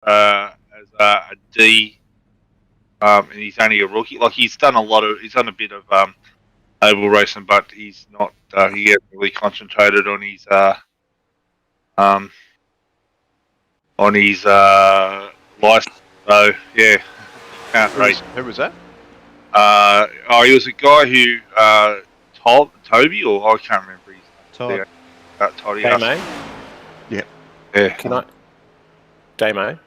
as a D, and he's only a rookie. Like he's done a bit of oval racing, but he's not. He hasn't really concentrated on his um, license. So yeah, he can't race. Who was that? He was a guy who Toby, or I can't remember his name. Todd. Damo? Yep. Yeah. Damo?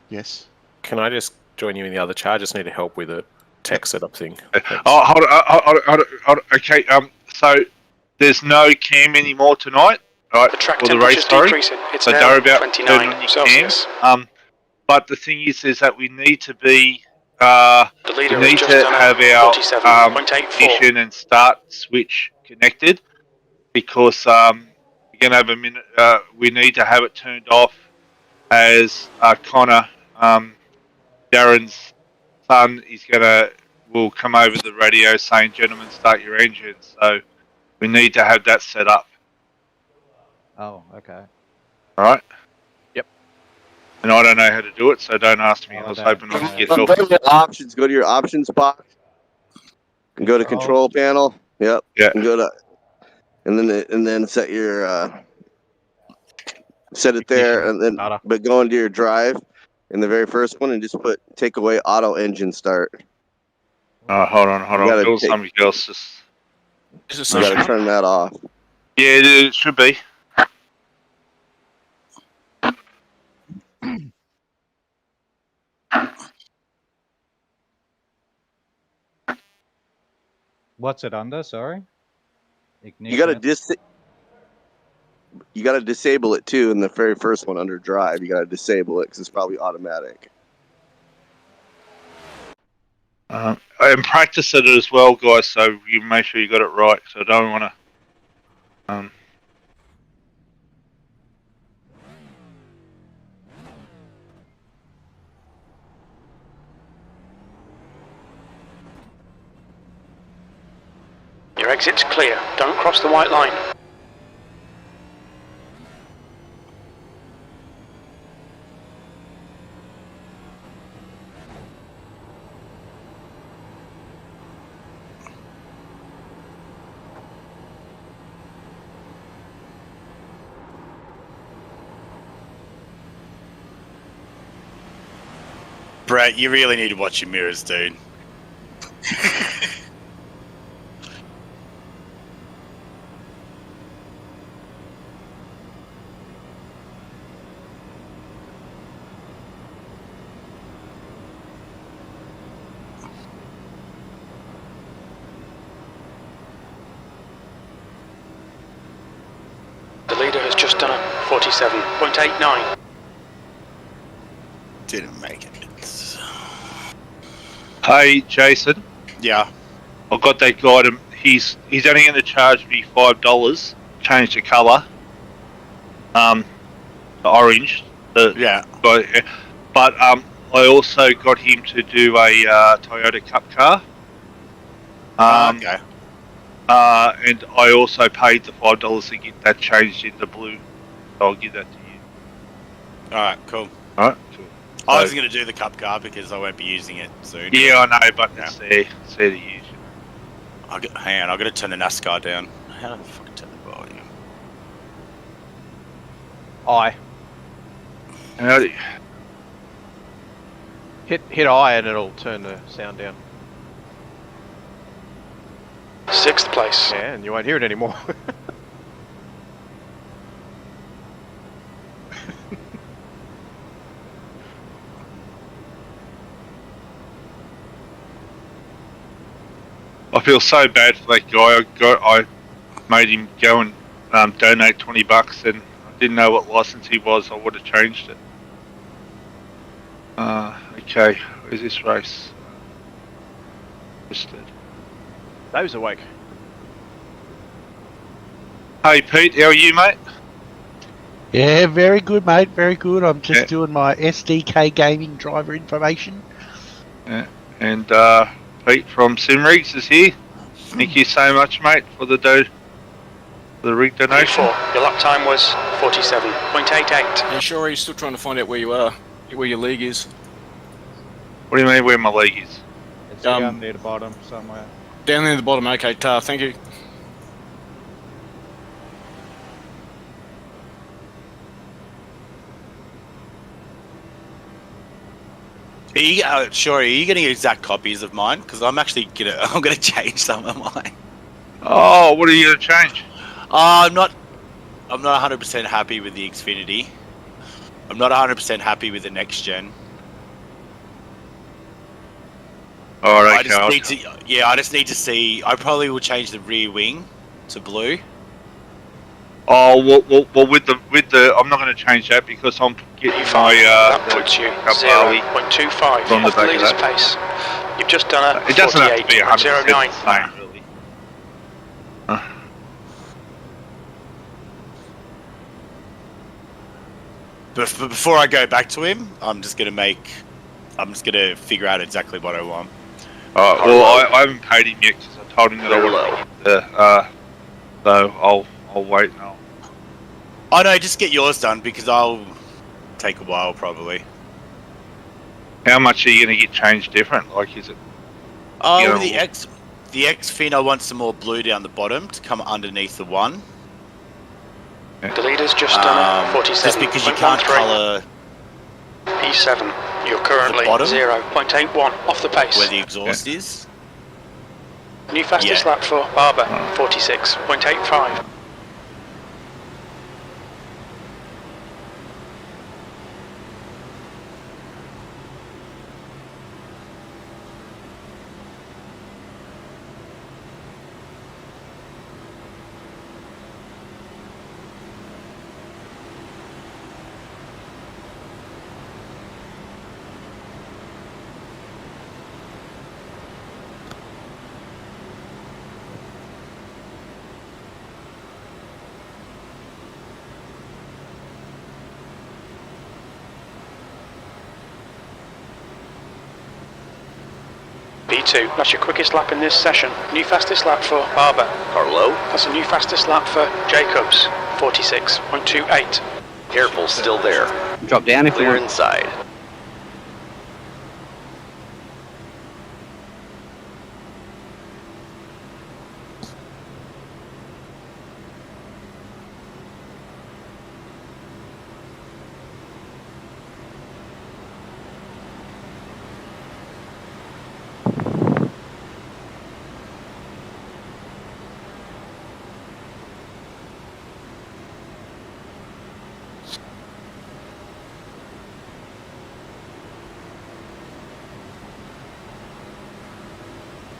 Yes. Can I just join you in the other chat? I just need help with a tech setup thing. Hold on. Okay. So there's no cam anymore tonight, right? The track for the race, decreasing. It's so now don't worry about 29 Celsius. But the thing is that we need to be. The leader we need has to just have our ignition and start switch connected because we're going to have a minute. We need to have it turned off as Connor, Darren's son, will come over the radio saying, "Gentlemen, start your engines." So we need to have that set up. Oh, okay. All right. Yep. And I don't know how to do it, so don't ask me. I was hoping I could get help. Go to options. Go to your options box. And go to control panel. Yep. Yeah. And then set your set it there, and then but go into your drive in the very first one and just take away auto engine start. Hold on. It was something else. You gotta turn that off. Yeah, it should be. What's it under? Sorry. Ignition. You gotta disable it too in the very first one under drive. You gotta disable it because it's probably automatic. And practice it as well, guys. So you make sure you got it right. So I don't want to. Your exit's clear. Don't cross the white line. Brett, you really need to watch your mirrors, dude. The leader has just done a 47.89. Didn't make it. Hey, Jason. Yeah. I've got that guy. He's only going to charge me $5. Change the colour. The orange. Yeah. But I also got him to do a Toyota Cup car. Okay. And I also paid the $5 to get that changed into blue. So I'll give that to you. Alright, cool. Alright, cool. I was going to do the cup car because I won't be using it soon. Yeah, I know, but it's there to use it. Hang on, I've got to turn the NASCAR down. How do I fucking turn the volume? Hit I and it'll turn the sound down. 6th place. Yeah, and you won't hear it anymore. I feel so bad for that guy. I made him go and donate $20, and I didn't know what license he was. I would have changed it. Okay, where's this race? Listed. Dave's awake. Hey Pete, how are you, mate? Yeah, very good, mate. Very good. I'm just doing my SDK gaming driver information. Yeah, and Pete from SimRigs is here. Thank you so much, mate, for the rig donation. Your lap time was 47.88. Are you sure you're still trying to find out where you are? Where your league is. What do you mean where my league is? It's down near the bottom somewhere. Down there at the bottom. Okay, thank you. Are you, sure, are you getting exact copies of mine? Because I'm actually gonna change some of mine. Oh, what are you going to change? I'm not 100% happy with the Xfinity. I'm not 100% happy with the next gen. Alright, okay. I just need to see. I probably will change the rear wing to blue. Oh, well with the, I'm not going to change that because I'm getting my, that puts you Cavalli 0.25 from the off the back of leader's that. pace. You've just done a It doesn't have to be 100% 48.09. the same, really. But before I go back to him, I'm just gonna figure out exactly what I want. Well, I haven't paid him yet because I told him that I want to get the, so I'll wait and I'll... Oh no, just get yours done because I'll take a while probably. How much are you going to get changed different? Like, is it... Oh, the X fin, I want some more blue down the bottom to come underneath the one. The leader's just done a 47. Just because you can't colour P7. You're currently bottom? 0.81 off the pace. where the exhaust is. New fastest lap for Barber, 46.85. P2, that's your quickest lap in this session. New fastest lap for Barber. Carlo? That's a new fastest lap for Jacobs, 46.28. Careful, still there. Drop down if you Clear want. inside.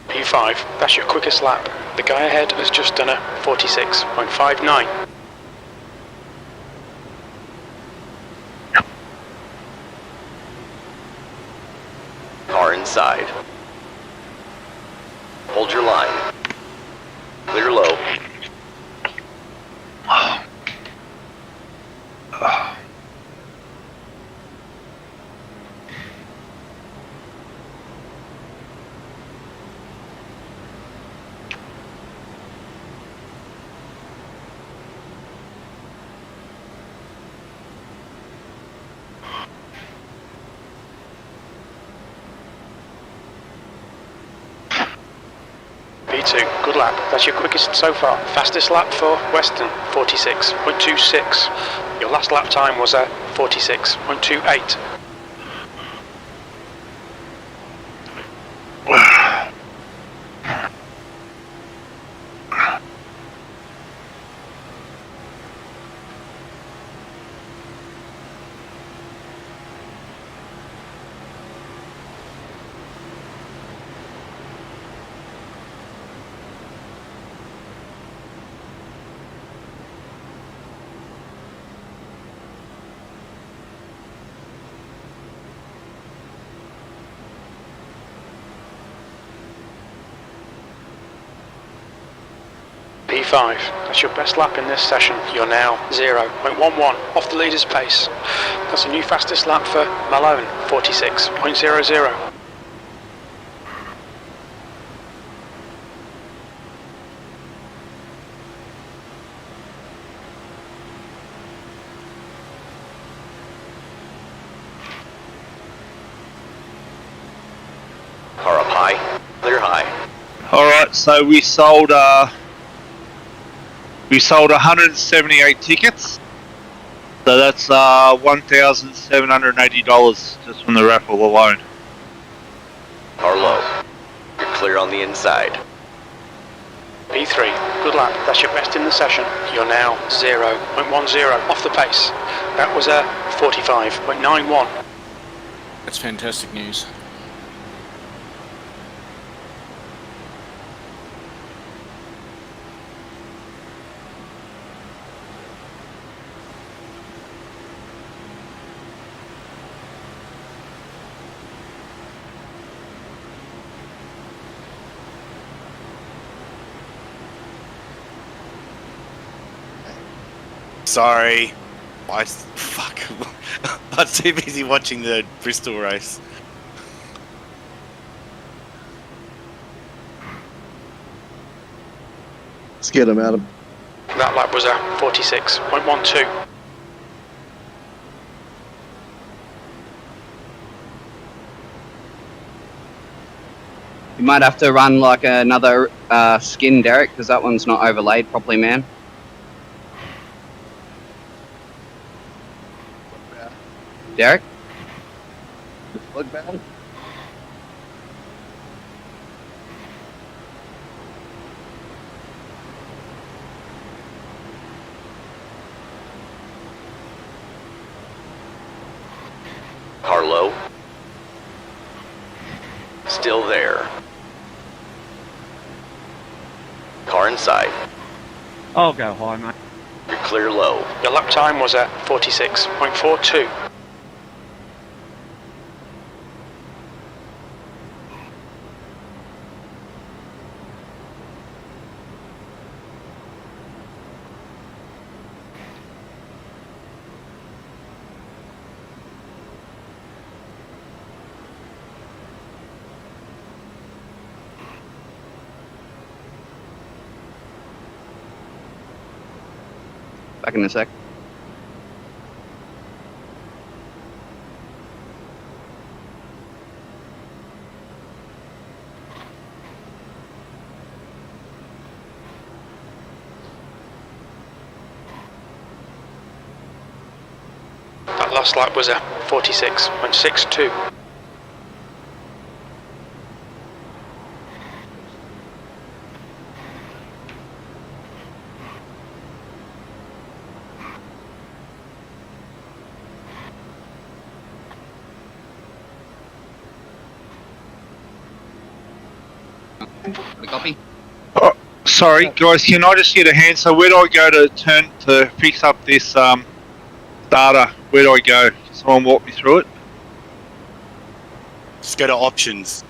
P5, that's your quickest lap. The guy ahead has just done a 46.59. Car inside. Hold your line. Clear low. P2, good lap. That's your quickest so far. Fastest lap for Western, 46.26. Your last lap time was a 46.28. P5, that's your best lap in this session. You're now 0.11 off the leader's pace. That's a new fastest lap for Malone, 46.00. So we sold 178 tickets. So that's $1,780 just from the raffle alone. Carlo, you're clear on the inside. P3, good lap. That's your best in the session. You're now 0.10 off the pace. That was a 45.91. That's fantastic news. Sorry. Fuck. I was too busy watching the Bristol race. Let's get him, Adam. That lap was a 46.12. You might have to run like another skin, Derek, because that one's not overlaid properly, man. Derek? Look bad. Carlo, still there. Car inside. I'll go high, mate. You're clear low. Your lap time was at 46.42. Back in a sec. That last lap was a 46.62. Copy. Oh, sorry, guys. Can I just get a hand? So where do I go to turn to fix up this data? Where do I go? Can someone walk me through it? Just go to options.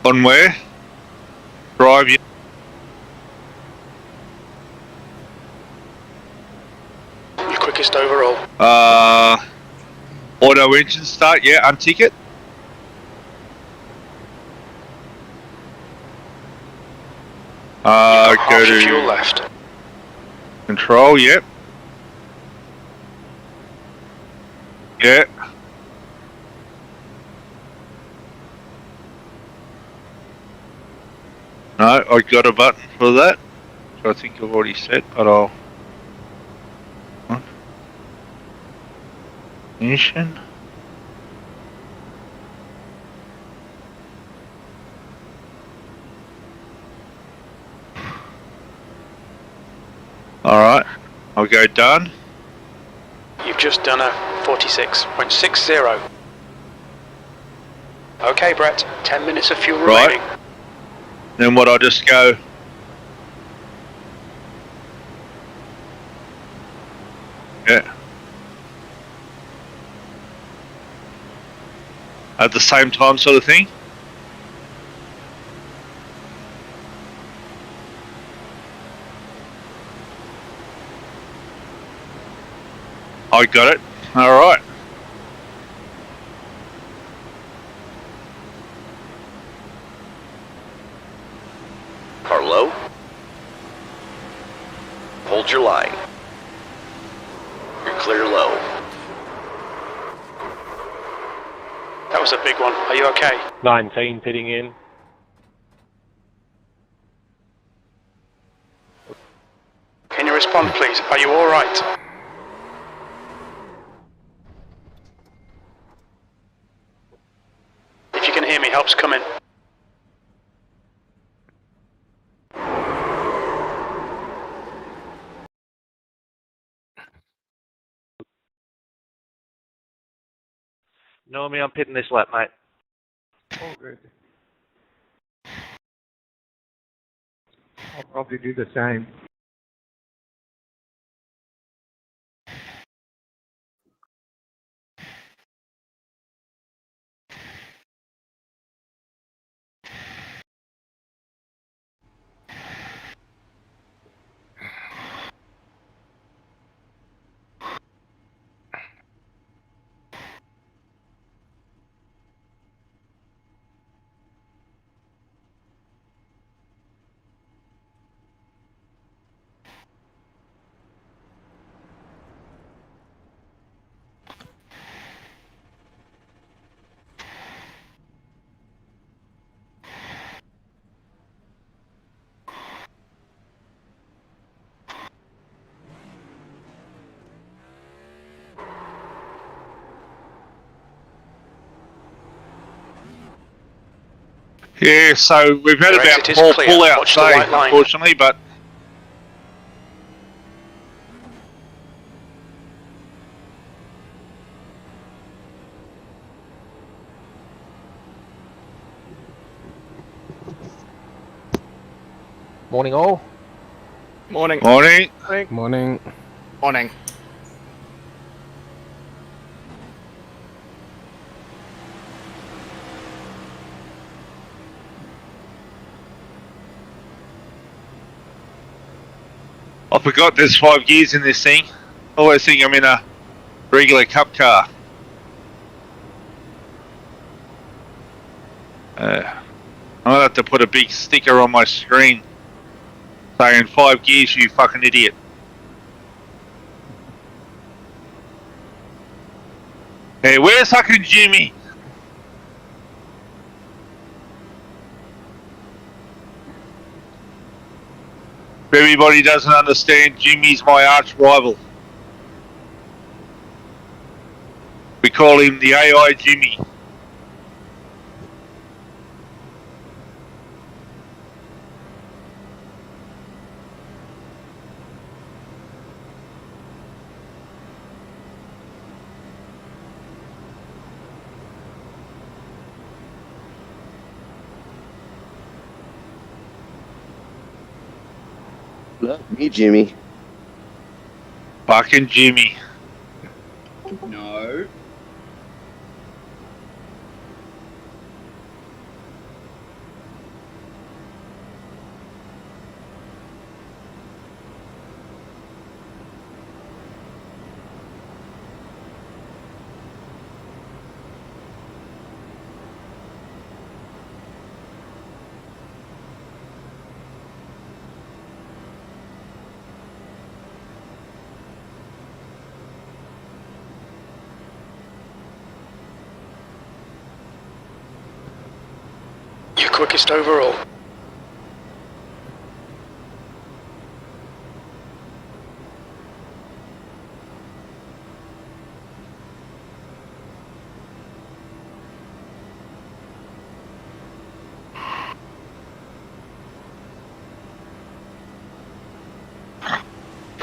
On where? Drive. Yeah. Your quickest overall. Auto engine start. Yeah. Untick it. Go to fuel left. Control. Yep. Yeah. No, I got a button for that, which I think I've already set, but I'll. Ignition. Alright, I'll go done. You've just done a 46.60. Okay, Brett, 10 minutes of fuel remaining. Then what, I'll just go. Yeah. At the same time, sort of thing. I got it. Alright. Carlo, hold your line. You're clear low. That was a big one. Are you okay? 19 pitting in. respond, please. Are you all right? If you can hear me, help's coming. Normally I'm pitting this lap, mate. Oh, good. I'll probably do the same. Yeah, so we've had Your about exit is 4 clear. pullouts Watch the today, white line. unfortunately, but Morning, all. Morning. morning. Morning. Morning. I forgot there's 5 gears in this thing. I always think I'm in a regular cup car. I'm gonna have to put a big sticker on my screen saying 5 gears, you fucking idiot. Hey, where's fucking Jimmy? If everybody doesn't understand, Jimmy's my arch rival. We call him the AI Jimmy. Not me, Jimmy. Fucking Jimmy. No. You're quickest overall.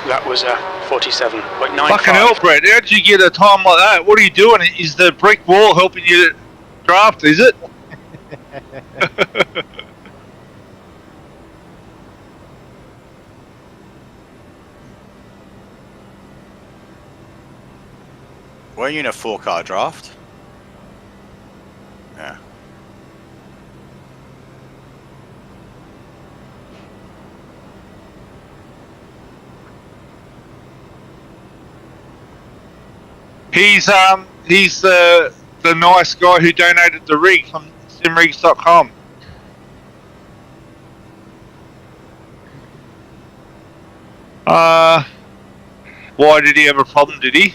That was 47.95. Fucking hell, Brett. How'd you get a time like that? What are you doing? Is the brick wall helping you draft, is it? Were you in a 4-car draft? Yeah. He's the nice guy who donated the rig from simrigs.com. Why did he have a problem, did he?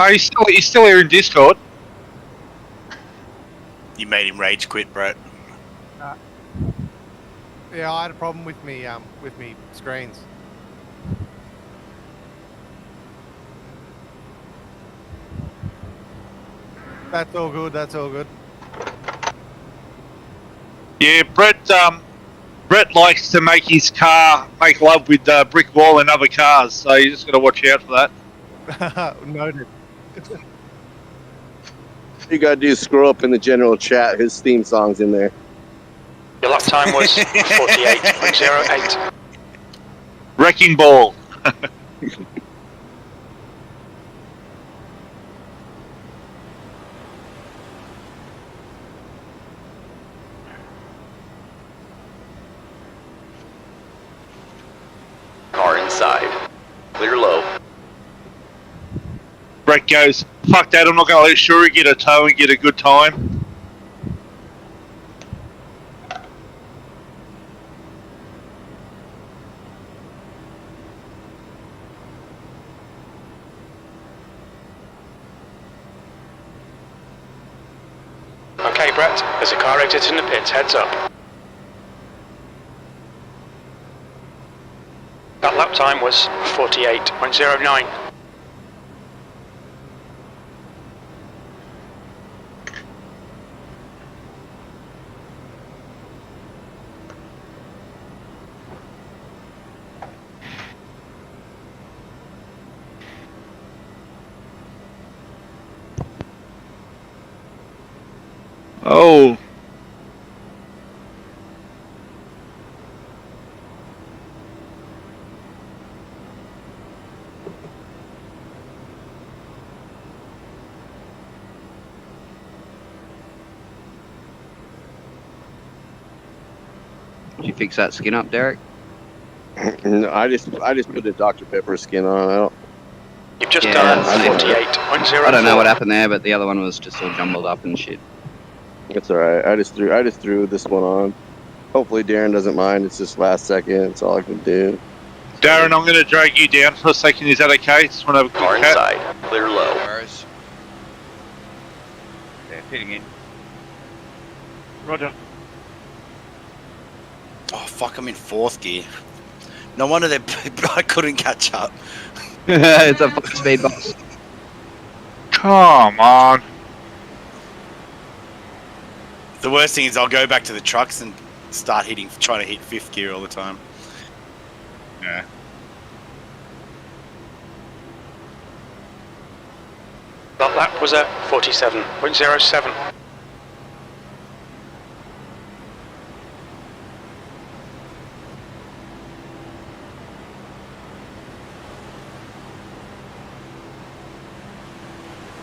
He's still here in Discord. You made him rage quit, Brett. Yeah, I had a problem with me screens. That's all good. That's all good. Yeah, Brett likes to make his car make love with brick wall and other cars, so you just got to watch out for that. Noted. You gotta do is scroll up in the general chat. His theme song's in there. Your lap time was 48.08. Wrecking ball. Car inside. Clear low. Brett goes, fuck that, I'm not going to let Shuri get a tow and get a good time. Okay, Brett, there's a car exiting the pits, heads up. That lap time was 48.09. Oh. Did you fix that skin up, Derek? No, I just put a Dr. Pepper skin on. I don't. You've just done 48.04. I don't know what happened there, but the other one was just all jumbled up and shit. It's all right. I just threw this one on. Hopefully Darren doesn't mind. It's just last second. It's all I can do. Darren, I'm going to drag you down for a second. Is that okay? Just want to have a quick Car chat. inside. Clear low. They're pitting in. Roger. Oh fuck! I'm in 4th gear. No wonder I couldn't catch up. It's a speed box. Come on. The worst thing is I'll go back to the trucks and start trying to hit 5th gear all the time. Yeah. That lap was at 47.07.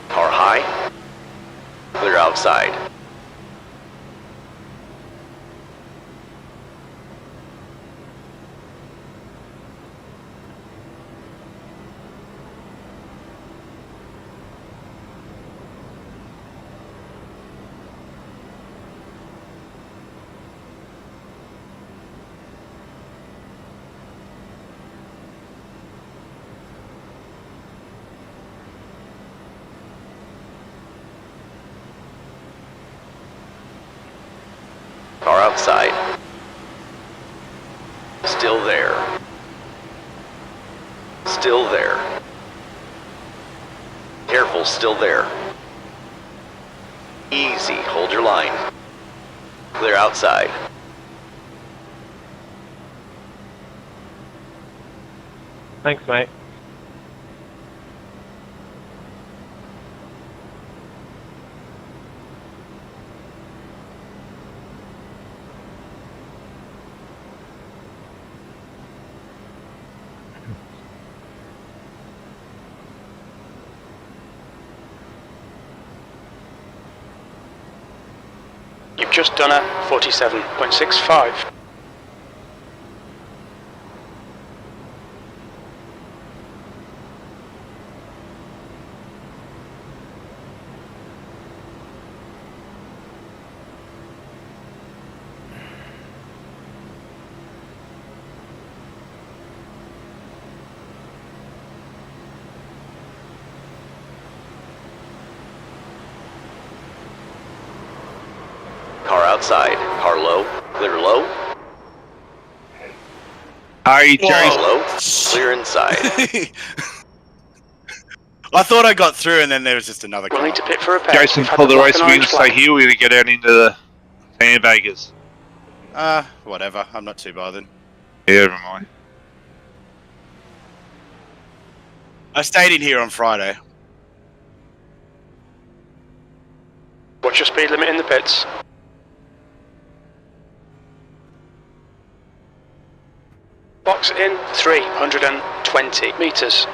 Car high. Clear outside. Car outside. Still there. Still there. Careful, still there. Easy, hold your line. Clear outside. Thanks, mate. You've just done a 47.65. inside. Car low. Clear low. Hey, Car Jason. low. Clear inside. I thought I got through, and then there was just another car. We'll need to pit for repair. Jason, We've had for the black race, and we're going orange to stay flag. here. We're going to get out into the sandbaggers. Whatever. I'm not too bothered. Yeah, never mind. I stayed in here on Friday. What's your speed limit in the pits? Box in 320 meters.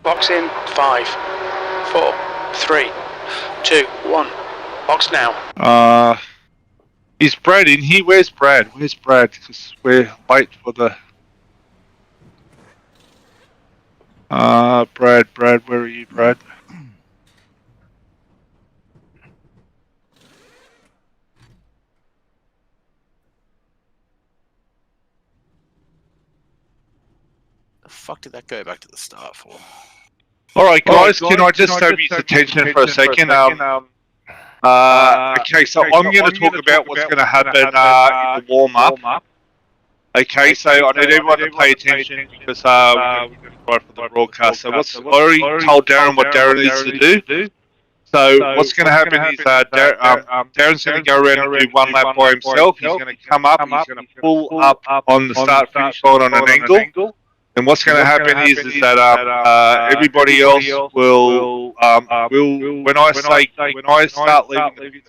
Box in 5, 4, 3, 2, 1. Box now. Is Brad in here? Where's Brad? Where's Brad? Because we're late for the... Brad, where are you, Brad? The fuck did that go back to the start for? Alright guys, can I just have your attention for a second? Okay, so I'm going to talk about what's going to happen in the warm-up. Okay, so I need everyone to pay attention because we're going to right for the broadcast. So I already told Darren what Darren needs to do. So what's going to happen is Darren's going to go around and do one lap by himself. He's going to come up, he's going to pull up on the start-finish line on an angle. And what's going to happen is that everybody else will when I start leaving,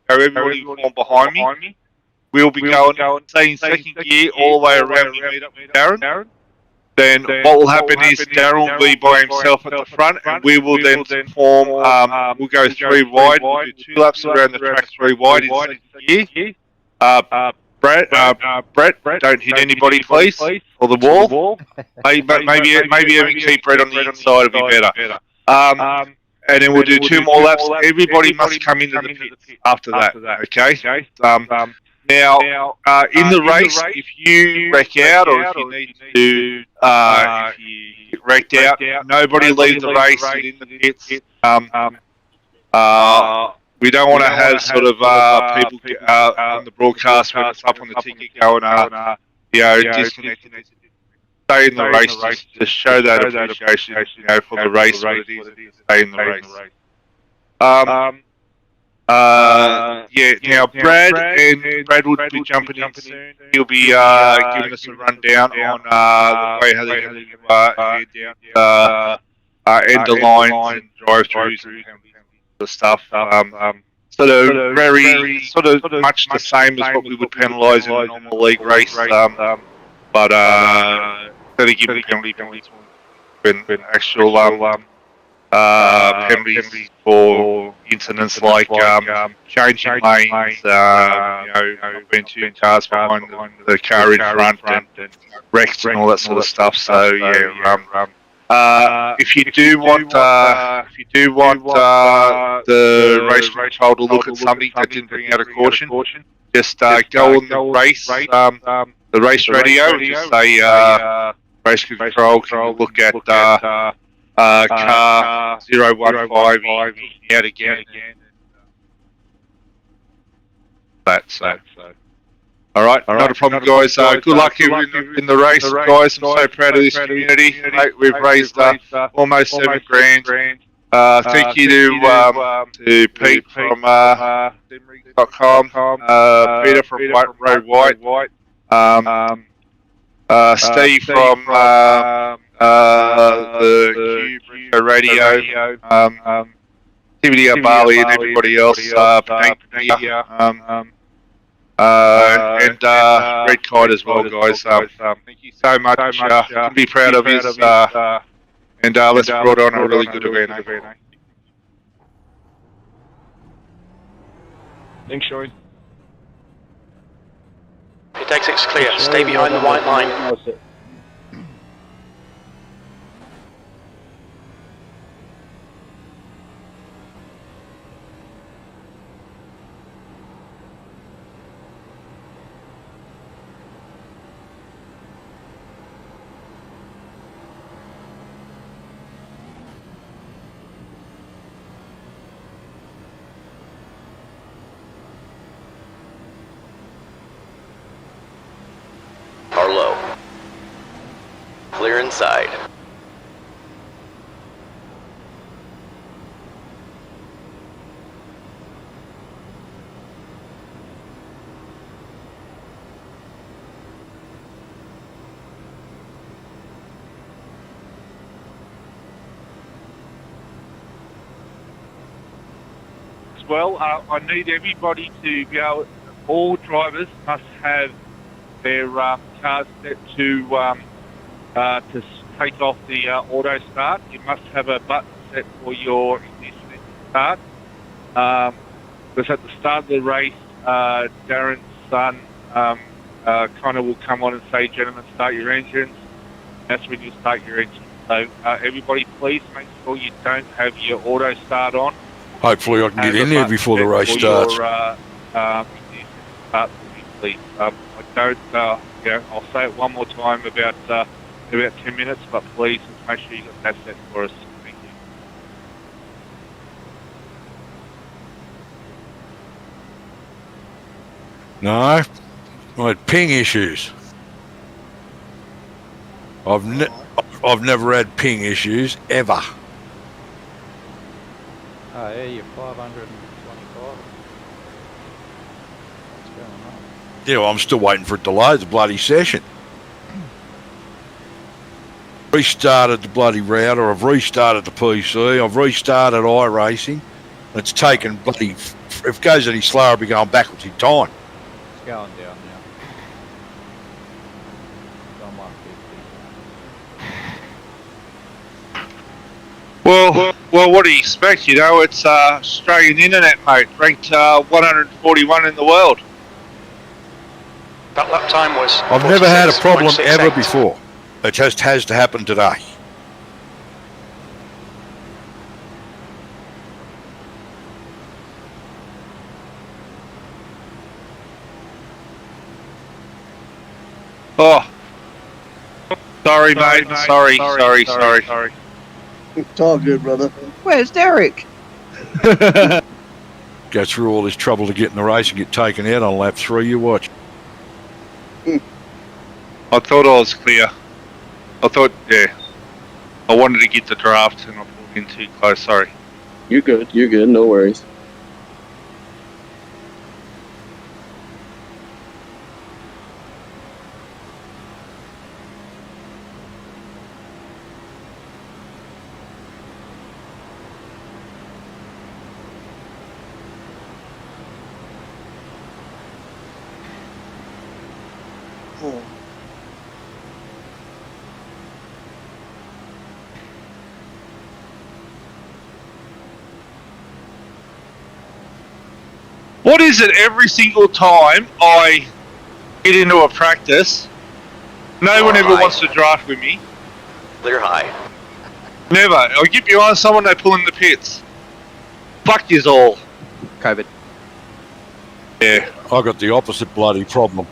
everybody will form behind me. We'll be going, say, in second gear all the way around to meet up with Darren. Then what will happen is Darren will be by himself at the front, and we will then form. We'll go 3 wide. We'll do 2 laps around the track 3 wide in second gear. Brett, don't hit anybody, please, or the wall. Maybe even keep Brett on the inside would be better. And then we'll do 2 more laps. Everybody must come into the pits after that. Okay. Now, in the race, if you wreck out or if you need to, if you get wrecked out, nobody leaves the race in the pits. We don't want to have sort of people on the broadcast when it's up on the ticket going, disconnected. Stay in the race just to show that appreciation, for the race, what it is, stay in the race. Now Brad will be jumping in soon. He'll be giving us a rundown on the way how they're going to end the lines and drive-throughs and the stuff. Sort of very, much the same as what we would penalise in a normal league race, but instead of giving penalties when actual penalties for incidents like changing lanes, not being 2 cars behind the car in front, and wrecks and all that sort of stuff. So if you do want the race control to look at something that didn't bring out a caution, just go on the race radio and just say race control. Can you look at car 015 out again? So. All right, not a problem, guys. Good luck in the race, guys. I'm so proud of this community. We've raised almost $7,000. Thank you to Pete from simrigs.com, Peter from White Road White, Steve from the Cube Radio, Timothy Bali, and everybody else. And Red Kite as well, guys. Thank you so much. To be proud of us, and let's put on a really good event. Thanks, Shory. Pit exit's clear. Stay behind the white line. inside. Well, I need everybody to be able. All drivers must have their cars set to take off the auto start. You must have a button set for your ignition engine start. Because at the start of the race, Darren's son Connor will come on and say, "Gentlemen, start your engines." That's when you start your engine. So everybody, please make sure you don't have your auto start on. Hopefully I can get in there before the race starts. Start for me, please. I don't, I'll say it one more time about 10 minutes, but please make sure you got that set for us. Thank you. No, I had ping issues. I've never had ping issues, ever. Oh yeah, you're 525. What's going on? Yeah, well, I'm still waiting for it to load the bloody session. Restarted the bloody router, I've restarted the PC, I've restarted iRacing. It's taken bloody, if it goes any slower, I'll be going backwards in time. It's going down now. It's on 150. Well, what do you expect? You know, it's Australian internet, mate, ranked 141 in the world. That lap time was. I've never had a problem 46.68. ever before. It just has to happen today. Oh, sorry, mate. Sorry. It's all good, brother. Where's Derek? Go through all this trouble to get in the race and get taken out on lap 3, you watch. I thought I was clear. I wanted to get the draft and I pulled in too close, sorry. You're good, no worries. What is it every single time I get into a practice, no one ever wants to draft with me? Clear high. Never. I'll get behind someone, they pull in the pits. Fuck yous all. COVID. Yeah, I got the opposite bloody problem.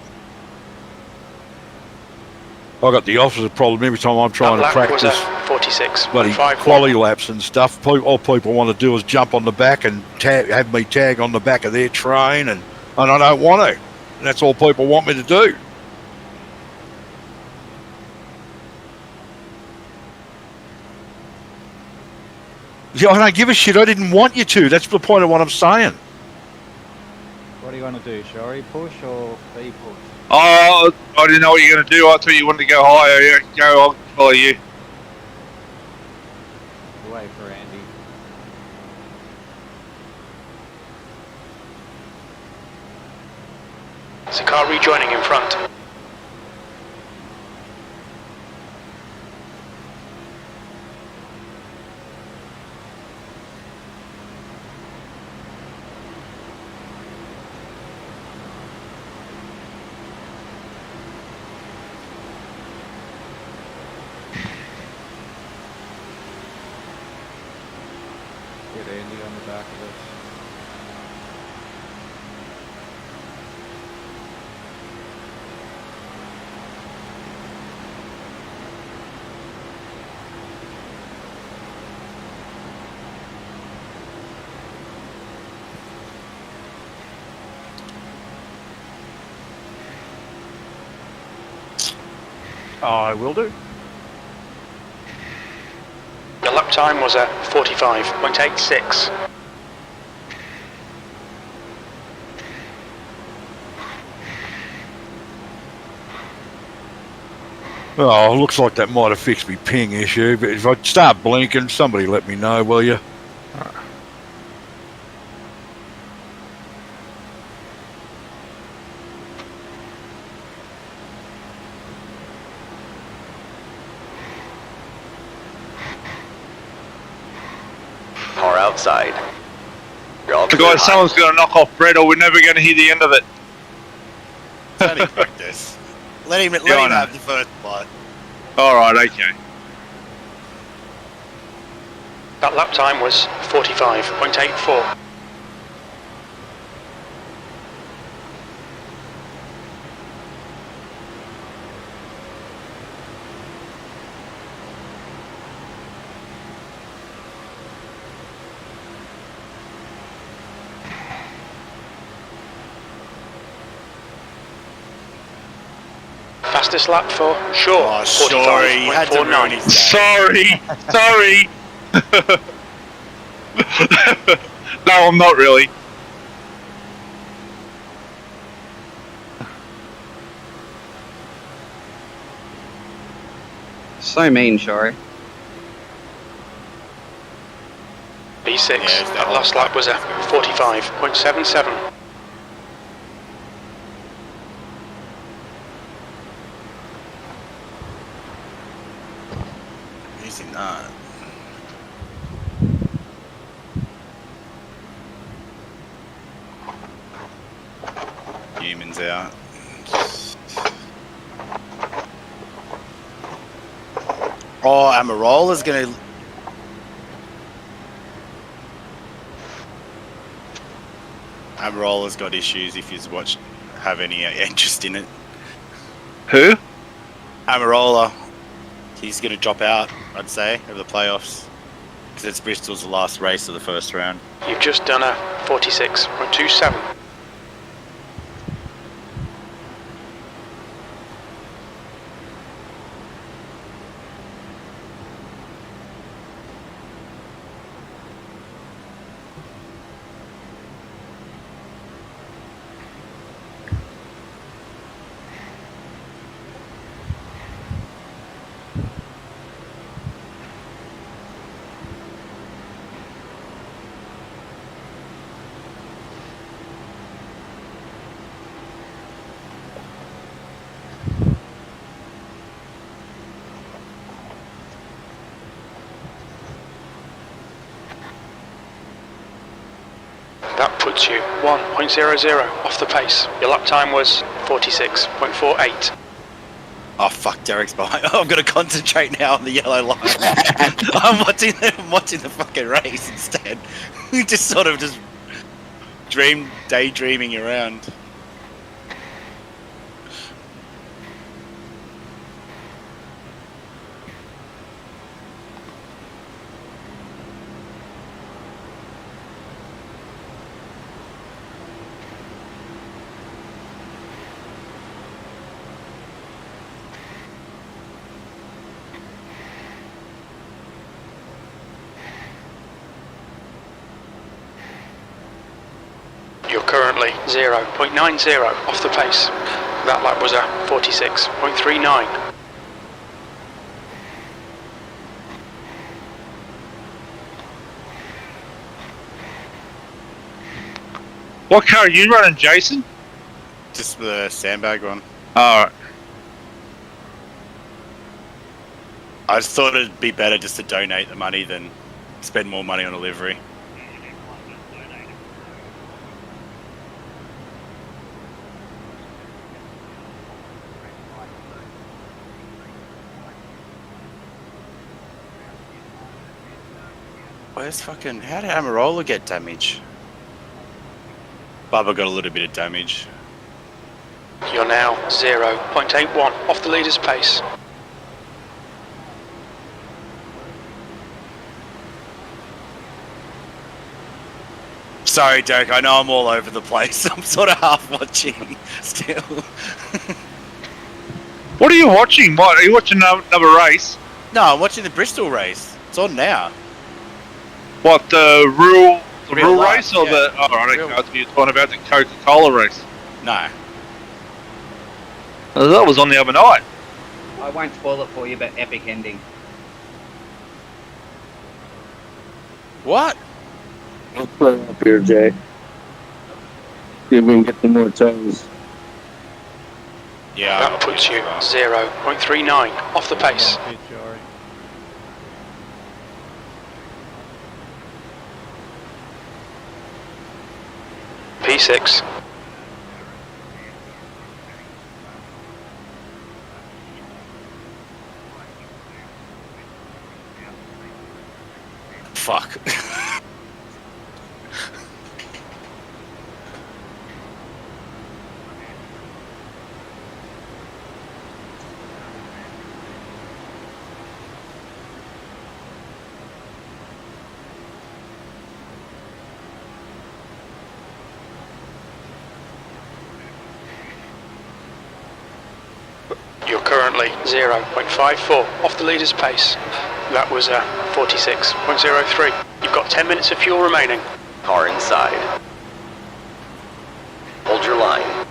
I got the opposite problem every time I'm trying to practice 46. bloody quality laps and stuff. All people want to do is jump on the back and have me tag on the back of their train, and I don't want to. And that's all people want me to do. Yeah, I don't give a shit. I didn't want you to. That's the point of what I'm saying. What do you want to do? Shall I push or be push? Oh, I didn't know what you were going to do. I thought you wanted to go higher. Yeah, go, I'll follow you. Wait for Andy. There's a car rejoining in front. Get Andy on the back of this. I will do. time was a 45.86. Oh, looks like that might have fixed me ping issue, but if I start blinking, somebody let me know, will you? Car outside. You're all Guys, someone's going to knock off Brett or we're never going to hear the end of it. It's only practice. Let him have the first spot. Alright, okay. That lap time was 45.84. Fastest lap for Shaw. Oh, sorry. You had to ruin his day. Sorry. No, I'm not really. So mean, Shori. B6. That last lap was a 45.77. Using that. Humans out. Oh, Amarola's gonna. Amarola's got issues if you have any interest in it. Who? Amarola. He's going to drop out, I'd say, of the playoffs. Because it's Bristol's the last race of the first round. You've just done a 46.27. That puts you 1.00 off the pace. Your lap time was 46.48. Oh fuck, Derek's behind. I've got to concentrate now on the yellow line. I'm watching the fucking race instead. We just sort of just daydreaming around. You're currently 0.90 off the pace. That lap was a 46.39. What car are you running, Jason? Just the sandbag one. Alright. I just thought it'd be better just to donate the money than spend more money on a livery. Where's fucking... How did Amarola get damage? Bubba got a little bit of damage. You're now 0.81 off the leader's pace. Sorry, Derek, I know I'm all over the place. I'm sort of half watching still. What are you watching? What, are you watching another race? No, I'm watching the Bristol race. It's on now. What, the rule life, race or yeah. the? Oh, I don't know. You're talking about the Coca-Cola race. No. That was on the other night. I won't spoil it for you, but epic ending. What? I'll put it up here, Jay. See if we can get some more toes. Yeah. That puts you 0.39 off the pace. P6. Fuck. You're currently 0.54 off the leader's pace. That was 46.03. You've got 10 minutes of fuel remaining. Car inside. Hold your line.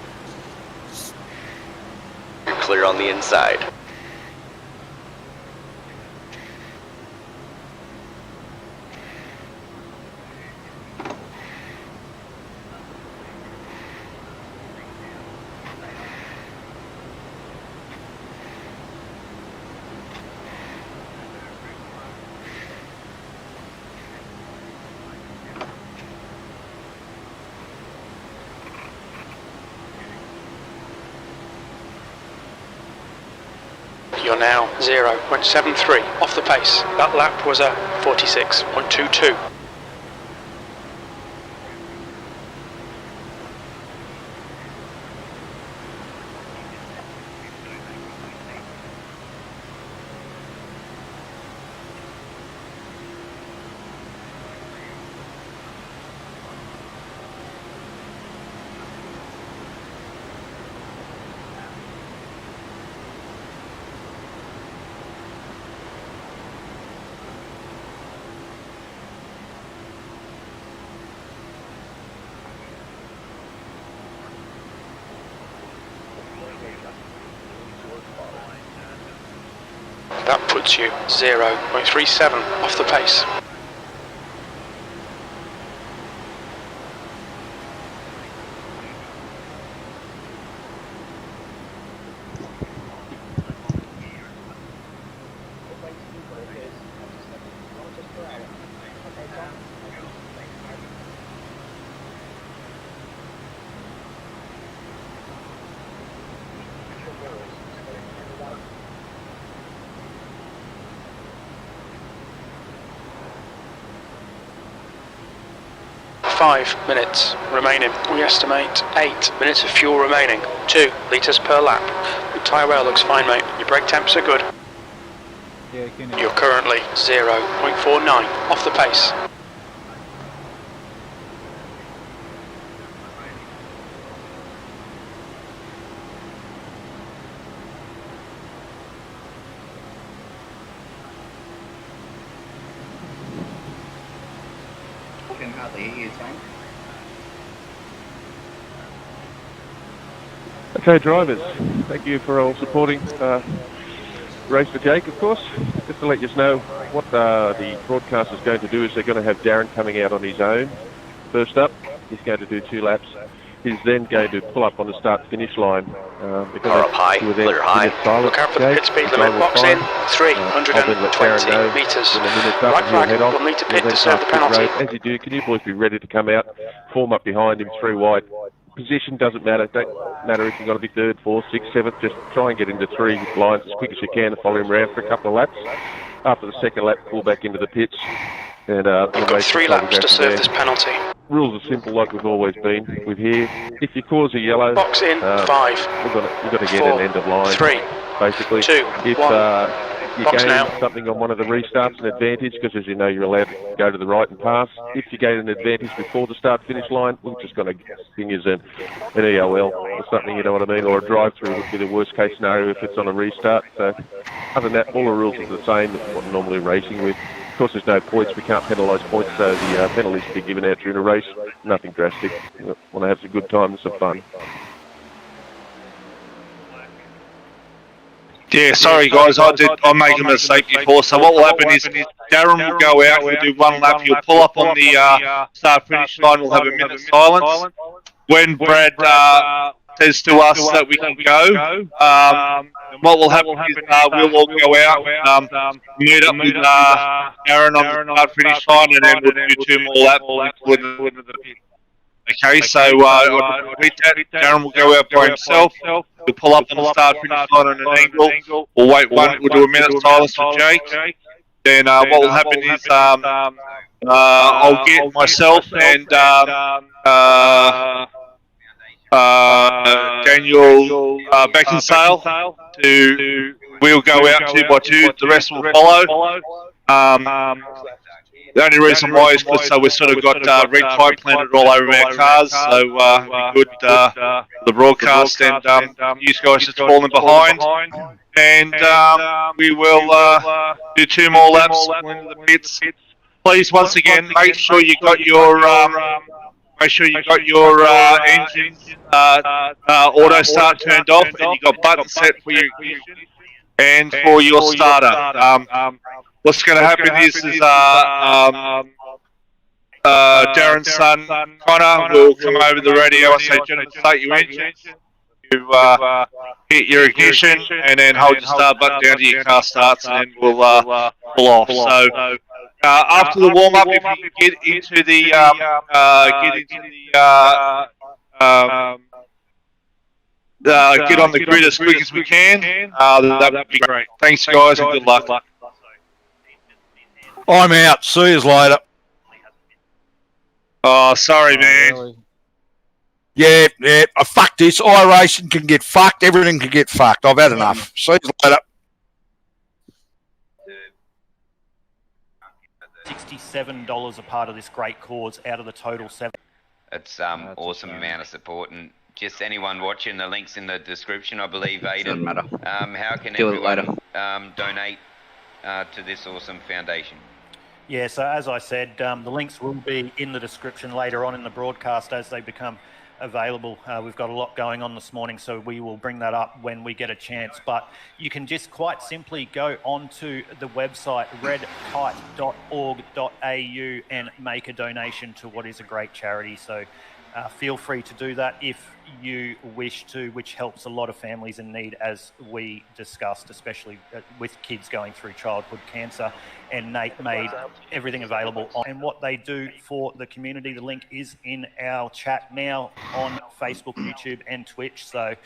You're clear on the inside. You're now 0.73 off the pace. That lap was a 46.22. That puts you 0.37 off the pace. Five minutes remaining. We estimate 8 minutes of fuel remaining. 2 litres per lap. Your tyre wear looks fine, mate. Your brake temps are good. Yeah, You're currently 0.49 off the pace. I can hardly hear you, Tom. Okay, drivers, thank you for all supporting Race for Jake, of course. Just to let you know, what the broadcast is going to do is they're going to have Darren coming out on his own. First up, he's going to do 2 laps. He's then going to pull up on the start-finish line. Car up high, clear high. Look out for the pit speed limit. Box in 320 metres. Right flag will need to pit to serve the penalty. As you do, can you boys be ready to come out, form up behind him 3 wide. Position doesn't matter. Don't matter if you've got to be 3rd, 4th, 6th, 7th. Just try and get into 3 lines as quick as you can and follow him around for a couple of laps. After the 2nd lap, pull back into the pits. And you've got 3 laps to serve this penalty. Rules are simple, like we've always been. With here, if you cause a yellow, box in 5. You've got to get an end of line. 3, basically. 2, if 1. You gain something on one of the restarts, an advantage, because as you know, you're allowed to go to the right and pass. If you gain an advantage before the start-finish line, we're just going to thing is an EOL or something, you know what I mean, or a drive-through would be the worst-case scenario if it's on a restart. So, other than that, all the rules are the same as what I'm normally racing with. Of course, there's no points. We can't penalise points, so the penalties will be given out during a race. Nothing drastic. Want to have some good time and some fun. Yeah, sorry guys, I made a mistake before. So what will happen is Darren will go out, he'll do one lap, he'll pull up on the start-finish line, we'll have a minute silence. When Brad says to us that we can go, what will happen is we'll all go out, meet up with Darren on the start-finish line, and then we'll do 2 more laps within the pit. Okay, so I'll repeat that. Darren will go out by himself. We'll pull up on the start-finish line on an angle. We'll wait we'll do a minute silence for Jake. Then what will happen is I'll get myself and Daniel Beckinsale we'll go out 2 by 2. The rest will follow. The only reason why is because we've sort of got red pipe planted all over our cars, so it'll be good the broadcast, and you guys just falling behind. And we will do 2 more laps into the pits. Please, once again, make sure you got your engine auto start turned off, and you got buttons set for your ignition and for your starter. What's going to happen is Darren's son, Connor, will come over the radio and say, start your engine, you hit your ignition, and then hold your start button down to your car starts, and then we'll pull off. So after the warm-up, if you can get into the get on the grid as quick as we can, that would be great. Thanks, guys, and good luck. I'm out. See you later. Oh, sorry, man. Really? Yeah. Fuck this. iRacing can get fucked. Everything can get fucked. I've had enough. See you later. $67 a part of this great cause out of the total 7. It's awesome amount of support, and just anyone watching, the link's in the description, I believe. Aiden, how can everyone donate to this awesome foundation? Yeah, so as I said, the links will be in the description later on in the broadcast as they become available. We've got a lot going on this morning, so we will bring that up when we get a chance. But you can just quite simply go onto the website redkite.org.au and make a donation to what is a great charity. So feel free to do that if you wish to, which helps a lot of families in need, as we discussed, especially with kids going through childhood cancer. And Nate made everything available and what they do for the community. The link is in our chat now on Facebook, YouTube and Twitch. So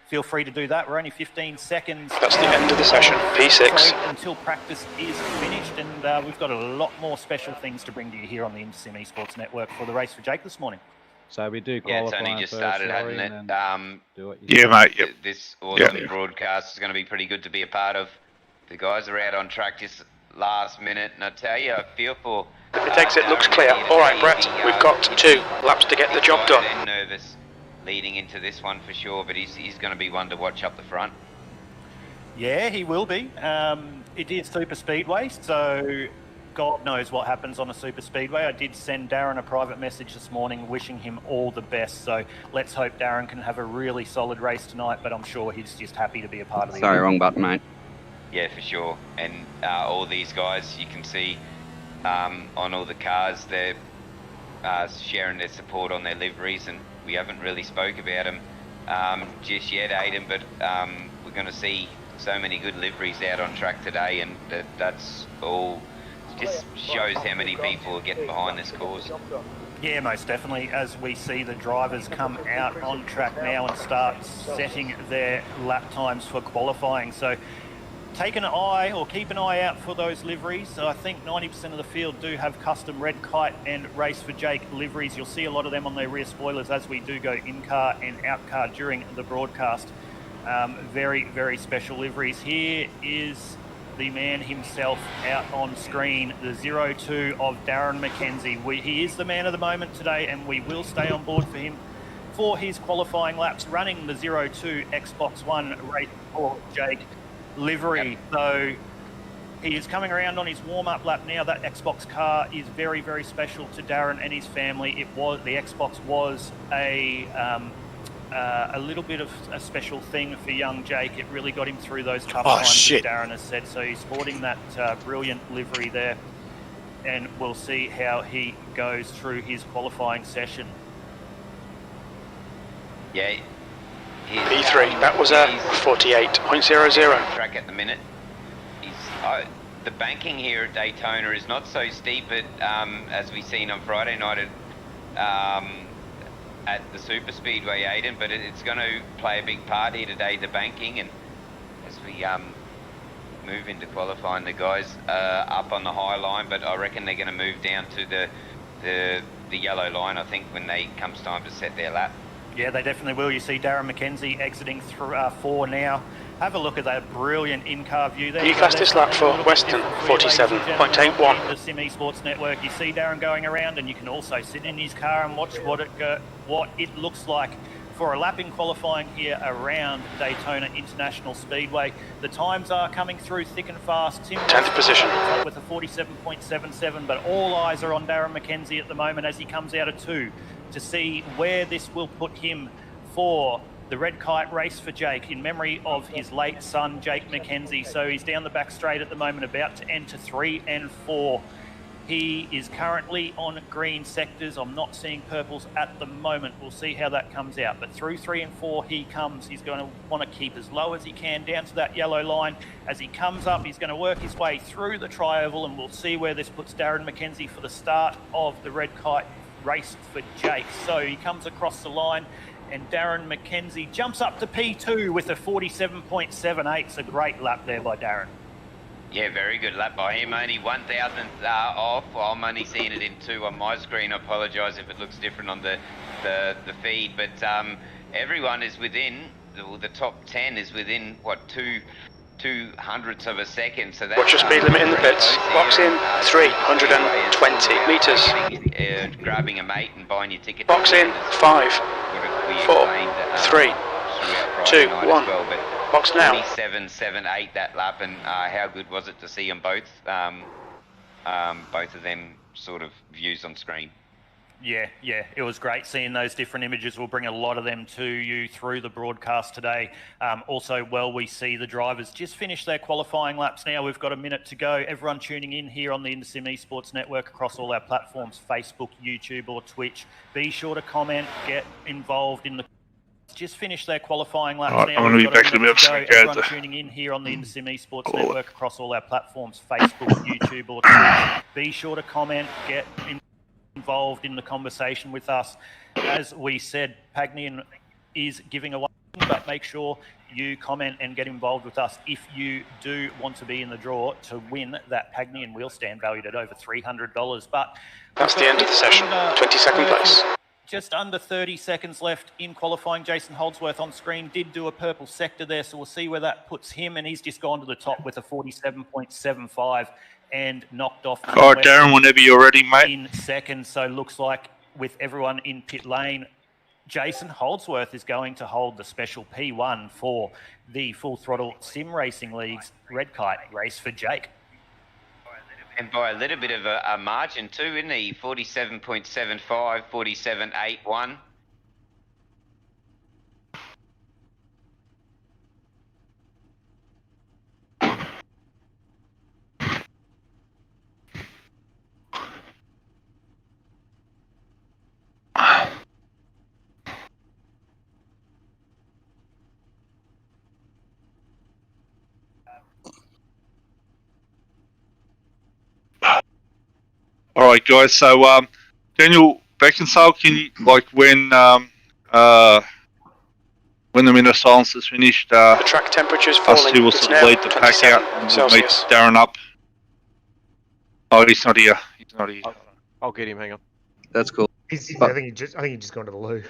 feel free to do that. We're only 15 seconds. That's the end of the session, P6. Until practice is finished, and we've got a lot more special things to bring to you here on the InterSim Esports Network for the Race for Jake this morning. So we do Yeah, it's qualify only just first, started, Larry, hasn't and it? do what you Yeah, do. mate. Yep. This awesome broadcast is going to be pretty good to be a part of. The guys are out on track this last minute, and I tell you, I feel for... The pit exit looks clear. All right, Brett, we've got 2 laps to get the job done. I'm nervous leading into this one for sure, but he's going to be one to watch up the front. Yeah, he will be. It is super speedway, so God knows what happens on a super speedway. I did send Darren a private message this morning wishing him all the best. So let's hope Darren can have a really solid race tonight, but I'm sure he's just happy to be a part of the Sorry, event. wrong button, mate. Yeah, for sure. And all these guys, you can see on all the cars, they're sharing their support on their liveries, and we haven't really spoke about them just yet, Aiden, but we're going to see so many good liveries out on track today, and that's all just shows how many people are getting behind this cause. Yeah, most definitely. As we see the drivers come out on track now and start setting their lap times for qualifying. So take an eye or keep an eye out for those liveries. I think 90% of the field do have custom Red Kite and Race for Jake liveries. You'll see a lot of them on their rear spoilers as we do go in-car and out-car during the broadcast. Very, very special liveries. Here is the man himself out on screen, the 02 of Darren McKenzie. He is the man of the moment today, and we will stay on board for him for his qualifying laps, running the 02 Xbox One Race for Jake livery. So He is coming around on his warm-up lap now. That Xbox car is very, very special to Darren and his family. The Xbox was a little bit of a special thing for young Jake. It really got him through those tough times, as Darren has said. So he's sporting that brilliant livery there, and we'll see how he goes through his qualifying session. Yeah. P3, that was a 48.00. Track at the minute. The banking here at Daytona is not so steep as we seen on Friday night at the Super Speedway, Aiden, but it's going to play a big part here today, the banking, and as we move into qualifying, the guys up on the high line, but I reckon they're going to move down to the yellow line, I think, when they comes time to set their lap. Yeah, they definitely will. You see Darren McKenzie exiting through 4 now. Have a look at that brilliant in-car view there. New fastest lap for Western, 47.81. The Sim Esports Network. You see Darren going around, and you can also sit in his car and watch what it looks like for a lap in qualifying here around Daytona International Speedway. The times are coming through thick and fast. 10th position with a 47.77, but all eyes are on Darren McKenzie at the moment as he comes out of 2 to see where this will put him for the Red Kite Race for Jake in memory of his late son, Jake McKenzie. So he's down the back straight at the moment, about to enter 3 and 4. He is currently on green sectors. I'm not seeing purples at the moment. We'll see how that comes out. But through 3 and 4 he comes. He's going to want to keep as low as he can down to that yellow line. As he comes up, he's going to work his way through the tri-oval, and we'll see where this puts Darren McKenzie for the start of the Red Kite Race for Jake. So he comes across the line, and Darren McKenzie jumps up to P2 with a 47.78. It's a great lap there by Darren. Yeah, very good lap by him. Only 1,000th off. I'm only seeing it in 2 on my screen. I apologise if it looks different on the feed. But everyone is within, the top 10 is within, what, 2/200ths of a second. So that's, watch your speed limit in the pits. Box in 320 metres. Grabbing a mate and buying your ticket. Box in 5, 4, 3, 2, 1. Box now. 27.78 that lap, and how good was it to see them both of them sort of views on screen? Yeah, it was great seeing those different images. We'll bring a lot of them to you through the broadcast today. Also, we see the drivers just finish their qualifying laps now. We've got a minute to go. Everyone tuning in here on the Sim Esports Network across all our platforms, Facebook, YouTube or Twitch. Be sure to comment, get involved in the... Just finished their qualifying laps now. I'm going to be back in a minute. Everyone tuning in here on the Sim Esports Network across all our platforms, Facebook, YouTube or Twitch. Be sure to comment, get involved in the conversation with us. As we said, Pagnian is giving away, but make sure you comment and get involved with us if you do want to be in the draw to win that Pagnian wheel stand valued at over $300. But that's the end of the session. 22nd place. Just under 30 seconds left in qualifying. Jason Holdsworth on screen did do a purple sector there, so we'll see where that puts him, and he's just gone to the top with a 47.75 and knocked off. All right, Darren, whenever you're ready, mate. In second, so looks like with everyone in pit lane, Jason Holdsworth is going to hold the special P1 for the Full Throttle Sim Racing League's Red Kite Race for Jake. And by a little bit of a margin too, isn't he? 47.75, 47.81. All right, guys. So, Daniel Beckinsale, can you, like, when the minute of silence is finished, the track temperature's falling. us two will sort of lead the pack out and we'll meet Darren up. Oh, he's not here. He's not here. I'll get him. Hang on. That's cool. I think he just gone to the loo.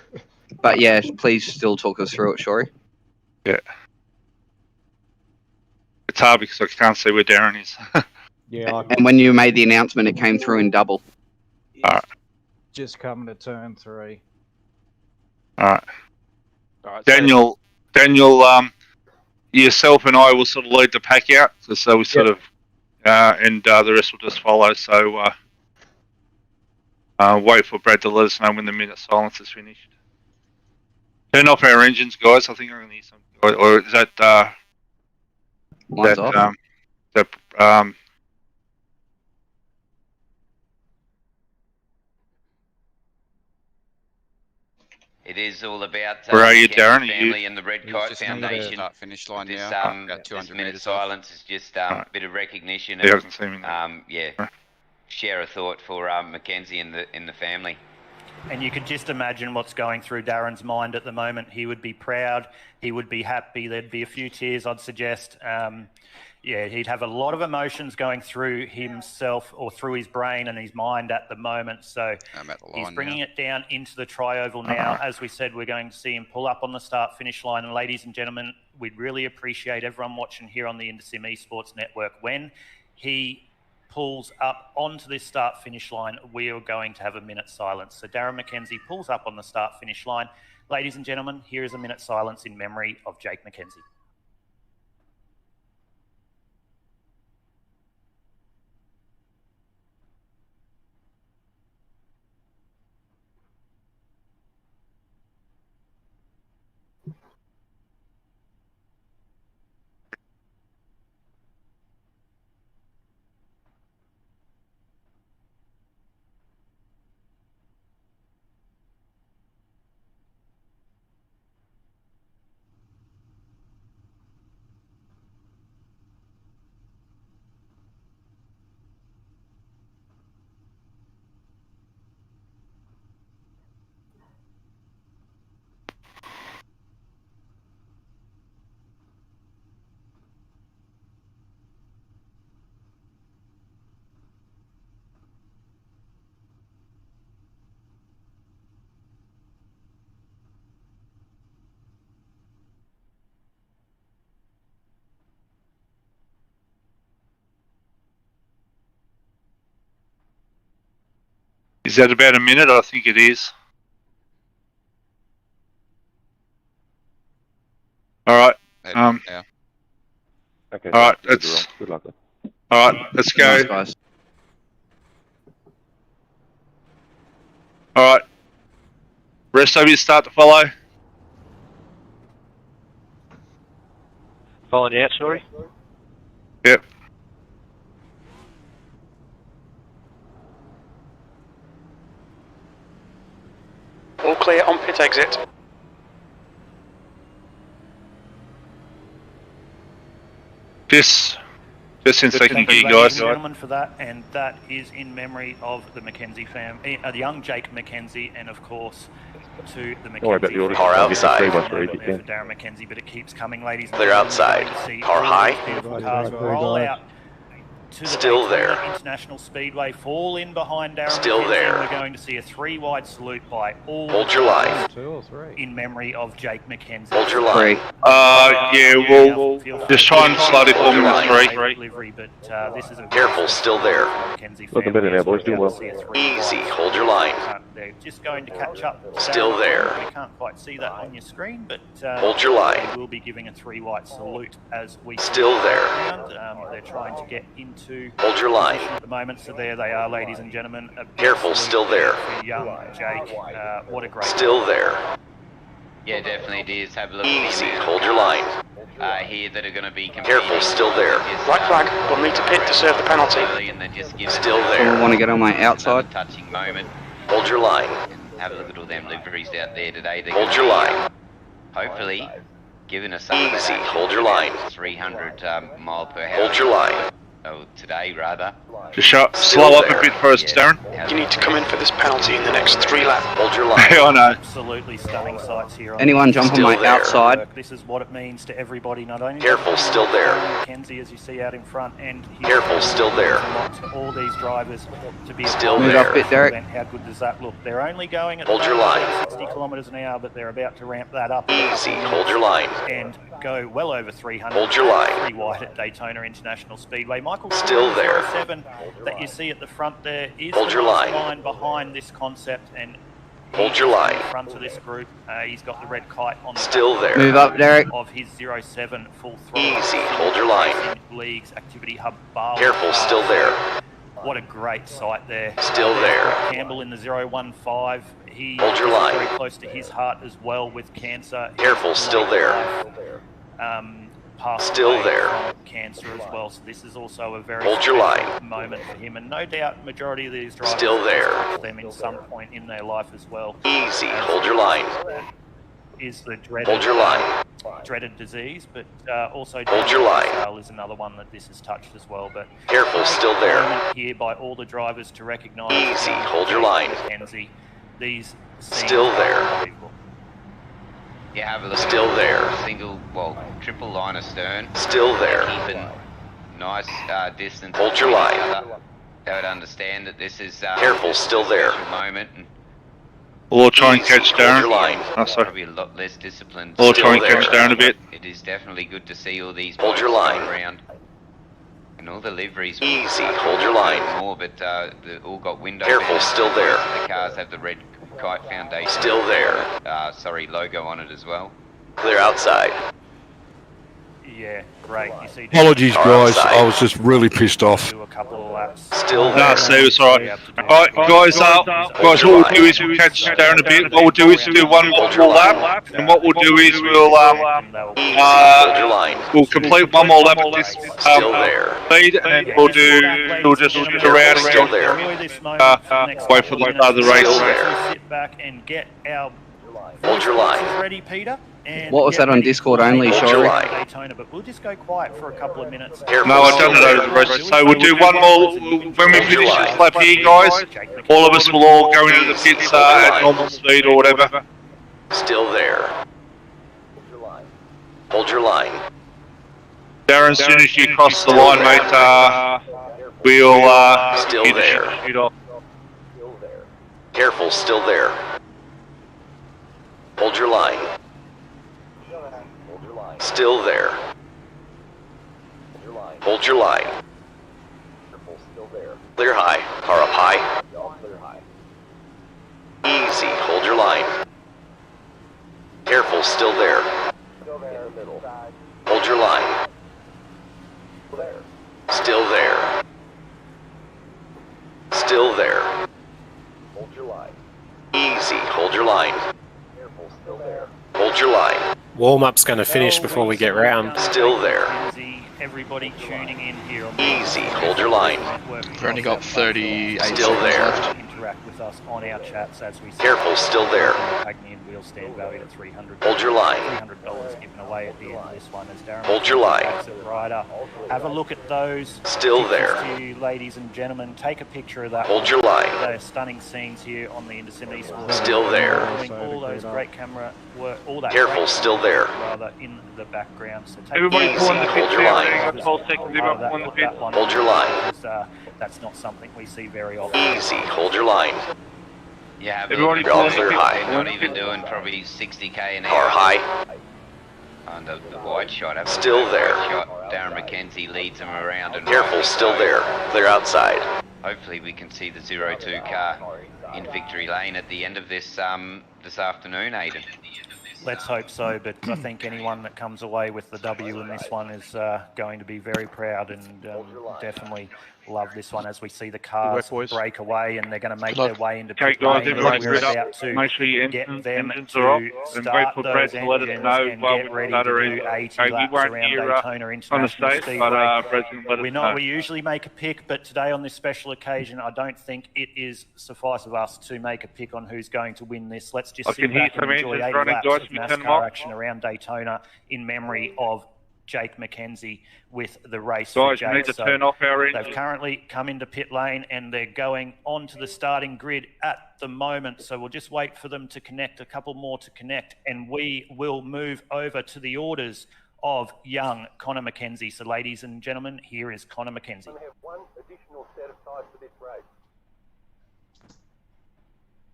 But yeah, please still talk us through it, Shory. Yeah. It's hard because I can't see where Darren is. Yeah. And when you made the announcement, it came through in double. Alright. Just coming to turn 3. Alright. Alright, Daniel, yourself and I will sort of lead the pack out, so we sort of and the rest will just follow. So wait for Brad to let us know when the minute silence is finished. Turn off our engines, guys. I think I'm going to hear some. Or is that? Mine's off. It is all about Where are you, Mackenzie's Darren? Are family you- and the Red Kite Just near the Foundation. start-finish line This, now, about this 200 minute metres off. silence is just a bit of recognition. He And, hasn't seen me. yeah, share a thought for Mackenzie and the family. And you could just imagine what's going through Darren's mind at the moment. He would be proud. He would be happy. There'd be a few tears, I'd suggest. Yeah, he'd have a lot of emotions going through himself or through his brain and his mind at the moment. So he's bringing it down into the tri-oval now. As we said, we're going to see him pull up on the start-finish line. And ladies and gentlemen, we'd really appreciate everyone watching here on the Intersim Esports Network. When he pulls up onto this start-finish line, we are going to have a minute silence. So Darren Mackenzie pulls up on the start-finish line. Ladies and gentlemen, here is a minute silence in memory of Jake Mackenzie. Is that about a minute? I think it is. All right. Yeah. Okay. All right. Let's. Good luck. All right. Let's go. Nice, guys. All right. Rest of you start to follow. Following out, sorry. Yep. All clear on pit exit. Just in second gear, Thank you, guys. ladies and gentlemen, for that, and that is in memory of the Mackenzie family, the young Jake Mackenzie, and of course to the Don't worry about Mackenzie the order. Car outside. there for Darren Mackenzie, but it keeps coming, ladies and Clear gentlemen. outside. We're going to see Car all high. these beautiful cars roll out to the Still Daytona there. International Speedway, fall in behind Darren Still Mackenzie, and there. we're going to see a 3-wide salute by all Hold your line. 2 or 3. in memory of Jake Mackenzie. Hold your line. Yeah, we'll just try and slowly form in the 3. Livery, but this is a Careful, still there. Mackenzie Look a minute now, boys. Do well. Easy. Hold your line. They're just going to catch up. Still there. You can't quite see that on your screen, but Hold your line. they will be giving a 3-white salute as we Still there. around. They're trying to get into Hold your line. position at the moment, so there they are, ladies and gentlemen. A big Careful, salute still there. for young Jake. What a great Still there. Yeah, definitely it is. Have a look Easy. at Hold your line. here that are going to be competing. Careful, still there. Black flag. We'll need to pit to serve the penalty. And then just give Still it there. I want to get on my outside. another touching moment. Hold your line. Have a look at all them liveries out there today. They're Hold gonna your be, line. Hopefully, giving us some of that Easy. action Hold your at line. 300 mile per hour. Hold your line. Oh, today rather. Just slow up a bit first, Darren. You need to come in for this penalty in the next 3 laps. Hold your line. I know. Absolutely stunning sights here. Anyone jump on Still my there. outside? This is what it means to everybody, not only Careful, still there. Mackenzie, as you see out in front, and Careful, still there. all these drivers to be Still Move there. up a bit, Derek. How good does that look? They're only going at Hold your line. 60 kilometres an hour, but they're about to ramp that up Easy. Hold your line. and go well over 300. Hold your line. 3 wide at Daytona International Speedway. Michael, Still there. 7 that you see at the front there is Hold the your line. mastermind behind this concept, and Hold your line. In front of this group, he's got the red kite on the Still there. Move up, Derek. Of his 07 full throttle. Easy. Hold your line. Leagues Activity Hub Bar. Careful. Still there. What a great sight there. Still there. Brett Campbell in the 015. He Hold your is line. very close to his heart as well with cancer. Careful. Still there. Passed Still away there. from cancer as well. So this is also a very Hold your special line. moment for him, and no doubt majority of these drivers Still there. touch them in some point in their life as well. Easy. Hold your line. Is the dreaded, Hold your line. Dreaded disease, but also Hold your line. is another one that this has touched as well. But Careful. Still there. moment here by all the drivers to recognise Easy. Hold your line. Mackenzie. These scenes Still are there. unbelievable. You have a look Still at there. Single, well, triple line astern. Still there. Keeping nice distance. Hold your between line. each other. They would understand that this is Careful, still a there. special moment. And Or try and catch Hold your Darren. line. Oh, sorry. probably a lot less disciplined. Or Still try and there. catch Darren a bit. It is definitely good to see all these Hold your boats line. going around. And all the liveries. Easy. Hold your line. More, but they all got window. Careful, banners. still there. The cars have the red kite foundation. Still there. Logo on it as well. Clear outside. Yeah, great. You see, Apologies, Car guys. outside. I was just really pissed off. do a couple of laps. Still No, there. Steve, it's alright. Alright, guys, what we'll do is we'll catch Darren a bit. What we'll do is do one more lap, and what we'll do is we'll Hold your line. we'll complete one more lap of this Still there. lead, and we'll just shoot around and Still go, there. Enjoy this moment for the next wait for the couple start of the minutes. race. Still there. Sit back and get our Hold your line. ready, Peter. And What was get that on ready Discord for only, Hold your Shorey? line. Daytona, but we'll just go quiet for a couple of minutes. Careful. No, I Still don't know there. the rest. So we'll do one more, when we finish this lap here, guys, all of us will all go into the pits at normal speed or whatever. Still there. Hold your line. Darren, as soon as you cross the line, mate, we'll Still get there. the shoot off. Careful. Still there. Hold your line. Still there. Hold your line. Clear high. Car up high. Easy. Hold your line. Careful. Still there. Hold your line. Still there. Still there. Easy. Hold your line. Hold your line. Warm-up's going to finish before we get round. Still there. Everybody tuning in here on Easy. Hold your line. We've only got 38 Still there. Interact with us on our chats as we Careful. Still there. Agni wheel stand valued at $300. Hold your line. $300 given away at the end of this one as Darren. Hold your line. Rider. Have a look at those. Still there. To you, ladies and gentlemen, take a picture of that. Hold your line. They're stunning scenes here on the Intercity Sport. Still there. All those great camera work. All that. Careful. great Still there. Rather in the background. So take Everybody Easy. pull in the Hold pits your there. line. We've got 12 seconds to up on the pit. Hold your line. Because, that's not something we see very often. Easy. Hold your line. Yeah, Everybody You're all pull in clear the high. They're not even doing probably 60k an hour. Car high. On the wide shot. Have a Still look at the there. wide shot. Darren McKenzie leads them around. And Careful. Still there. Clear outside. Hopefully we can see the 02 car in victory lane at the end of this this afternoon, Aidan. Let's hope so, but I think anyone that comes away with the W in this one is going to be very proud and definitely love this one as we see the cars break away and they're going to make their way into Okay, pit guys, lane. everybody We're spread about up. to Make sure your get them engines to are off and wait start for Brad those to let us engines know and while get we ready start to already. do 80 Okay, we laps won't around hear Daytona on the International state, Speedway. but Brad's going to let us know. We usually make a pick, but today on this special occasion, I don't think it is suffice of us to make a pick on who's going to win this. Let's just I sit can hear back and some enjoy engines 80 running, laps guys. of Can you turn them NASCAR off? action around Daytona in memory of Jake McKenzie with the race. Guys, for we Jake. need to So turn off our they've engines. currently come into pit lane and they're going onto the starting grid at the moment. So we'll just wait for them to connect, a couple more to connect, and we will move over to the orders of young Connor McKenzie. So ladies and gentlemen, here is Connor McKenzie.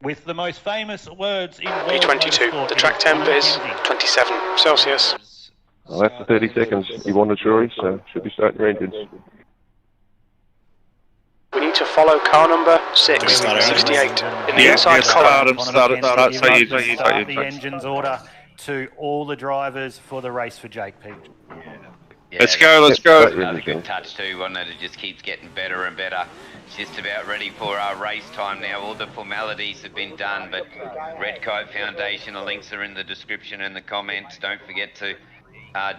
With the most famous words in world P22. motorsport, The track temp is 27 Celsius. Well, that's the 30 seconds you wanted, Shorey, so should be starting your engines. We need to follow car number 68. In the Yeah, inside column. start The engine's order to all the drivers for the race for Jake, Pete. Yeah, let's go. Another good touch too, one that it just keeps getting better and better. It's just about ready for our race time now. All the formalities have been done, but Red Kite Foundation, the links are in the description and the comments. Don't forget to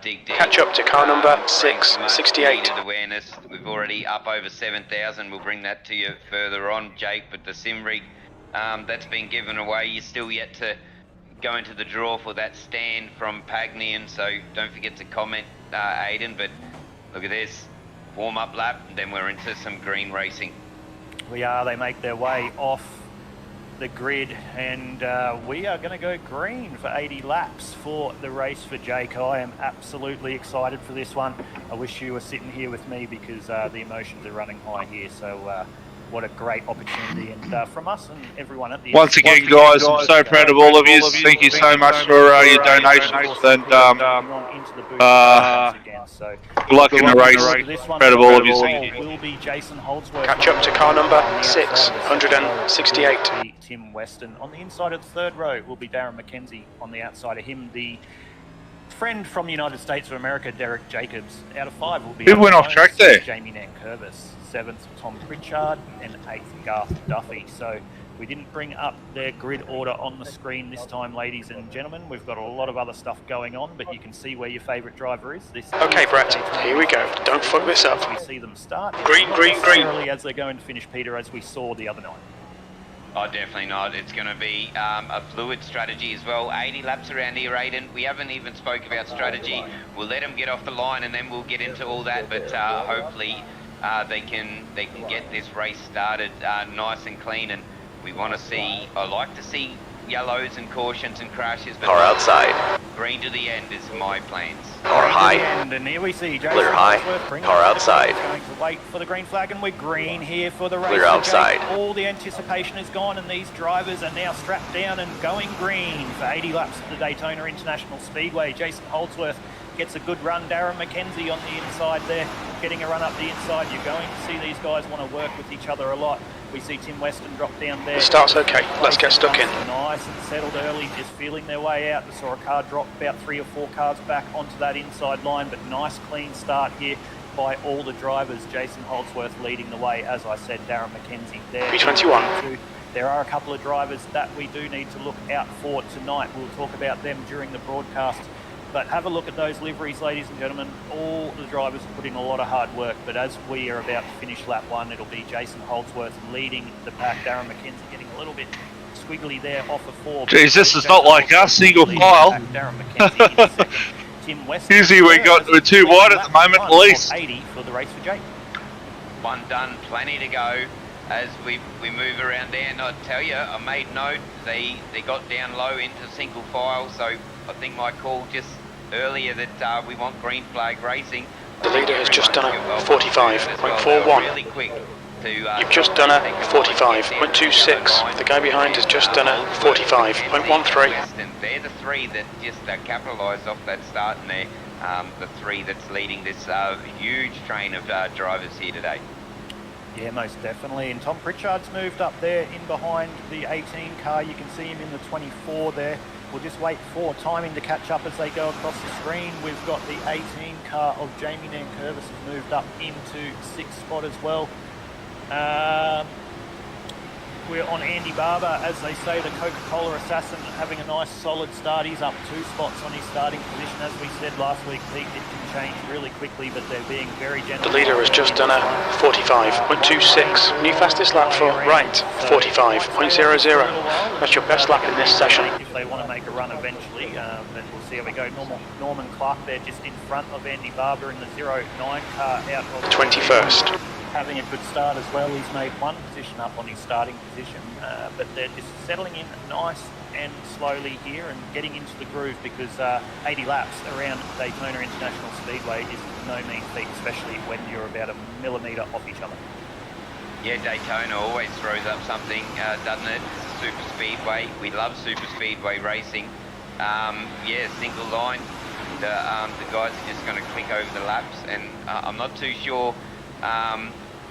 dig deep. Catch up to car number 668. Awareness. We've already up over 7,000. We'll bring that to you further on, Jake. But the sim rig that's been given away, you're still yet to go into the draw for that stand from Pagnian. So don't forget to comment, Aiden. But look at this warm-up lap, and then we're into some green racing. We are. They make their way off the grid, and we are going to go green for 80 laps for the race for Jake. I am absolutely excited for this one. I wish you were sitting here with me because the emotions are running high here. So what a great opportunity, and from us and everyone at the Once again, guys, I'm so proud of all of you. Thank you so much for your donations, and good luck in the race. Proud of all of you. Thank you. Will be Jason Holdsworth. Catch up to car number 668. Tim Weston. On the inside of the third row will be Darren McKenzie. On the outside of him, the friend from the United States of America, Derek Jacobs. Out of 5 will be... Who went off track there? Jamie Nankervis. 7th, Tom Pritchard. And 8th, Garth Duffy. So we didn't bring up their grid order on the screen this time, ladies and gentlemen. We've got a lot of other stuff going on, but you can see where your favourite driver is. Okay, Brett, here we go. Don't fuck this up. We see them start. Green. As they're going to finish, Peter, as we saw the other night. Oh, definitely not. It's going to be a fluid strategy as well. 80 laps around here, Aiden. We haven't even spoke about strategy. We'll let them get off the line and then we'll get into all that. But hopefully they can get this race started nice and clean. And we want to see, I like to see yellows and cautions and crashes. But Car outside. Green to the end is my plans. Car high. And here we see Jason Clear high. Car outside. Going to wait for the green flag, and we're green here for the race. Clear outside. All the anticipation is gone, and these drivers are now strapped down and going green for 80 laps at the Daytona International Speedway. Jason Holdsworth gets a good run. Darren McKenzie on the inside there, getting a run up the inside. You're going to see these guys want to work with each other a lot. We see Tim Weston drop down there. The start's okay. Let's get stuck in. Nice and settled early, just feeling their way out. We saw a car drop about 3 or 4 cars back onto that inside line, but nice clean start here by all the drivers. Jason Holdsworth leading the way, as I said, Darren McKenzie there. B21. There are a couple of drivers that we do need to look out for tonight. We'll talk about them during the broadcast. But have a look at those liveries, ladies and gentlemen. All the drivers have put in a lot of hard work, but as we are about to finish lap 1, it'll be Jason Holdsworth leading the pack. Darren McKenzie getting a little bit squiggly there off of 4. Jeez, this is not like us, single file. Darren McKenzie in second. Tim Weston. Usually we're too wide at the moment, at least. 80 for the race for Jake. One done, plenty to go as we move around there. And I tell you, I made note, they got down low into single file, so I think my call just earlier that we want green flag racing. The leader has just done a 45.41. Really quick to, You've just done a 45.26. The guy behind has just done a 45.13. They're the 3 that just capitalised off that start, and they're the 3 that's leading this huge train of drivers here today. Yeah, most definitely. And Tom Pritchard's moved up there in behind the 18 car. You can see him in the 24 there. We'll just wait for timing to catch up as they go across the screen. We've got the 18 car of Jamie Nankervis has moved up into 6th spot as well. We're on Andy Barber, as they say, the Coca-Cola assassin, having a nice solid start. He's up 2 spots on his starting position. As we said last week, Pete, it can change really quickly, but they're being very generous. The leader has just done a 45.26. New fastest lap for right, 45.00. That's your best lap in this session. If they want to make a run eventually, and we'll see how we go. Norman Clark there just in front of Andy Barber in the 09 car out of 21st. Having a good start as well. He's made 1 position up on his starting position, but they're just settling in nice and slowly here and getting into the groove, because 80 laps around Daytona International Speedway is no mean feat, especially when you're about a millimetre off each other. Yeah, Daytona always throws up something, doesn't it? Super Speedway. We love Super Speedway racing. Yeah, single line. The guys are just going to click over the laps, and I'm not too sure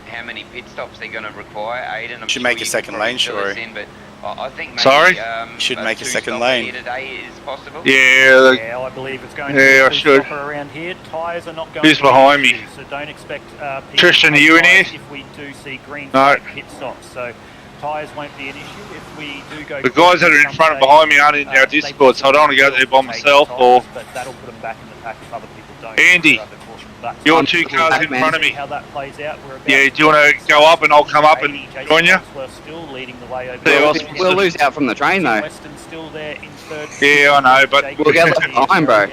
how many pit stops they're going to require, Aiden. I'm Should sure make a you second could probably lane, fill us Shorey. in, but I think maybe, Sorry? Should make a second two-stopper lane. here today is possible. Yeah. Yeah, I believe it's going to Yeah, I be a should. two-stopper around here. Tyres are not going Who's to be an behind me? issue, so don't expect people Tristan, to are you in tyres here? if we do see green No. flag pit stops. So tyres won't be an issue if we do go. The guys that are in front and behind me aren't in our Discord, so I don't want to go there by myself or... But that'll put them back in the pack if other people don't. Andy, you're 2 cars in front of me. How that plays out. Yeah, do you want to go up and I'll come up and join you? We're still leading the way over. We'll lose out from the train though. Weston's still there in third. Yeah, I know, but... We'll get left behind, bro.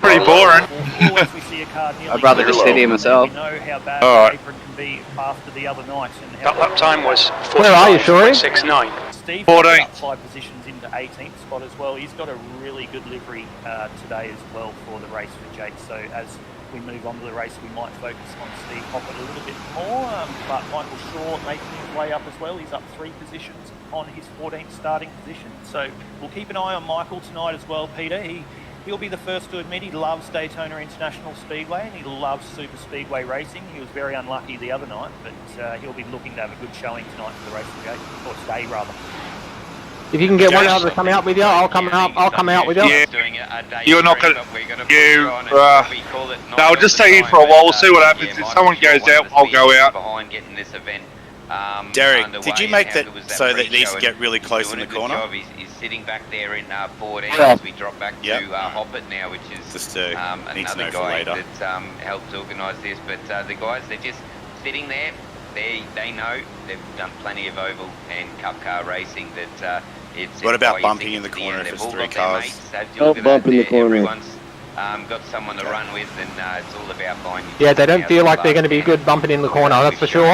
Pretty boring. I'd rather just sit here myself. We know how bad All the apron can be after the other night. And That lap time was Where are you, Shorey? 45.69. Steve 14th. up 5 positions into 18th spot as well. He's got a really good livery today as well for the race for Jake. So as we move on to the race, we might focus on Steve Hoppett a little bit more. But Michael Shaw making his way up as well. He's up 3 positions on his 14th starting position. So we'll keep an eye on Michael tonight as well, Peter. He'll be the first to admit he loves Daytona International Speedway and he loves super speedway racing. He was very unlucky the other night, but he'll be looking to have a good showing tonight for the race today, or today rather. If you can get one other to come out with you, I'll come out with you. Yeah. You're not going to... no, I'll just stay in for a while. We'll see what happens. If someone goes out, I'll go out. Behind getting this event. Derek, did you make that so that these get really close in the corner? He's sitting back there in 14 as we drop back to Hoppett now, which is just another guy that helped organise this. But the guys, they're just sitting there. They know they've done plenty of oval and cup car racing. That it's. What about bumping in the corner if it's 3 cars? Don't bump in the corner. Everyone's got someone to run with, and it's all about finding. Yeah, they don't feel like they're going to be good bumping in the corner, that's for sure.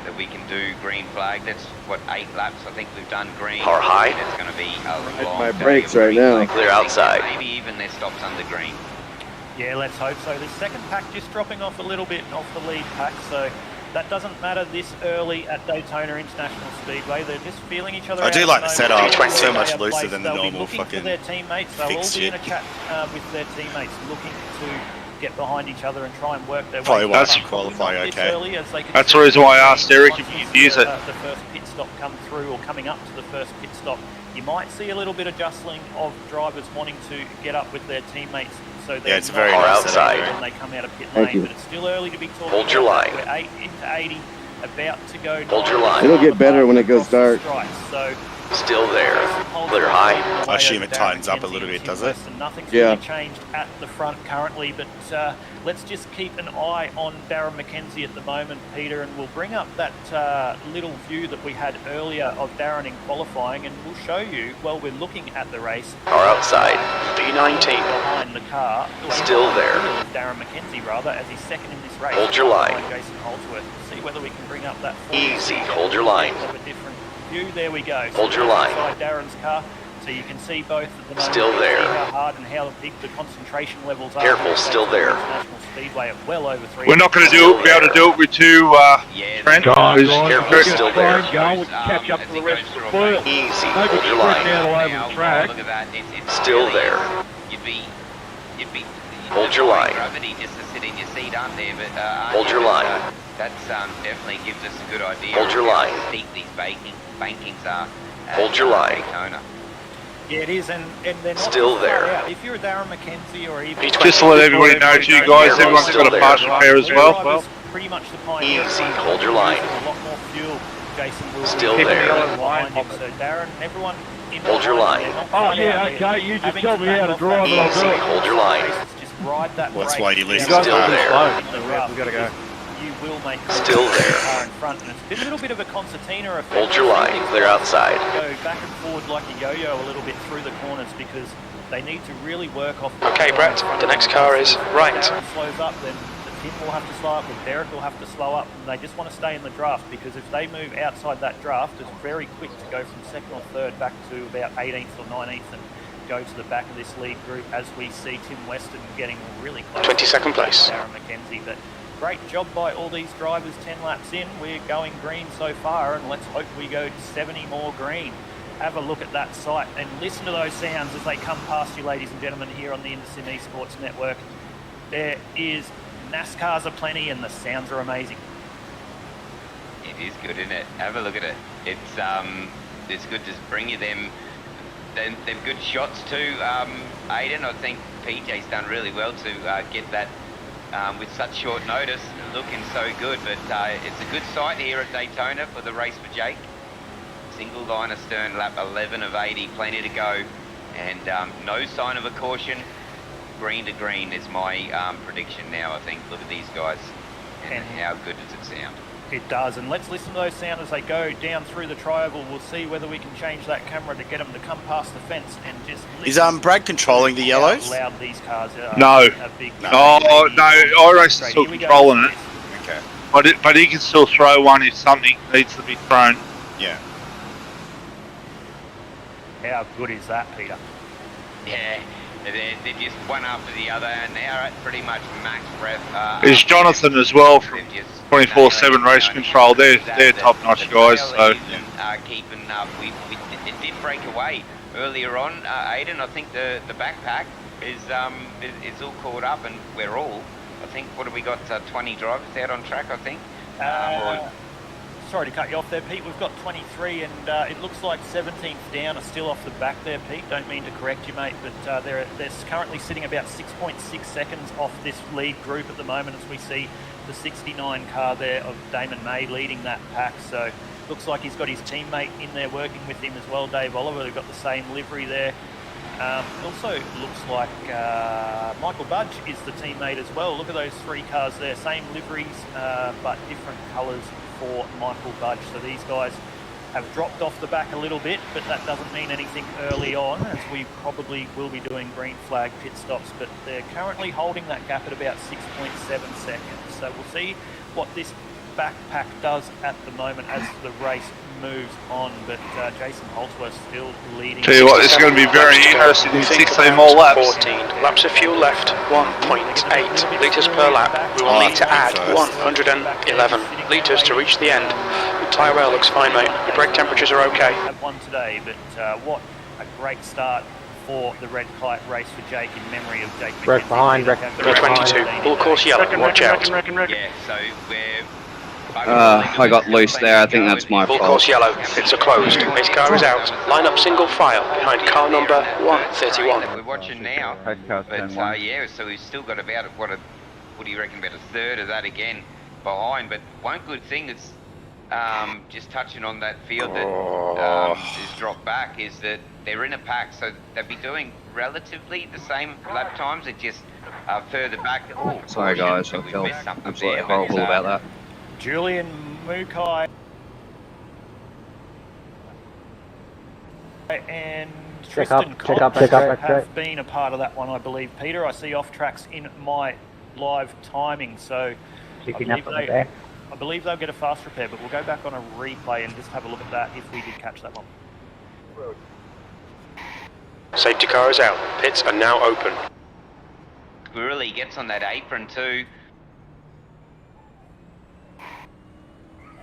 That we can do green flag. That's what 8 laps. I think we've done green. Par high. It's going to be a long My brakes right now. Clear outside. Maybe even their stops under green. Yeah, let's hope so. The second pack just dropping off a little bit off the lead pack, so that doesn't matter this early at Daytona International Speedway. They're just feeling each other out. I do like the setup. It's So much looser than the normal fucking their teammates. They'll all fixed be in a shit. chat with their teammates, looking to get behind each other and try and work their Probably way. won't That's qualify okay. That's the reason why I asked Eric if you could use it. The first pit stop come through, or coming up to the first pit stop, you might see a little bit of jostling of drivers wanting to get up with their teammates. So they're it's very not nice outside when they come out of pit Thank lane, you. but it's still early to be talking. Hold your about line. that. We're 8 into 80, about to go. Hold your line. It'll get better when it goes dark. So Still there. Clear high. I assume it tightens up a little bit, does it? Nothing's Yeah. really changed at the front currently, but let's just keep an eye on Darren McKenzie at the moment, Peter, and we'll bring up that little view that we had earlier of Darren in qualifying, and we'll show you while we're looking at the race. Car outside. B19. Behind the car. Still there. Darren McKenzie, rather, as he's second in this race. Hold your line. Behind Jason Holdsworth. See whether we can bring up that. Easy. Hold your line. Of a different view. There we go. Hold your line. Inside Darren's car, so you can see both at the moment. Still there. See how hard and how big the concentration levels are. Careful, still there. International Speedway at well over 3. We're not going to be able to do it with 2 Trent. Careful, still there. Go, we can catch up to the rest of the field. Easy. No good Hold your spreading line. out all over the track. Look at that. It's Still really, there. You'd be Hold your line. gravity just to sit in your seat, aren't there? But Hold your line. That's definitely gives us a good idea. Hold your of how line. steep these bankings are. at, Hold your line. Daytona. Yeah, it is, and they're not Still too far there. out. If you're a Darren McKenzie or even Just to let everybody know too, guys, everyone's got a fast repair as well. Drivers pretty much the pioneer. Easy. Hold your line. A lot more fuel. Jason will Still be there. behind him. So Darren, everyone in Hold your behind line. him, they're not Oh, far yeah, out. okay, you just Having tell me how to back off drive that and I'll Easy. do it. Hold your line. Just ride that Well, that's brake why he leaves down his Still car. there. in the rough, We gotta go. You will make Still the there. car in front, and it's a little bit of a concertina effect. Hold your line. Clear outside. Go back and forward like a yo-yo a little bit through the corners because they need to really work off. Okay, Brett, the next car is right. If Darren slows up, then the Tim will have to slow up, and Derek will have to slow up, and they just want to stay in the draft because if they move outside that draft, it's very quick to go from second or third back to about 18th or 19th and go to the back of this lead group as we see Tim Weston getting really close. 22nd place. Darren McKenzie, but great job by all these drivers 10 laps in. We're going green so far, and let's hope we go 70 more green. Have a look at that site and listen to those sounds as they come past you, ladies and gentlemen, here on the InterSim Esports Network. There is NASCARs aplenty and the sounds are amazing. is good, isn't it? Have a look at it. It's good to bring you them good shots too, Aiden. I think PJ's done really well to get that with such short notice, looking so good. But it's a good sight here at Daytona for the race for Jake. Single line astern, lap 11 of 80, plenty to go, and no sign of a caution. Green to green is my prediction now. I think. Look at these guys, and how good does it sound? It does, and let's listen to those sounds as they go down through the tri-oval. We'll see whether we can change that camera to get them to come past the fence and just... Is Brad controlling the yellows? Loud these cars are. No. iRace is still controlling it. Okay. But he can still throw one if something needs to be thrown. Yeah. How good is that, Peter? Yeah. They're just one after the other, and they're at pretty much max breath. There's Jonathan as well from 24/7 Race Control. They're top-notch guys. So keeping up. It did break away earlier on. Aiden, I think the backpack is all caught up, and we're all. I think what have we got? 20 drivers out on track, I think. Sorry to cut you off there, Pete. We've got 23, and it looks like 17th down are still off the back there, Pete. Don't mean to correct you, mate, but they're currently sitting about 6.6 seconds off this lead group at the moment, as we see the 69 car there of Damon May leading that pack. So looks like he's got his teammate in there working with him as well, Dave Oliver. They've got the same livery there. Also looks like Michael Budge is the teammate as well. Look at those three cars there, same liveries, but different colours for Michael Budge. So these guys have dropped off the back a little bit, but that doesn't mean anything early on, as we probably will be doing green flag pit stops, but they're currently holding that gap at about 6.7 seconds. So we'll see what this backpack does at the moment as the race moves on, but Jason Holdsworth still leading. Tell you what, this is going to be very interesting in 16 more laps. 14 laps of fuel left, 1.8 litres per lap. We will need to add 111 litres to reach the end. Your tyre wear looks fine, mate. Your brake temperatures are okay. Have one today, but what a great start for the red kite race for Jake in memory of Jake. Wreck behind, wreck 22, full course yellow, watch out. Yeah, so we're... I got loose there. I think that's my Full fault. course yellow. Pits are closed. His car is out. Line up single file behind car number 131. We're watching now. But yeah, so we've still got about what do you reckon, about a third of that again behind. But one good thing that's just touching on that field that is dropped back is that they're in a pack, so they'll be doing relatively the same lap times. It just further back. Sorry guys, I felt absolutely horrible about that. Julian Mukai and Tristan Cobb have been a part of that one, I believe. Peter, I see off tracks in my live timing, so I believe they'll get a fast repair, but we'll go back on a replay and just have a look at that if we did catch that one. Safety car is out. Pits are now open. Squirrely gets on that apron too.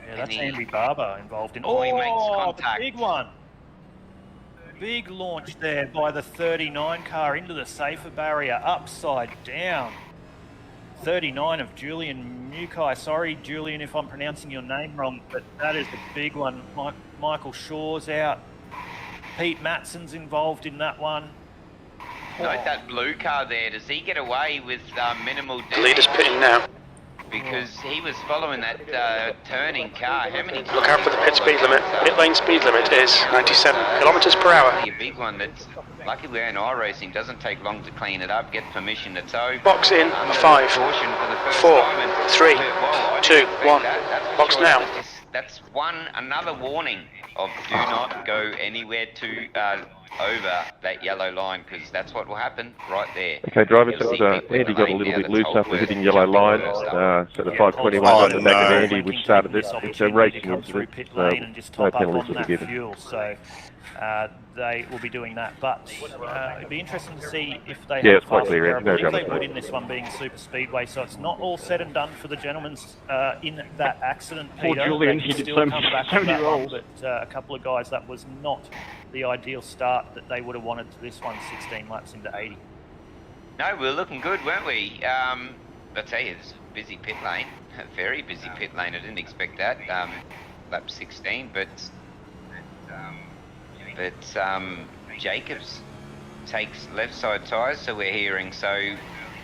Yeah, that's Andy Barber involved in. He makes contact. The big one. Big launch there by the 39 car into the safer barrier, upside down. 39 of Julian Mukai. Sorry, Julian, if I'm pronouncing your name wrong, but that is the big one. Michael Shaw's out. Pete Matson's involved in that one. Note that blue car there. Does he get away with minimal damage? The leader's pitting now. Because he was following that turning car. How many? Look out for the pit speed limit. Pit lane speed limit is 97 kilometers per hour. A big one that's lucky we're in iRacing. Doesn't take long to clean it up. Get permission to tow. Box in. 5, 4, 3, 2, 1. Box now. That's another warning of do not go anywhere too over that yellow line, because that's what will happen right there. Okay, drivers, Andy got a little bit loose after hitting yellow line, so the 521 on the back of Andy, which started this. It's a racing incident, so no penalties will be given. So they will be doing that, but it'd be interesting to see if they Yeah, have it's quite fast clear. repair. I No believe they dramas. would in this one being super speedway, so it's not all said and done for the gentlemen in that accident, Poor Peter. Julian, They he can did still so come many- back so from many that one, rolls. but a couple of guys, that was not the ideal start that they would have wanted to this one, 16 laps into 80. No, we were looking good, weren't we? I tell you, it's a busy pit lane. A very busy pit lane. I didn't expect that. lap 16, but Jacobs takes left side tyres, so we're hearing. So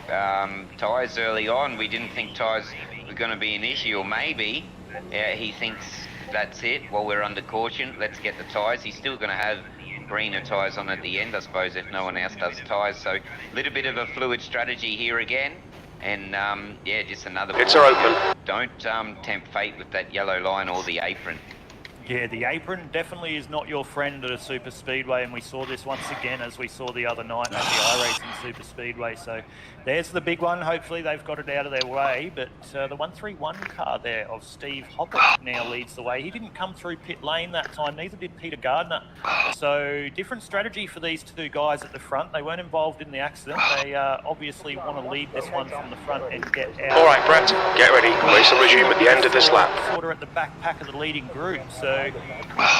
tyres early on, we didn't think tyres were going to be an issue, or maybe he thinks that's it. Well, we're under caution. Let's get the tyres. He's still going to have greener tyres on at the end, I suppose, if no one else does tyres. So a little bit of a fluid strategy here again. And yeah, just another. Pits are open. Don't tempt fate with that yellow line or the apron. Yeah, the apron definitely is not your friend at a super speedway, and we saw this once again as we saw the other night at the iRacing super speedway. So there's the big one. Hopefully they've got it out of their way, but the 131 car there of Steve Hoppett now leads the way. He didn't come through pit lane that time, neither did Peter Gardner. So different strategy for these two guys at the front. They weren't involved in the accident. They obviously want to lead this one from the front and get out. All right, Brett, get ready. Race will resume at the end of this lap. Sort of at the backpack of the leading group. So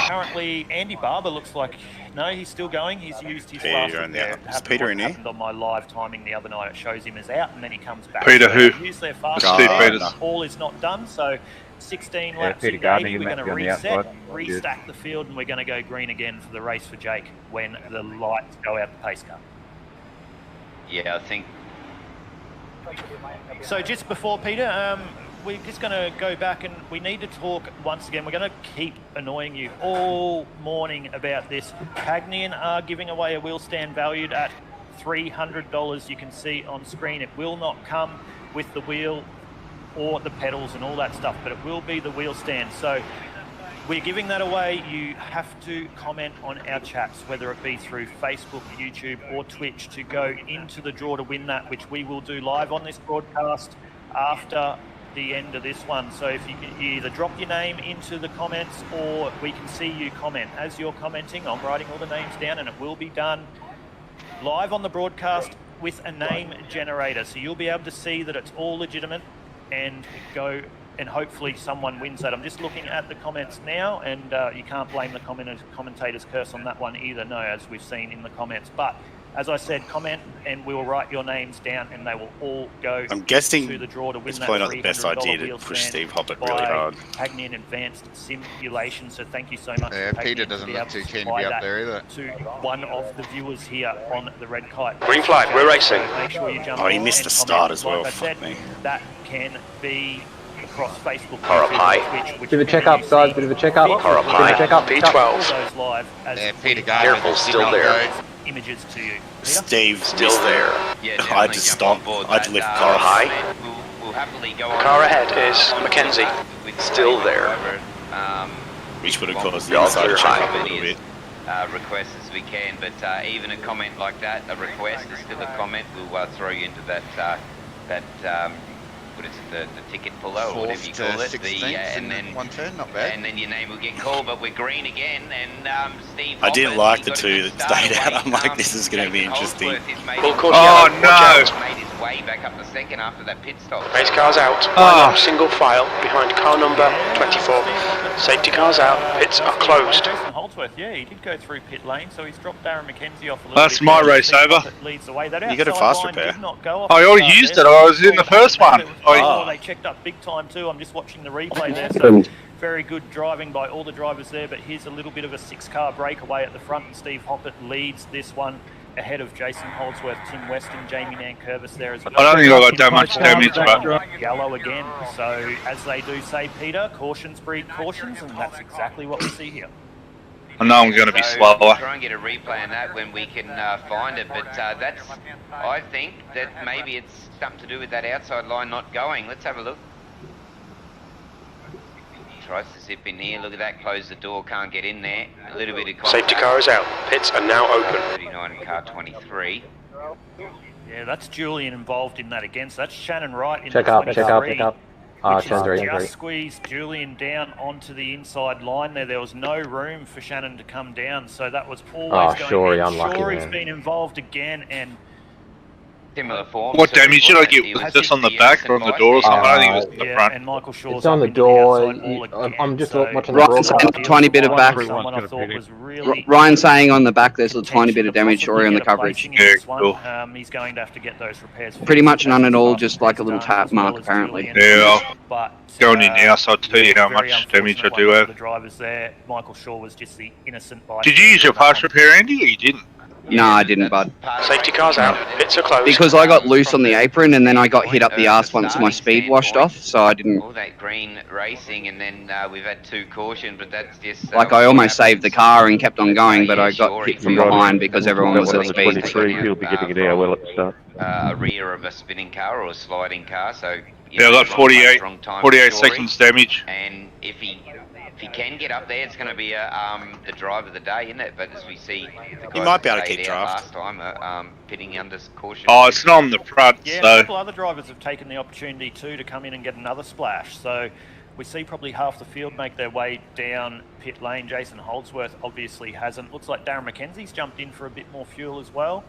currently, Andy Barber looks like, no, he's still going. He's used his last one there. Is Peter in here? Happened on my live timing the other night. It shows him as out, and then he comes back. Peter so who? use their fast Steve Peters. All is not done, so 16 laps Peter in Gardner, Davey. you We're going to might be on the reset, outside. restack the field, and we're going to go green again for the race for Jake when the lights go out the pace car. Yeah, I think. So just before Peter, we're just going to go back and we need to talk once again. We're going to keep annoying you all morning about this. Cagnian are giving away a wheel stand valued at $300. You can see on screen it will not come with the wheel or the pedals and all that stuff, but it will be the wheel stand. So we're giving that away. You have to comment on our chats, whether it be through Facebook, YouTube or Twitch, to go into the draw to win that, which we will do live on this broadcast after the end of this one. So if you can either drop your name into the comments or we can see you comment. As you're commenting, I'm writing all the names down and it will be done live on the broadcast with a name generator. So you'll be able to see that it's all legitimate and go, and hopefully someone wins that. I'm just looking at the comments now, and you can't blame the commentator's curse on that one either, no, as we've seen in the comments. But as I said, comment and we will write your names down and they will all go I'm guessing to the draw to win it's that probably not the best idea to wheel push stand Steve Hoppett by really hard. Cagnian Advanced Simulation. So thank you so much. Yeah, Peter doesn't look too keen to be up there either. To one of the viewers here on the Red Kite. Green flag, we're racing. So make sure you jump Oh, he on missed and the start as well. Like I said, Fuck me. that can be across Facebook, Car up YouTube, high. Twitch, Bit of a check up, guys. Bit of a check up. Car up Bit of a high. check up. P12. live as Yeah, we Peter Gardner. Careful, still there. images to you. Peter? Steve Still there. Yeah, I had to stop. I had to lift car high. We'll happily go on. Car ahead is Mackenzie. Still there. Which would have caused the Y'all inside clear check high. up a little bit. Requests as we can, but even a comment like that, a request is still a comment. We'll throw you into that what is it, the ticket puller or whatever you call it. And then one turn, not bad. And then your name will get called, but we're green again. And Steve, I didn't Hoppett, like he the got a two good that start stayed out. away. I'm like, this is going to be Jason interesting. Holdsworth has made Full his- course Oh, yellow. no. Watch out. made his way back up the second after that pit stop. Race cars out. Line up single file behind car number 24. Safety cars out. Pits are closed. Jason Holdsworth, yeah, he did go through pit lane, so he's dropped Darren McKenzie off a little That's bit. my race over. Leads the way. That You got a outside fast line repair. did not go off I the already start used there. it. I was in the first one. Oh, they checked up big time too. I'm just watching the replay there. So very good driving by all the drivers there, but here's a little bit of a 6-car breakaway at the front, and Steve Hoppett leads this one ahead of Jason Holdsworth, Tim Weston, Jamie Nankervis there as well. I don't think I got that much damage, but Yellow again. So as they do say, Peter, cautions breed cautions, and that's exactly what we see here. I know I'm going to be So slower. we'll try and get a replay on that when we can find it, but that's, I think that maybe it's something to do with that outside line not going. Let's have a look. Tries to zip in here, look at that, close the door, can't get in there. A little bit of contact. Safety car is out. Pits are now open. 39 and car 23. Yeah, that's Julian involved in that again. So that's Shannon Wright in Check the up, 23. check up, check up. Which Shannon's has ready. just squeezed Julian down onto the inside line there. There was no room for Shannon to come down, so that was always going Shorey, in. unlucky, Shorey's man. been involved again, and Similar form. What so damage did I get? it Was it was just on the the back or on the door or something? I don't think it was on the front. And Michael Shaw's It's on the up into door. the outside wall again, I'm just so watching the Ryan's saying a tiny bit of back. someone I thought was really Ryan's saying on the back there's a tiny bit of damage already on the coverage. yeah, cool. He's going to have to get those repairs. Pretty much none at all, just like a little tap mark apparently. Yeah, but going in now, so I'll tell you how much damage I do have. The drivers there. Michael Shaw was just the innocent bystander. Did you use your parts repair, Andy, or you didn't? No, I didn't, bud. Safety cars out. Pits are closed. Because I got loose on the apron and then I got hit up the arse once my speed washed off, so I didn't. All that green racing, and then we've had 2 caution, but that's just... Like, I almost saved the car and kept on going, but I got hit from behind because everyone was at speed. 23, he'll be getting it out well at the start. A rear of a spinning car or a sliding car, so... Yeah, I got 48 seconds damage. And if he can get up there, it's going to be the drive of the day, isn't it? But as we see, He might be able to keep last draft. time, pitting under caution. Oh, it's not on the front, yeah, so... a couple other drivers have taken the opportunity too to come in and get another splash. So we see probably half the field make their way down pit lane. Jason Holdsworth obviously hasn't. Looks like Darren McKenzie's jumped in for a bit more fuel as well.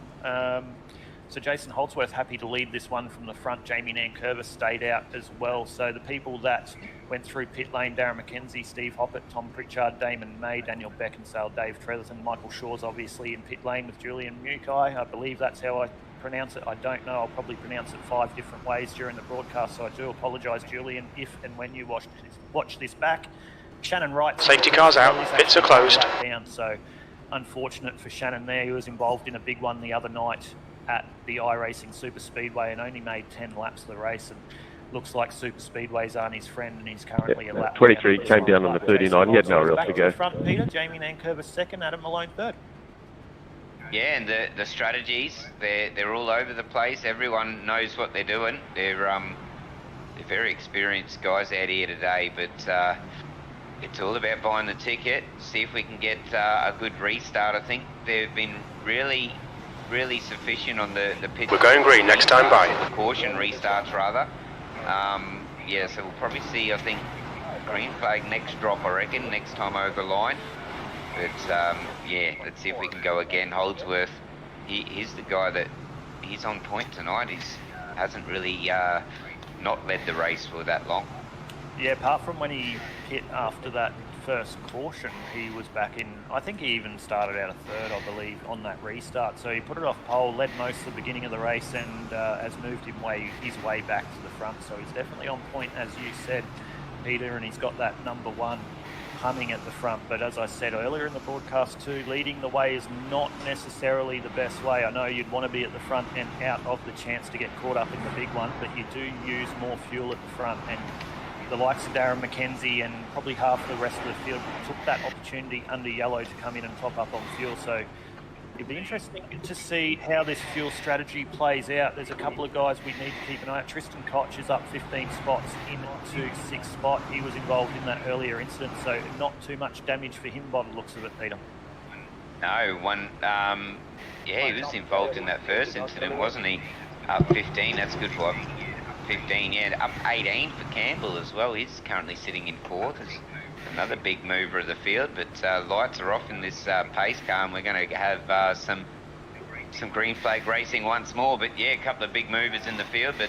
So Jason Holdsworth happy to lead this one from the front. Jamie Nankervis stayed out as well. So the people that went through pit lane, Darren McKenzie, Steve Hoppett, Tom Pritchard, Damon May, Daniel Beckinsale, Dave Treatherton, Michael Shaw's obviously in pit lane with Julian Mukai. I believe that's how I pronounce it. I don't know. I'll probably pronounce it 5 different ways during the broadcast, so I do apologise, Julian, if and when you watch this back. Shannon Wright. Safety cars out. Pits are closed. Down, so unfortunate for Shannon there. He was involved in a big one the other night at the iRacing Super Speedway and only made 10 laps of the race, and looks like Super Speedways aren't his friend, and he's currently a lap 23 came down on the 39, he had nowhere else to go. Front, Peter, Jamie Nankervis second, Adam Malone third. Yeah, and the strategies, they're all over the place. Everyone knows what they're doing. They're very experienced guys out here today, but it's all about buying the ticket, see if we can get a good restart. I think they've been really sufficient on the pit. We're going green next time by. Caution restarts rather. Yeah, so we'll probably see, I think, green flag next drop, I reckon, next time over line. But yeah, let's see if we can go again. Holdsworth, he's the guy that he's on point tonight. He's hasn't really not led the race for that long. Yeah, apart from when he hit after that first caution, he was back in, I think he even started out a third, I believe, on that restart. So he put it off pole, led most of the beginning of the race, and has moved his way back to the front. So he's definitely on point, as you said, Peter, and he's got that number 1 humming at the front. But as I said earlier in the broadcast too, leading the way is not necessarily the best way. I know you'd want to be at the front and out of the chance to get caught up in the big one, but you do use more fuel at the front, and the likes of Darren McKenzie and probably half the rest of the field took that opportunity under yellow to come in and top up on fuel. So it'd be interesting to see how this fuel strategy plays out. There's a couple of guys we need to keep an eye on. Tristan Koch is up 15 spots into 6th spot. He was involved in that earlier incident, so not too much damage for him by the looks of it, Peter. No, yeah, he was involved in that first incident, wasn't he? Up 15, that's good for him. 15, yeah, up 18 for Campbell as well. He's currently sitting in 4th. As another big mover of the field, but lights are off in this pace car, and we're going to have some green flag racing once more. But yeah, a couple of big movers in the field, but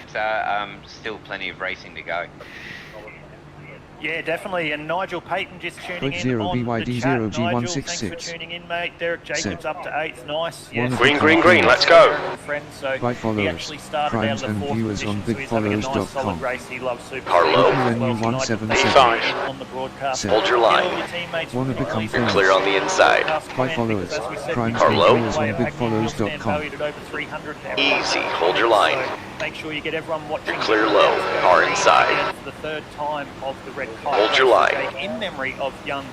still plenty of racing to go. Yeah, definitely. And Nigel Payton just tuning in 0 on BYD the 0 chat. Nigel, G166. thanks for tuning in, mate. Derek Jacobs up to 8th. Nice. Yes. Green, let's go. Friend, so By followers, he actually started crimes out of and the 4th viewers position, on so he's having a nice solid bigfollowers.com. race. He loves Super Harlow. Open 177. A5. On the broadcast. Hold your line. Want to become You're friends? clear on the inside. By followers, crimes and Harlow. viewers on bigfollowers.com. Easy. Hold your line. Make sure you get everyone watching. You're clear low. Car inside. For the 3rd time of the red kite. Hold your line. In memory of young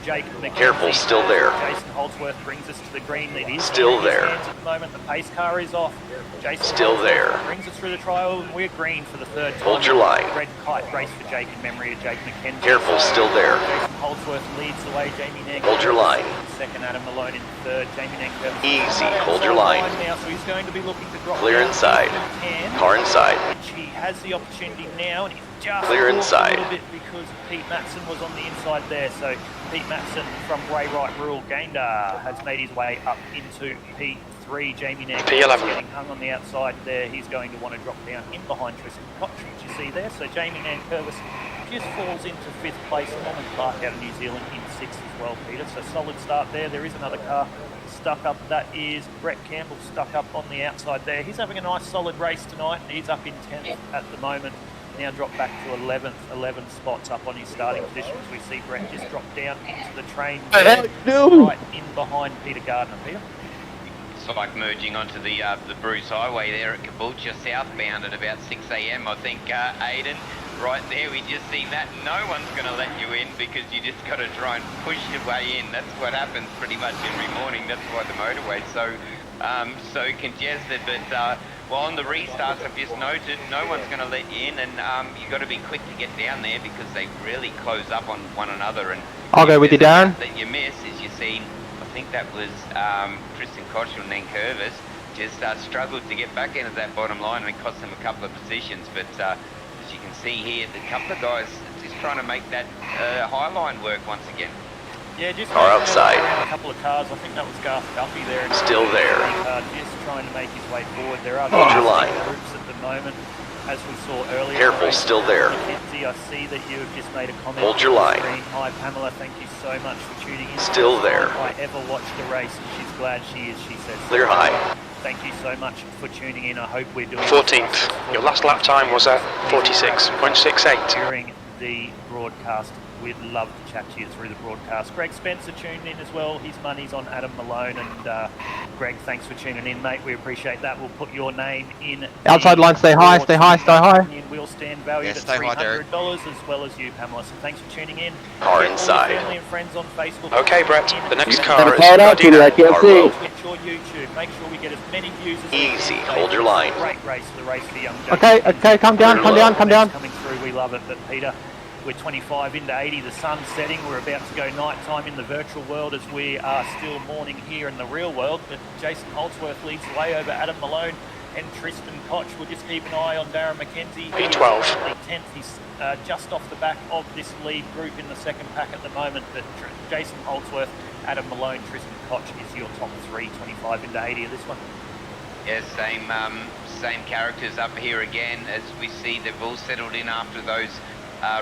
Jake McKenzie. Careful, still there. Jason Holdsworth brings us to the green. It is still there. At the moment, the pace car is off. Jason still there. Brings us through the trial, and we're green for the 3rd time. Hold your line. Red kite race for Jake in memory of Jake McKenzie. Careful, still there. Jason Holdsworth leads the way. Jamie Nankervis. Hold your line. Second, Adam Malone in 3rd. Jamie Nankervis. Easy. Hold your line. Now, so he's going to be looking to drop clear inside. Car inside. Which he has the opportunity now, and he's just clear inside. A little bit because Pete Matson was on the inside there. So Pete Matson from Ray Wright Rural Gander has made his way up into P3. 3, Jamie Nairn P11. getting hung on the outside there. He's going to want to drop down in behind Tristan Koch, which you see there. So Jamie Nairn just falls into 5th place. Norman Clark out of New Zealand in 6th as well, Peter. So solid start there. There is another car stuck up. That is Brett Campbell stuck up on the outside there. He's having a nice solid race tonight. He's up in 10th at the moment. Now dropped back to 11th, 11 spots up on his starting positions. We see Brett just drop down into the train right in behind Peter Gardner. Peter? It's like merging onto the Bruce Highway there at Caboolture southbound at about 6 a.m. I think, Aidan. Right there, we just seen that. No one's going to let you in because you just got to try and push your way in. That's what happens pretty much every morning. That's why the motorway's so congested. But well, on the restarts, I've just noted no one's going to let you in, and you've got to be quick to get down there because they really close up on one another. And I'll go with you, Darren. That you miss is you seen. I think that was Tristan Koch and then Curvis just struggled to get back into that bottom line, and it cost them a couple of positions. But as you can see here, the couple of guys just trying to make that high line work once again. Yeah, just car outside. Around a couple of cars. I think that was Garth Duffy there. Still there. Just trying to make his way forward. There are Hold your line. groups at the moment, as we saw earlier. Careful, still there. Mackenzie, I see that you have just made a comment. Hold your line. Hi, Pamela. Thank you so much for tuning in. Still there. If I ever watched the race, and she's glad she is. She says. Clear high. Thank you so much for tuning in. I hope we're doing 14th. Your last lap time was at 46.68. during the broadcast. We'd love to chat to you through the broadcast. Greg Spencer tuned in as well. His money's on Adam Malone. And Greg, thanks for tuning in, mate. We appreciate that. We'll put your name in. Outside line, stay high, stay high, stay high. Wheel stand valued at $300 as well as you, Pamela. So thanks for tuning in. Car inside. Family and friends on Facebook. Okay, Brett. The next car is Gardena. Gardena. Twitch or YouTube. Make sure we get as many views as easy. Hold your line. Great race for the race for young. Okay, come down, come down, come down. Coming through, we love it. But Peter, we're 25 into 80, the sun's setting, we're about to go night time in the virtual world as we are still morning here in the real world, but Jason Holdsworth leads the way over Adam Malone and Tristan Koch. We'll just keep an eye on Darren McKenzie. P12. 10th, he's just off the back of this lead group in the second pack at the moment, but Jason Holdsworth, Adam Malone, Tristan Koch is your top 3, 25 into 80 of this one. Yeah, same characters up here again. As we see, they've all settled in after those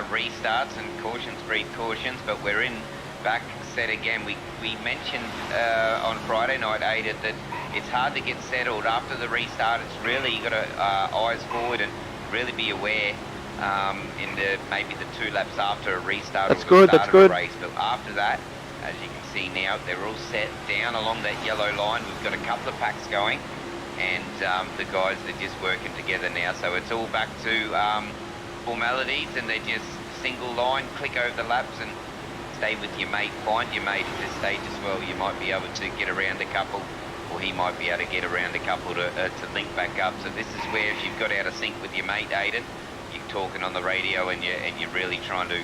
restarts, and cautions breed cautions, but we're in back set again. We mentioned on Friday night, Ada, that it's hard to get settled after the restart. It's really, you got to eyes forward and really be aware in maybe the 2 laps after a restart. That's or good, the that's start of good. a race. But after that, as you can see now, they're all set down along that yellow line. We've got a couple of packs going, and the guys are just working together now. So it's all back to formalities, and they just single line, click over the laps and stay with your mate, find your mate at this stage as well. You might be able to get around a couple, or he might be able to get around a couple to link back up. So this is where, if you've got out of sync with your mate, Aidan, you're talking on the radio and you're really trying to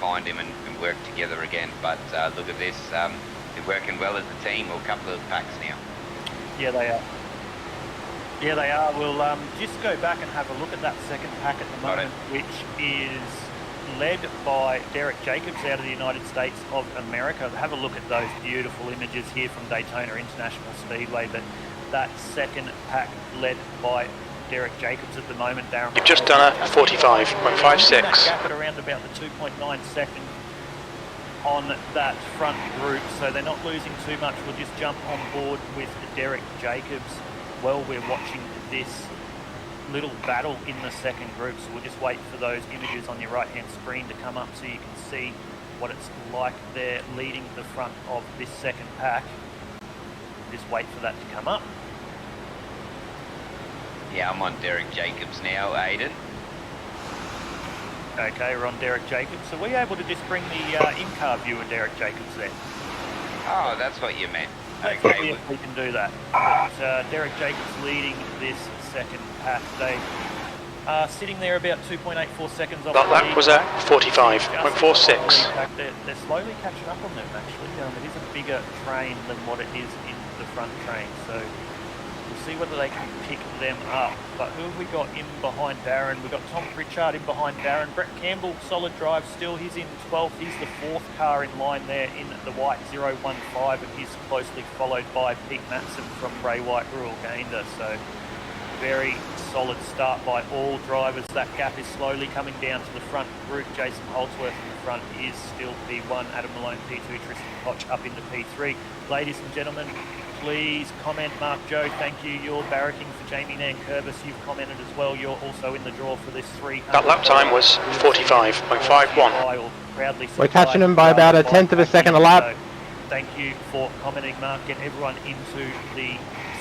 find him and work together again. But look at this, they're working well as a team, or a couple of packs now. Yeah, they are. Yeah, they are. We'll just go back and have a look at that second pack at the moment, which is led by Derek Jacobs out of the United States of America. Have a look at those beautiful images here from Daytona International Speedway. But that second pack led by Derek Jacobs at the moment. Darren, You've just done a 45.56. Gap at around about the 2.9 seconds on that front group, so they're not losing too much. We'll just jump on board with Derek Jacobs while we're watching this little battle in the second group. So we'll just wait for those images on your right hand screen to come up so you can see what it's like there leading the front of this second pack. Just wait for that to come up. Yeah, I'm on Derek Jacobs now, Aidan. Okay, we're on Derek Jacobs. So were you able to just bring the in-car view of Derek Jacobs there? Oh, that's what you meant. Let's see if we can do that. But, Derek Jacobs leading this second pack. They are sitting there about 2.84 seconds off That the lap lead. was at 45.46. They're slowly catching up on them, actually. It is a bigger train than what it is in the front train. So We'll see whether they can pick them up. But who have we got in behind Darren? We've got Tom Pritchard in behind Darren. Brett Campbell, solid drive still. He's in 12th. He's the 4th car in line there in the white 015, and he's closely followed by Pete Matson from Ray White Rural Gander. So very solid start by all drivers. That gap is slowly coming down to the front group. Jason Holdsworth in the front is still P1. Adam Malone P2. Tristan Koch up into P3. Ladies and gentlemen, please comment. Mark Joe, thank you. You're barracking for Jamie Nankervis. You've commented as well. You're also in the draw for this 300. That lap time was 45.51. We're catching them by about a tenth of a second a lap. So thank you for commenting, Mark. Get everyone into the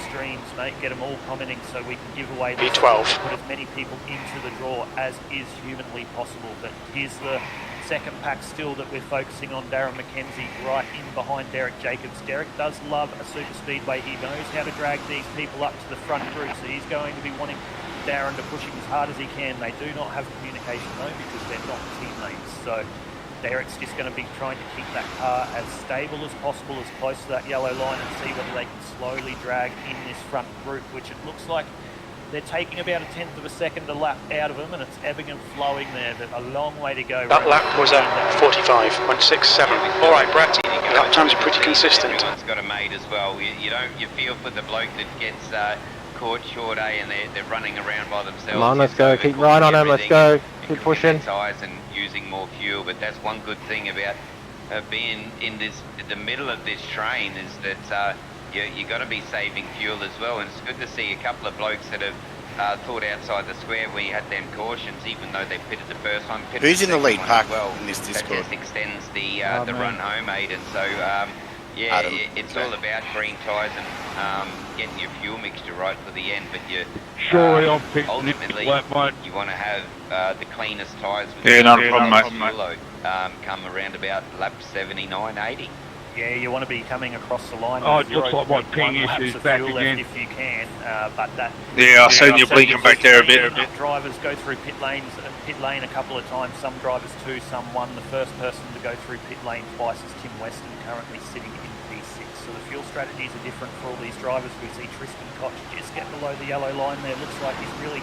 streams, mate. Get them all commenting so we can give away the B12. Put as many people into the draw as is humanly possible. But here's the second pack still that we're focusing on. Darren McKenzie right in behind Derek Jacobs. Derek does love a super speedway. He knows how to drag these people up to the front group, so he's going to be wanting Darren to push him as hard as he can. They do not have communication though because they're not teammates. So Derek's just going to be trying to keep that car as stable as possible, as close to that yellow line, and see whether they can slowly drag in this front group, which it looks like they're taking about a tenth of a second a lap out of them, and it's ebbing and flowing there. But a long way to go. That lap was at 45.67. All right, Brett. Lap times are pretty consistent. Everyone's got a mate as well. You feel for the bloke that gets caught short, and they're running around by themselves. Come on, let's go. Keep right on him. Let's go. Keep pushing. Tires and using more fuel, but that's one good thing about being in the middle of this train is that you got to be saving fuel as well. And it's good to see a couple of blokes that have thought outside the square where you had them cautions, even though they pitted the first one. Who's in the lead pack well, in this Discord? That just extends the run home, Aiden. So yeah, it's all about green tyres and getting your fuel mixture right for the end. But you ultimately you want to have the cleanest tyres with the not a problem, fuel load come around about lap 79, 80. Yeah, you want to be coming across the line. Oh, it looks like my ping issue's back again. If you can, but that. Yeah, I've seen you blinking back there a bit. Drivers go through pit lane a couple of times. Some drivers two, some one. The first person to go through pit lane twice is Tim Weston, currently sitting in P6. So the fuel strategies are different for all these drivers. We see Tristan Koch just get below the yellow line there. Looks like he's really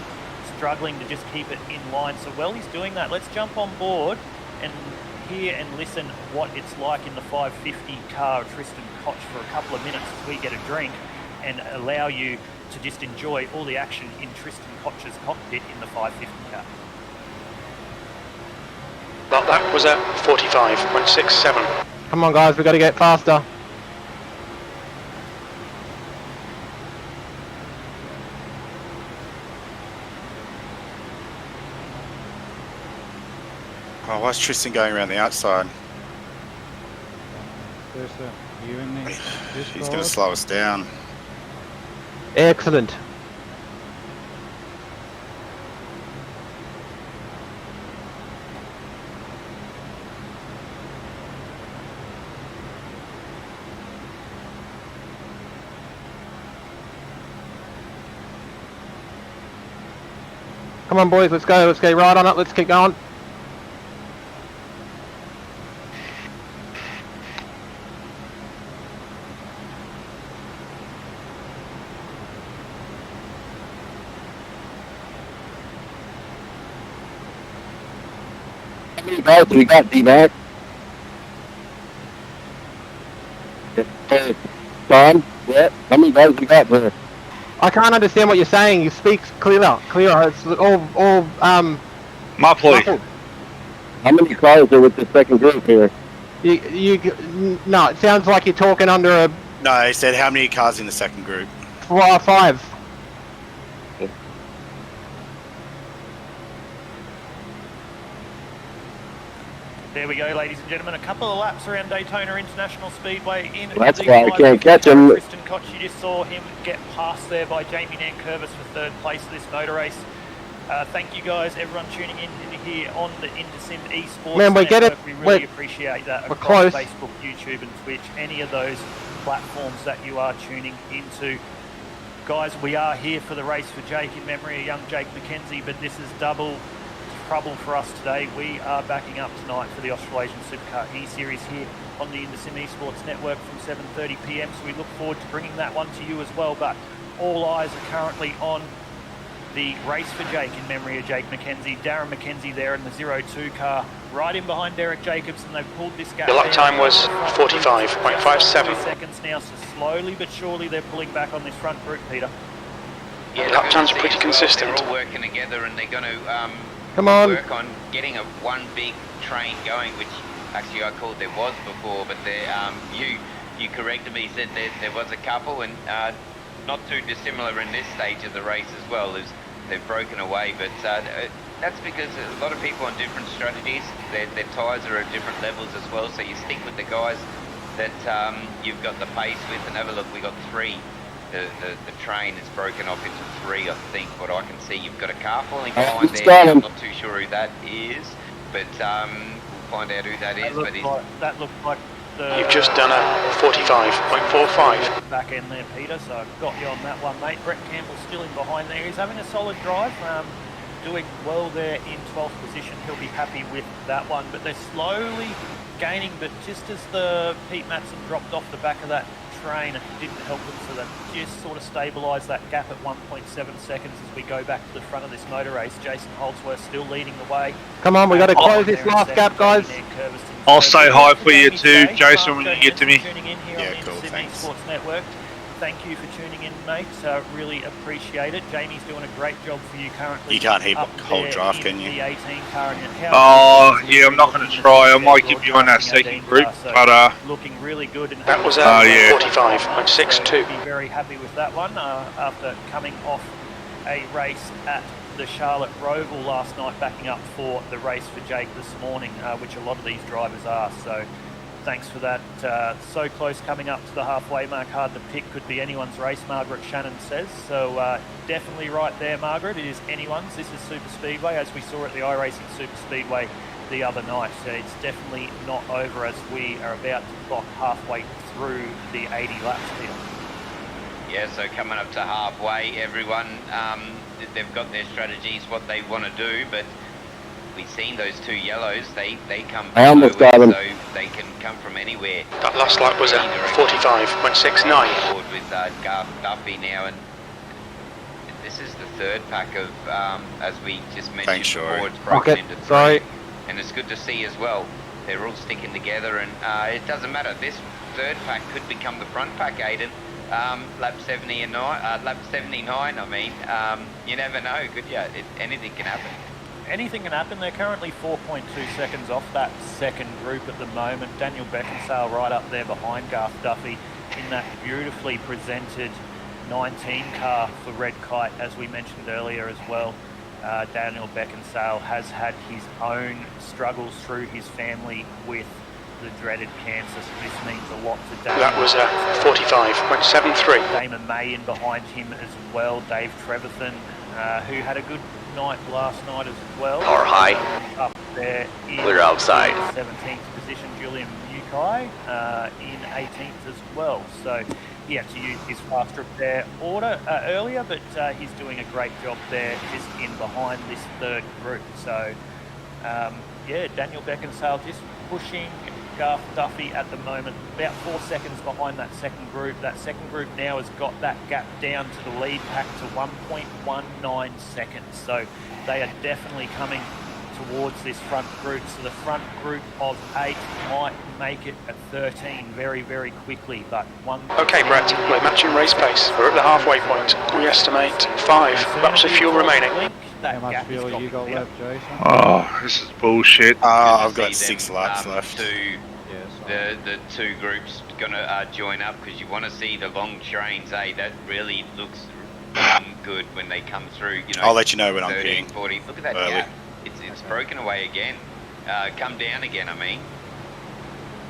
struggling to just keep it in line. So while he's doing that, let's jump on board and hear and listen what it's like in the 550 car of Tristan Koch for a couple of minutes as we get a drink and allow you to just enjoy all the action in Tristan Koch's cockpit in the 550 car. Well, that was at 45.67. Come on, guys, we've got to get faster. Oh, why's Tristan going around the outside? You in there? He's going to slow us down. Excellent. Come on, boys, let's go. Let's get right on it. Let's keep going. How many guys do we got, D-Mac? Tom? Yeah, how many guys do we got there? I can't understand what you're saying. You speak clearer. It's all muffled. How many cars are with the second group here? No, it sounds like you're talking under a... No, he said how many cars in the second group? 5. There we go, ladies and gentlemen. A couple of laps around Daytona International Speedway in That's the why I can't catch him. Tristan Koch, you just saw him get passed there by Jamie Nankervis for third place this motor race. Thank you guys, everyone tuning in here on the InterSim Esports. Man, we get it. We really appreciate that. We're across close. Facebook, YouTube and Twitch, any of those platforms that you are tuning into. Guys, we are here for the race for Jake in memory of young Jake McKenzie, but this is double trouble for us today. We are backing up tonight for the Australasian Supercar E-Series here on the InterSim Esports Network from 7:30 PM, so we look forward to bringing that one to you as well. But all eyes are currently on the Race for Jake in memory of Jake McKenzie. Darren McKenzie there in the 02 car, right in behind Derek Jacobs, and they've pulled this gap. The lap time was 45.57 seconds now, so slowly but surely they're pulling back on this front group, Peter. Yeah, lap times are pretty consistent. They're all working together, and they're going to work on getting one big train going, which actually I called there was before, but you corrected me, said there was a couple, and not too dissimilar in this stage of the race as well. They've broken away, but that's because a lot of people on different strategies, their tyres are at different levels as well, so you stick with the guys that you've got the pace with, and have a look, we got 3. The train is broken off into 3, I think, what I can see. You've got a car falling behind there. I'm not too sure who that is, but we'll find out who that is. That looked like You've just done a 45.45. Back in there, Peter, so I've got you on that one, mate. Brett Campbell's still in behind there. He's having a solid drive, doing well there in 12th position. He'll be happy with that one, but they're slowly gaining, but just as the Pete Matson dropped off the back of that train, it didn't help them, so they've just sort of stabilised that gap at 1.7 seconds as we go back to the front of this motor race. Jason Holdsworth still leading the way. Come on, we got to close this last gap, guys. I'll say hi for you too, Jason, when you get to me. Yeah, cool, thanks. Sports Network. Thank you for tuning in, mate. Really appreciate it. Jamie's doing a great job for you currently. You can't hold draft, can you? The 18 car. Oh, yeah, I'm not going to try. I might give you on that second group, but looking really good. And that was 45.62. Be very happy with that one after coming off a race at the Charlotte Roval last night, backing up for the Race for Jake this morning, which a lot of these drivers are. So thanks for that. So close coming up to the halfway mark, hard to pick, could be anyone's race, Margaret Shannon says. So definitely right there, Margaret, it is anyone's. This is Super Speedway, as we saw at the iRacing Super Speedway the other night. So it's definitely not over as we are about to clock halfway through the 80 laps here. Yeah, so coming up to halfway, everyone, they've got their strategies, what they want to do, but we've seen those 2 yellows, they come from nowhere, so they can come from anywhere. That last lap was at 45.69. With Garth Duffy now, and this is the 3rd pack of, as we just mentioned, Ford's broken into 3. And it's good to see as well, they're all sticking together, and it doesn't matter, this 3rd pack could become the front pack, Aidan. Lap 79, I mean, you never know, could you? Anything can happen. Anything can happen. They're currently 4.2 seconds off that second group at the moment. Daniel Beckinsale right up there behind Garth Duffy in that beautifully presented 19 car for Red Kite, as we mentioned earlier as well. Daniel Beckinsale has had his own struggles through his family with the dreaded cancer, so this means a lot to Damon. That was 45.73. Damon May in behind him as well. Dave Trevethan, who had a good night last night as well. Or high. Up there in clear outside. 17th position, Julian Mukai in 18th as well. So he had to use his fast repair order earlier, but he's doing a great job there just in behind this 3rd group. So yeah, Daniel Beckinsale just pushing Garth Duffy at the moment, about 4 seconds behind that second group. That second group now has got that gap down to the lead pack to 1.19 seconds. So they are definitely coming towards this front group. So the front group of 8 might make it at 13 very, very quickly. But Okay, Brett, we're matching race pace. We're at the halfway point. We estimate 5 laps of fuel remaining. How much fuel you got left, Jason? Oh, this is bullshit. I've got 6 laps left. The 2 groups gonna join up, because you want to see the long trains. That really looks good when they come through. You know, I'll let you know when I'm 30, getting 40. Look at that gap. It's broken away again. Come down again, I mean,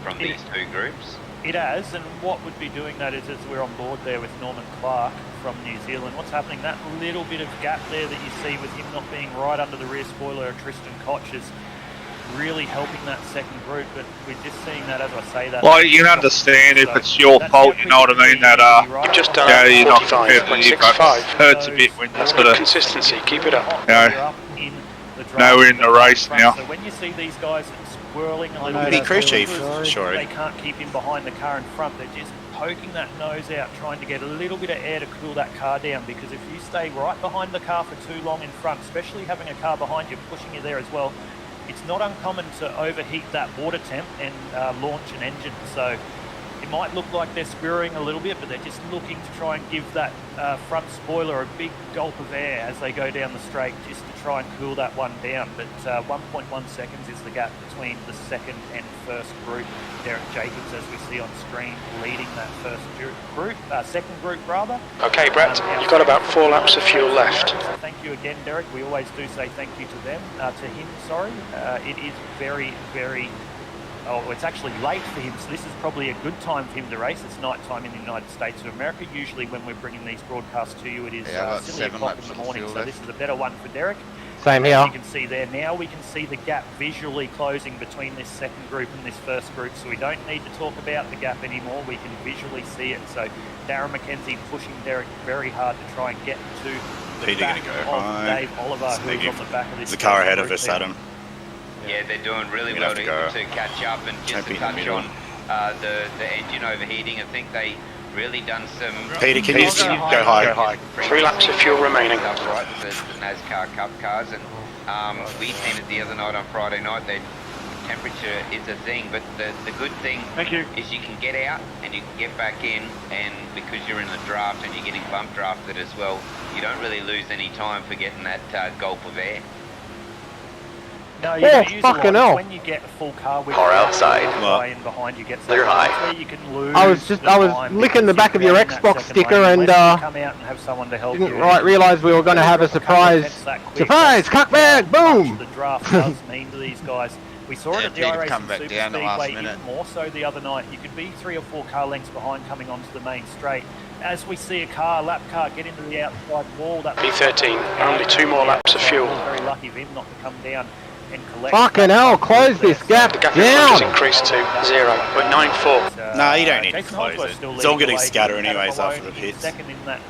from these 2 groups. It has, and what would be doing that is, as we're on board there with Norman Clark from New Zealand, what's happening, that little bit of gap there that you see with him not being right under the rear spoiler of Tristan Koch is really helping that second group, but we're just seeing that, as I say that. Well, you can understand if it's your fault, you know what I mean, that You've just done you're not prepared to leave, but it hurts a bit when That's you've got good to, consistency, keep it up. Now we're in the race now. So when you see these guys swirling a Would little be bit, crew chief, sure. they can't keep him behind the car in front. They're just poking that nose out, trying to get a little bit of air to cool that car down, because if you stay right behind the car for too long in front, especially having a car behind you pushing you there as well, it's not uncommon to overheat that water temp and launch an engine. So it might look like they're squirring a little bit, but they're just looking to try and give that front spoiler a big gulp of air as they go down the straight, just to try and cool that one down. But 1.1 seconds is the gap between the second and first group. Derek Jacobs, as we see on screen, leading that second group rather. Okay, Brett, you've got about 4 laps of fuel left. So thank you again, Derek. We always do say thank you to them, to him, sorry. It is very, very... Oh, it's actually late for him, so this is probably a good time for him to race. It's night time in the United States of America. Usually when we're bringing these broadcasts to you, it is 7 o'clock in the morning, so this is a better one for Derek. Same here. As you can see there, now we can see the gap visually closing between this second group and this first group, so we don't need to talk about the gap anymore. We can visually see it. So Darren McKenzie pushing Derek very hard to try and get to the Peter back gonna go of high. Dave Oliver, who's on the back of this. There's a car ahead of group us, there. Adam. Yeah, they're doing really well to catch up, and just to touch on the engine overheating. I think they really done some... Peter, can you just go high? 3 laps of fuel remaining. Right, the NASCAR Cup cars, and we seen it the other night on Friday night. That temperature is a thing, but the good thing is you can get out and you can get back in, and because you're in the draft and you're getting bump drafted as well, you don't really lose any time for getting that gulp of air. No, you can use a lot. When you get a full car with outside. In behind you, gets Clear high. where you can lose. I was licking the back of your Xbox sticker and come out and have someone to help didn't you. realise we were going to have a surprise. Surprise! Cuckback! Boom! The draft does mean to these guys. We saw it at the Peter iRacing come back Super down the last Speedway, minute. even more so the other night. You could be 3 or 4 car lengths behind coming onto the main straight. As we see a lap car get into the outside wall, that B13, only 2 more laps of fuel. Very lucky of him not to come down and collect. Fucking hell, close this gap The gap in front has down! increased to 0, but 9.4. No, you don't need to Jason close Holdsworth's it. still It's all leading getting the way. scatter Adam anyways Malone after the is pits. second in that,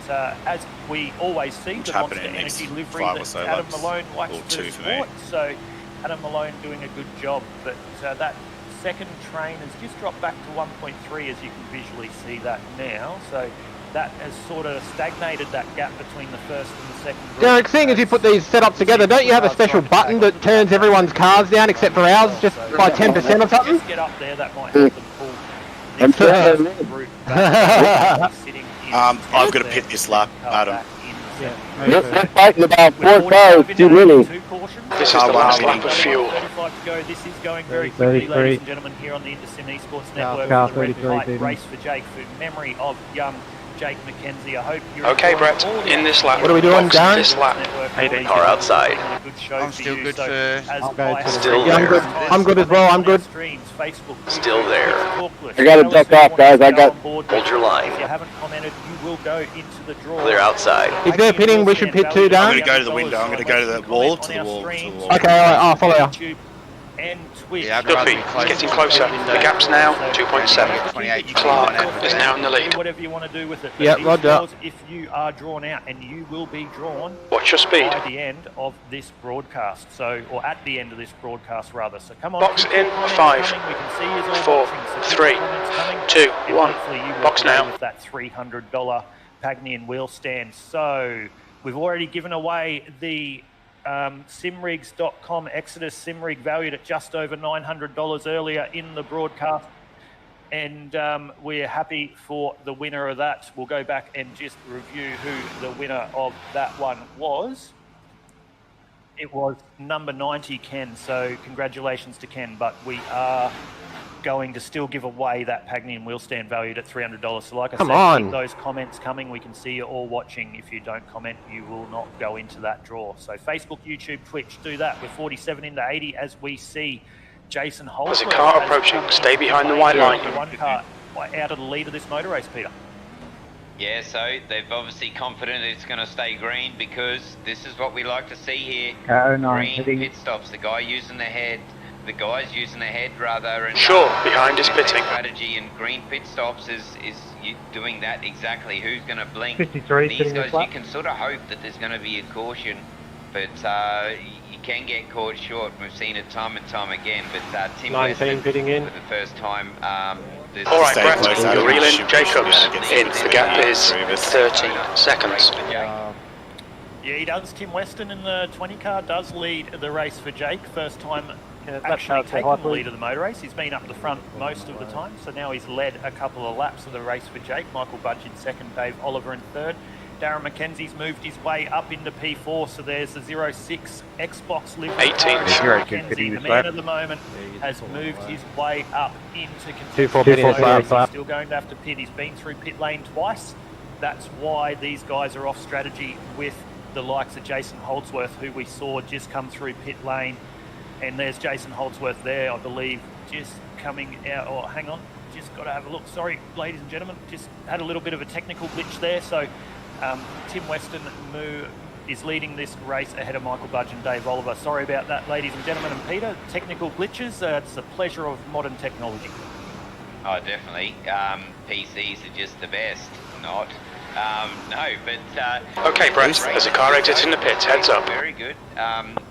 as we always see, Which the happen Monster in the next Energy livery 5 or that so Adam laps. Malone likes Or to 2 for me. sport. So Adam Malone doing a good job, but that second train has just dropped back to 1.3, as you can visually see that now. So that has sort of stagnated that gap between the first and the second group. Derek, seeing as you put these setups together, don't you have a special button that turns everyone's cars down except for ours just by 10% or something? Just get up there, that might help them pull I'm this sorry. group back. Sitting in I've got to pit this lap, Adam. They're fighting about 4 cars too many. This is the last lap of fuel. 35 to go. This is going very quickly, ladies and gentlemen, here on the InterSim Esports Network. The red light race for Jake, for memory of young Jake McKenzie. I hope you're Okay, Brett, in this lap. What are we doing, Box Darren? This lap. Car outside. I'm still good for... Still Yeah, I'm good. I'm good as well. I'm good. Still there. I gotta duck off, guys. I got. Hold your line. If you haven't commented, you will go into the draw. Clear outside. If they're pitting, we should pit too, I'm Darren. going to go to the window. I'm going to go to the wall, to the wall, to the wall. Okay, alright, I'll follow you. And Twitch. Yeah, Duffy, it's getting closer. The gap's now 2.7. Clark is now in the lead. Do whatever you want to do with it. But Yep, these roger. scores, if you are drawn out, and you will be drawn What's your speed? by the end of this broadcast, or at the end of this broadcast rather. So come on. Box keep in, comments 5, coming. We can see yous all 4, watching, so keep 3, comments coming. 2, And 1. hopefully you walk Box away now. with that $300 Pagnian wheel stand. So we've already given away the simrigs.com Exodus Simrig valued at just over $900 earlier in the broadcast, and we're happy for the winner of that. We'll go back and just review who the winner of that one was. It was number 90, Ken, so congratulations to Ken, but we are going to still give away that Pagnian wheel stand valued at $300. So like I said, keep those comments coming. We can see you all watching. If you don't comment, you will not go into that draw. So Facebook, YouTube, Twitch, do that. We're 47 into 80 as we see Jason Holdsworth. There's a car approaching. Stay behind the white line. One car out of the lead of this motor race, Peter. Yeah, so they've obviously confident it's going to stay green, because this is what we like to see here. Green pit stops. The guys using their head, rather, and behind is pitting. Strategy and green pit stops is you doing that exactly. Who's going to blink? 53 These sitting guys, this lap. you can sort of hope that there's going to be a caution, but you can get caught short. We've seen it time and time again. But Tim 19 Weston, pitting in. for the first time, this All right, Brett, you're reeling. Jacobs in. The gap is 13 seconds. Yeah, he does. Tim Weston in the 20 car does lead the race for Jake. First time actually taking the lead of the motor race. He's been up the front most of the time, so now he's led a couple of laps of the race for Jake. Michael Budge in second, Dave Oliver in third. Darren McKenzie's moved his way up into P4, so there's the 06 Xbox livery. 18. McKenzie, the man of the moment, has moved his way up into contention. 2-4 He's still going to have to pit. He's been through pit lane twice. That's why these guys are off strategy with the likes of Jason Holdsworth, who we saw just come through pit lane. And there's Jason Holdsworth there, I believe, just coming out. Oh, hang on, just got to have a look. Sorry, ladies and gentlemen, just had a little bit of a technical glitch there. So Tim Weston is leading this race ahead of Michael Budge and Dave Oliver. Sorry about that, ladies and gentlemen. And Peter, technical glitches, it's the pleasure of modern technology. Oh, definitely. PCs are just the best. Not. No, but... okay, Brett, there's a car exiting the pits. Heads up. Very good.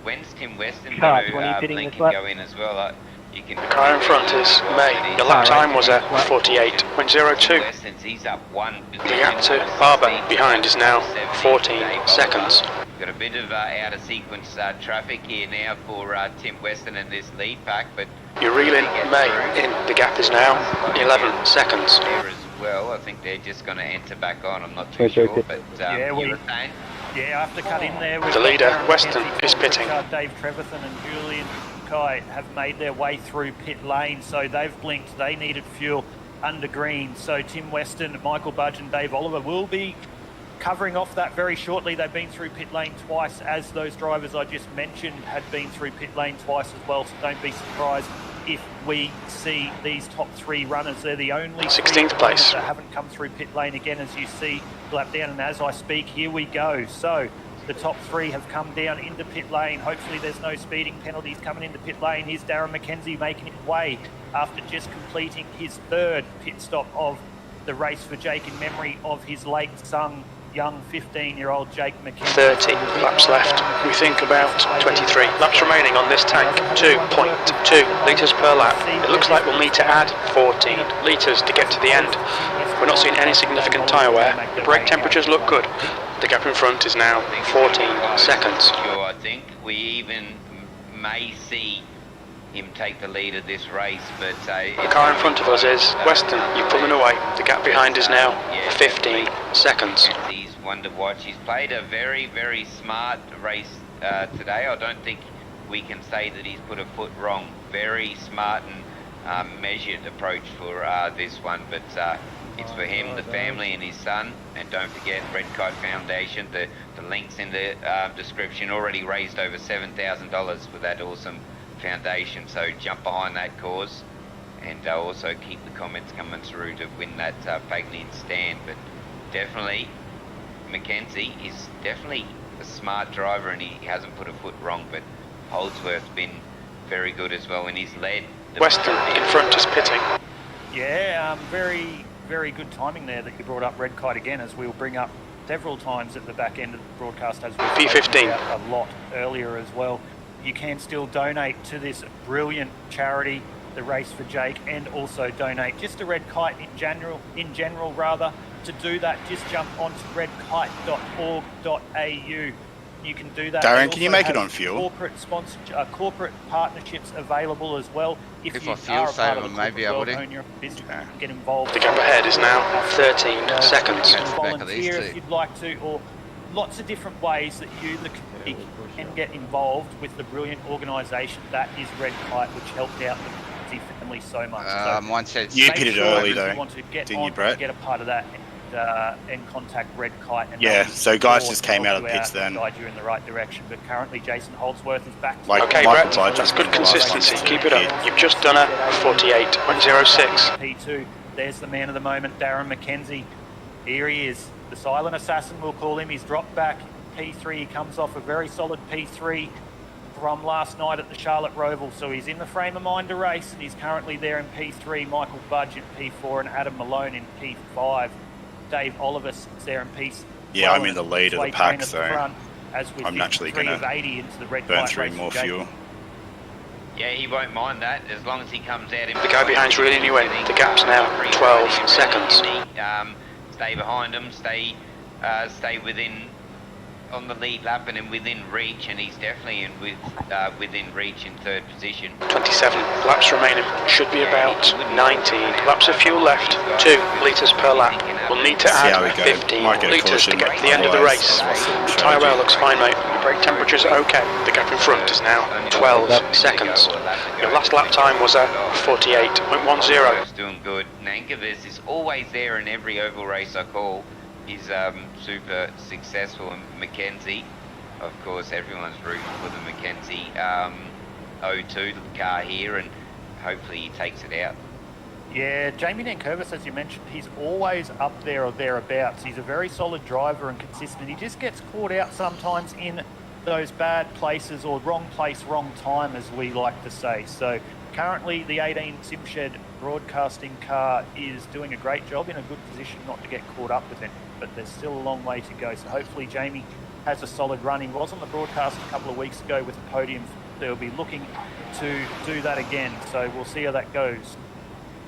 When's Tim Weston going to blink and go in as well? You can... The car in front is May. Your lap time was at 48.02. He's up one. The gap to Barber behind is now 14 seconds. Got a bit of out of sequence traffic here now for Tim Weston and this lead pack, but... You're reeling May in. The gap is now 11 seconds. There as well. I think they're just going to enter back on. I'm not too sure, but yeah, you were saying? Yeah, I have to cut in there. The leader, Weston, is pitting. Dave Trevethan and Julian Kai have made their way through pit lane, so they've blinked. They needed fuel under green. So Tim Weston, Michael Budge and Dave Oliver will be covering off that very shortly. They've been through pit lane twice, as those drivers I just mentioned had been through pit lane twice as well, so don't be surprised if we see these top three runners. They're the only 16th place that haven't come through pit lane again, as you see lap down. And as I speak, here we go. So the top three have come down into pit lane. Hopefully there's no speeding penalties coming into pit lane. Here's Darren McKenzie making his way after just completing his third pit stop of the race for Jake in memory of his late son, young 15-year-old Jake McKenzie. 30 laps left. We think about 23 laps remaining on this tank. 2.2 litres per lap. It looks like we'll need to add 14 litres to get to the end. We're not seeing any significant tyre wear. The brake temperatures look good. The gap in front is now 14 seconds. Sure, I think we even may see him take the lead of this race, but the car in front of us is Weston. You're pulling away. The gap behind is now 15 seconds. He's one to watch. He's played a very, very smart race today. I don't think we can say that he's put a foot wrong. Very smart and measured approach for this one, but it's for him, the family and his son. And don't forget Red Kite Foundation. The links in the description. Already raised over $7,000 for that awesome foundation, so jump behind that cause, and also keep the comments coming through to win that Fagney stand. But definitely McKenzie is definitely a smart driver, and he hasn't put a foot wrong. But Holdsworth's been very good as well, and he's led. Weston in front is pitting. Yeah, very, very good timing there that you brought up Red Kite again, as we'll bring up several times at the back end of the broadcast, as we've P15 a lot earlier as well. You can still donate to this brilliant charity, the Race for Jake, and also donate just to Red Kite in general. To do that, just jump onto redkite.org.au. You can do that. Darren, can you make it on fuel? Corporate partnerships available as well. If I fuel save them, maybe I would. Get involved. The gap ahead is now 13 seconds. Volunteer if you'd like to, or lots of different ways that you, the community, can get involved with the brilliant organisation that is Red Kite, which helped out the family so much. Mine says you pitted early though, you want to get didn't on you, Brett? Get a part of that and contact Red Kite. And yeah, so guys just came out of the pits then. Guide you in the right direction, but currently Jason Holdsworth is back. Okay, Brett, that's good consistency. Keep it up. You've just done a 48.06. P2. There's the man of the moment, Darren McKenzie. Here he is, the silent assassin, we'll call him. He's dropped back. P3, he comes off a very solid P3 from last night at the Charlotte Roval, so he's in the frame of mind to race, and he's currently there in P3. Michael Budge in P4 and Adam Malone in P5. Dave Oliver sits there in P6. Yeah, I'm in the lead of the pack, so as we I'm naturally 3 gonna of 80 into the red burn light through race more for Jake. fuel. Yeah, he won't mind that as long as he comes out in. The guy behind's really new in. The gap's now 12 seconds. Stay behind him. Stay within on the lead lap and within reach, and he's definitely within reach in third position. 27 laps remaining. Should be about 19 laps of fuel left. 2 litres per lap. We'll need to add 15 litres to get to the end of the race. The tyre wear looks fine, mate. Your brake temperature's okay. The gap in front is now 12 seconds. Your last lap time was at 48.10. Doing good. Nankervis is always there in every oval race I call. He's super successful. And Mackenzie, of course, everyone's rooting for the Mackenzie 02 car here, and hopefully he takes it out. Yeah, Jamie Nankervis, as you mentioned, he's always up there or thereabouts. He's a very solid driver and consistent. He just gets caught out sometimes in those bad places, or wrong place, wrong time, as we like to say. So currently the 18 Simshed broadcasting car is doing a great job, in a good position not to get caught up with him, but there's still a long way to go. So hopefully Jamie has a solid run. He was on the broadcast a couple of weeks ago with the podium. They'll be looking to do that again, so we'll see how that goes.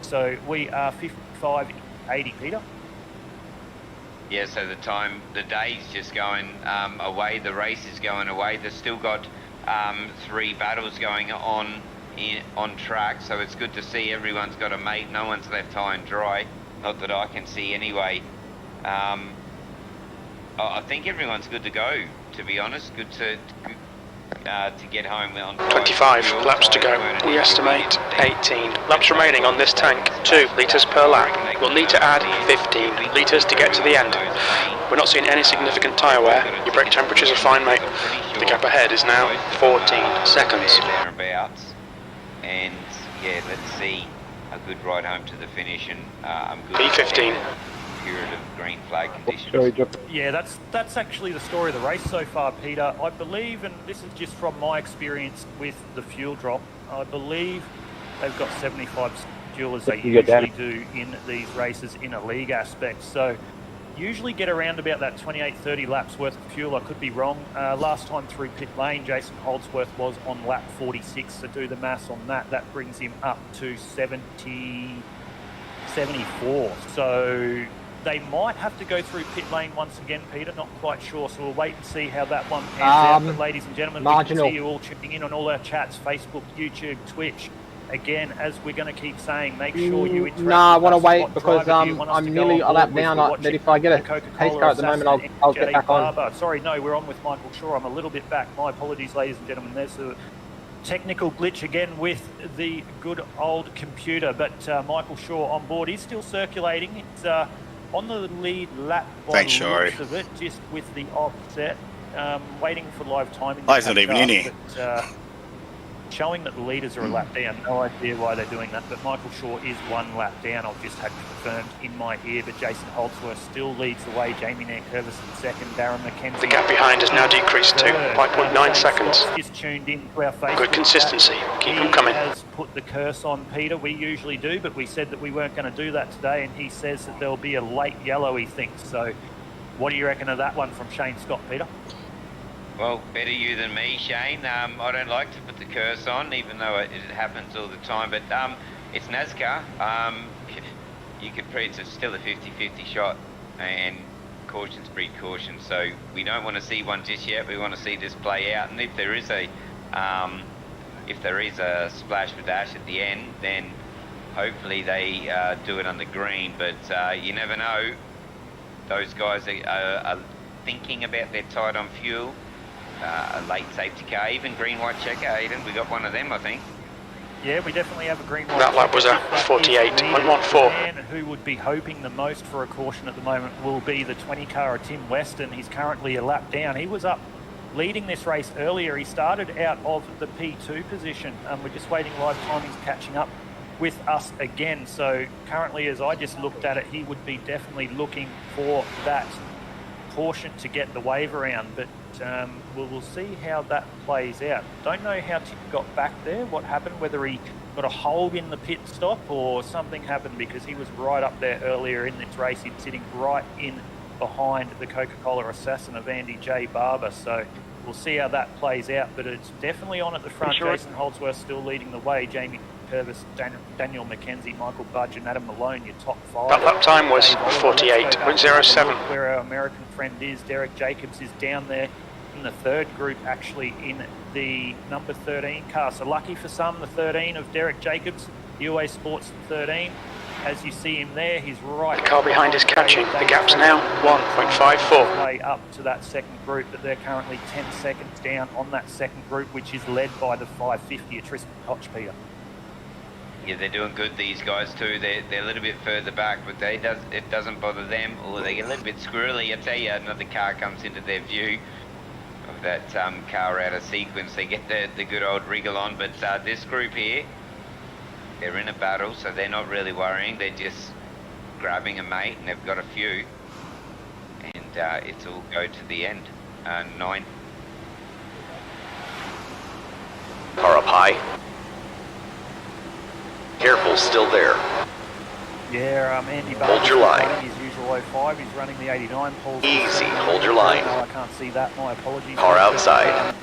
So we are 55.80, Peter. Yeah, so the day's just going away, the race is going away. They've still got 3 battles going on track, so it's good to see everyone's got a mate, no one's left high and dry, not that I can see anyway. I think everyone's good to go, to be honest. Good to get home on 25 laps to go. We estimate 18 laps remaining on this tank. 2 litres per lap. We'll need to add 15 litres to get to the end. We're not seeing any significant tyre wear. Your brake temperatures are fine, mate. The gap ahead is now 14 seconds. Thereabouts. And yeah, let's see a good ride home to the finish, and I'm good. P15. Period of green flag conditions. Yeah, that's actually the story of the race so far, Peter. I believe, and this is just from my experience with the fuel drop, I believe they've got 75 fuel as they usually do in these races in a league aspect. So usually get around about that 28-30 laps worth of fuel. I could be wrong. Last time through pit lane, Jason Holdsworth was on lap 46, so do the maths on that. That brings him up to 74. So they might have to go through pit lane once again, Peter. Not quite sure, so we'll wait and see how that one pans out. But ladies and gentlemen, we can see you all tuning in on all our chats, Facebook, YouTube, Twitch. Again, as we're going to keep saying, make sure you interact. I want to wait because I'm nearly a lap down. That if I get a pace car at the moment, I'll get back on. Sorry, no, we're on with Michael Shaw. I'm a little bit back. My apologies, ladies and gentlemen. There's a technical glitch again with the good old computer, but Michael Shaw on board. He's still circulating. It's on the lead lap by the looks of it, just with the offset. Waiting for live timing. He's not even in here. But, showing that the leaders are a lap down. No idea why they're doing that, but Michael Shaw is 1 lap down. I've just had confirmed in my ear, but Jason Holdsworth still leads the way. Jamie Nankervis in second, Darren McKenzie. The gap behind has now decreased to 5.9 seconds. Just tuned in to our Facebook. Good consistency. Keep them coming. He has put the curse on Peter. We usually do, but we said that we weren't going to do that today, and he says that there'll be a late yellow, he thinks. So what do you reckon of that one from Shane Scott, Peter? Well, better you than me, Shane. I don't like to put the curse on, even though it happens all the time. But it's NASCAR. You could it's still a 50-50 shot, and cautions breed caution. So we don't want to see one just yet. We want to see this play out. And if there is a splash for dash at the end, then hopefully they do it on the green. But you never know. Those guys are thinking about their tight on fuel. A late safety car, even green-white checker, Aiden. We got one of them, I think. Yeah, we definitely have a green-white. That lap was a 48.14. Man who would be hoping the most for a caution at the moment will be the 20 car of Tim Weston. He's currently a lap down. He was up leading this race earlier. He started out of the P2 position. We're just waiting live timings catching up with us again. So currently, as I just looked at it, he would be definitely looking for that caution to get the wave around, but we'll see how that plays out. Don't know how Tim got back there, what happened, whether he got a hold in the pit stop or something happened, because he was right up there earlier in this race. He's sitting right in behind the Coca-Cola assassin of Andy J. Barber. So we'll see how that plays out, but it's definitely on at the front. Sure. Jason Holdsworth still leading the way. Jamie Purvis, Daniel McKenzie, Michael Budge and Adam Malone, your top five. That lap time was 48.07. Where our American friend is, Derek Jacobs is down there in the third group, actually in the number 13 car. So lucky for some, the 13 of Derek Jacobs, UA Sports 13. As you see him there, he's right. The car behind is catching. The gap's now 1.54. Way up to that second group, but they're currently 10 seconds down on that second group, which is led by the 550 of Tristan Koch, Peter. Yeah, they're doing good, these guys too. They're a little bit further back, but it doesn't bother them. Or they get a little bit squirrely. I tell you, another car comes into their view of that car out of sequence. They get the good old wriggle on, but this group here, they're in a battle, so they're not really worrying. They're just grabbing a mate, and they've got a few, and it's all go to the end. 9. Car up high. Careful, still there. Yeah, Andy Barber. Hold your line. His usual 05. He's running the 89 poles. Easy, hold your line. No, I can't see that. My apologies. Car outside.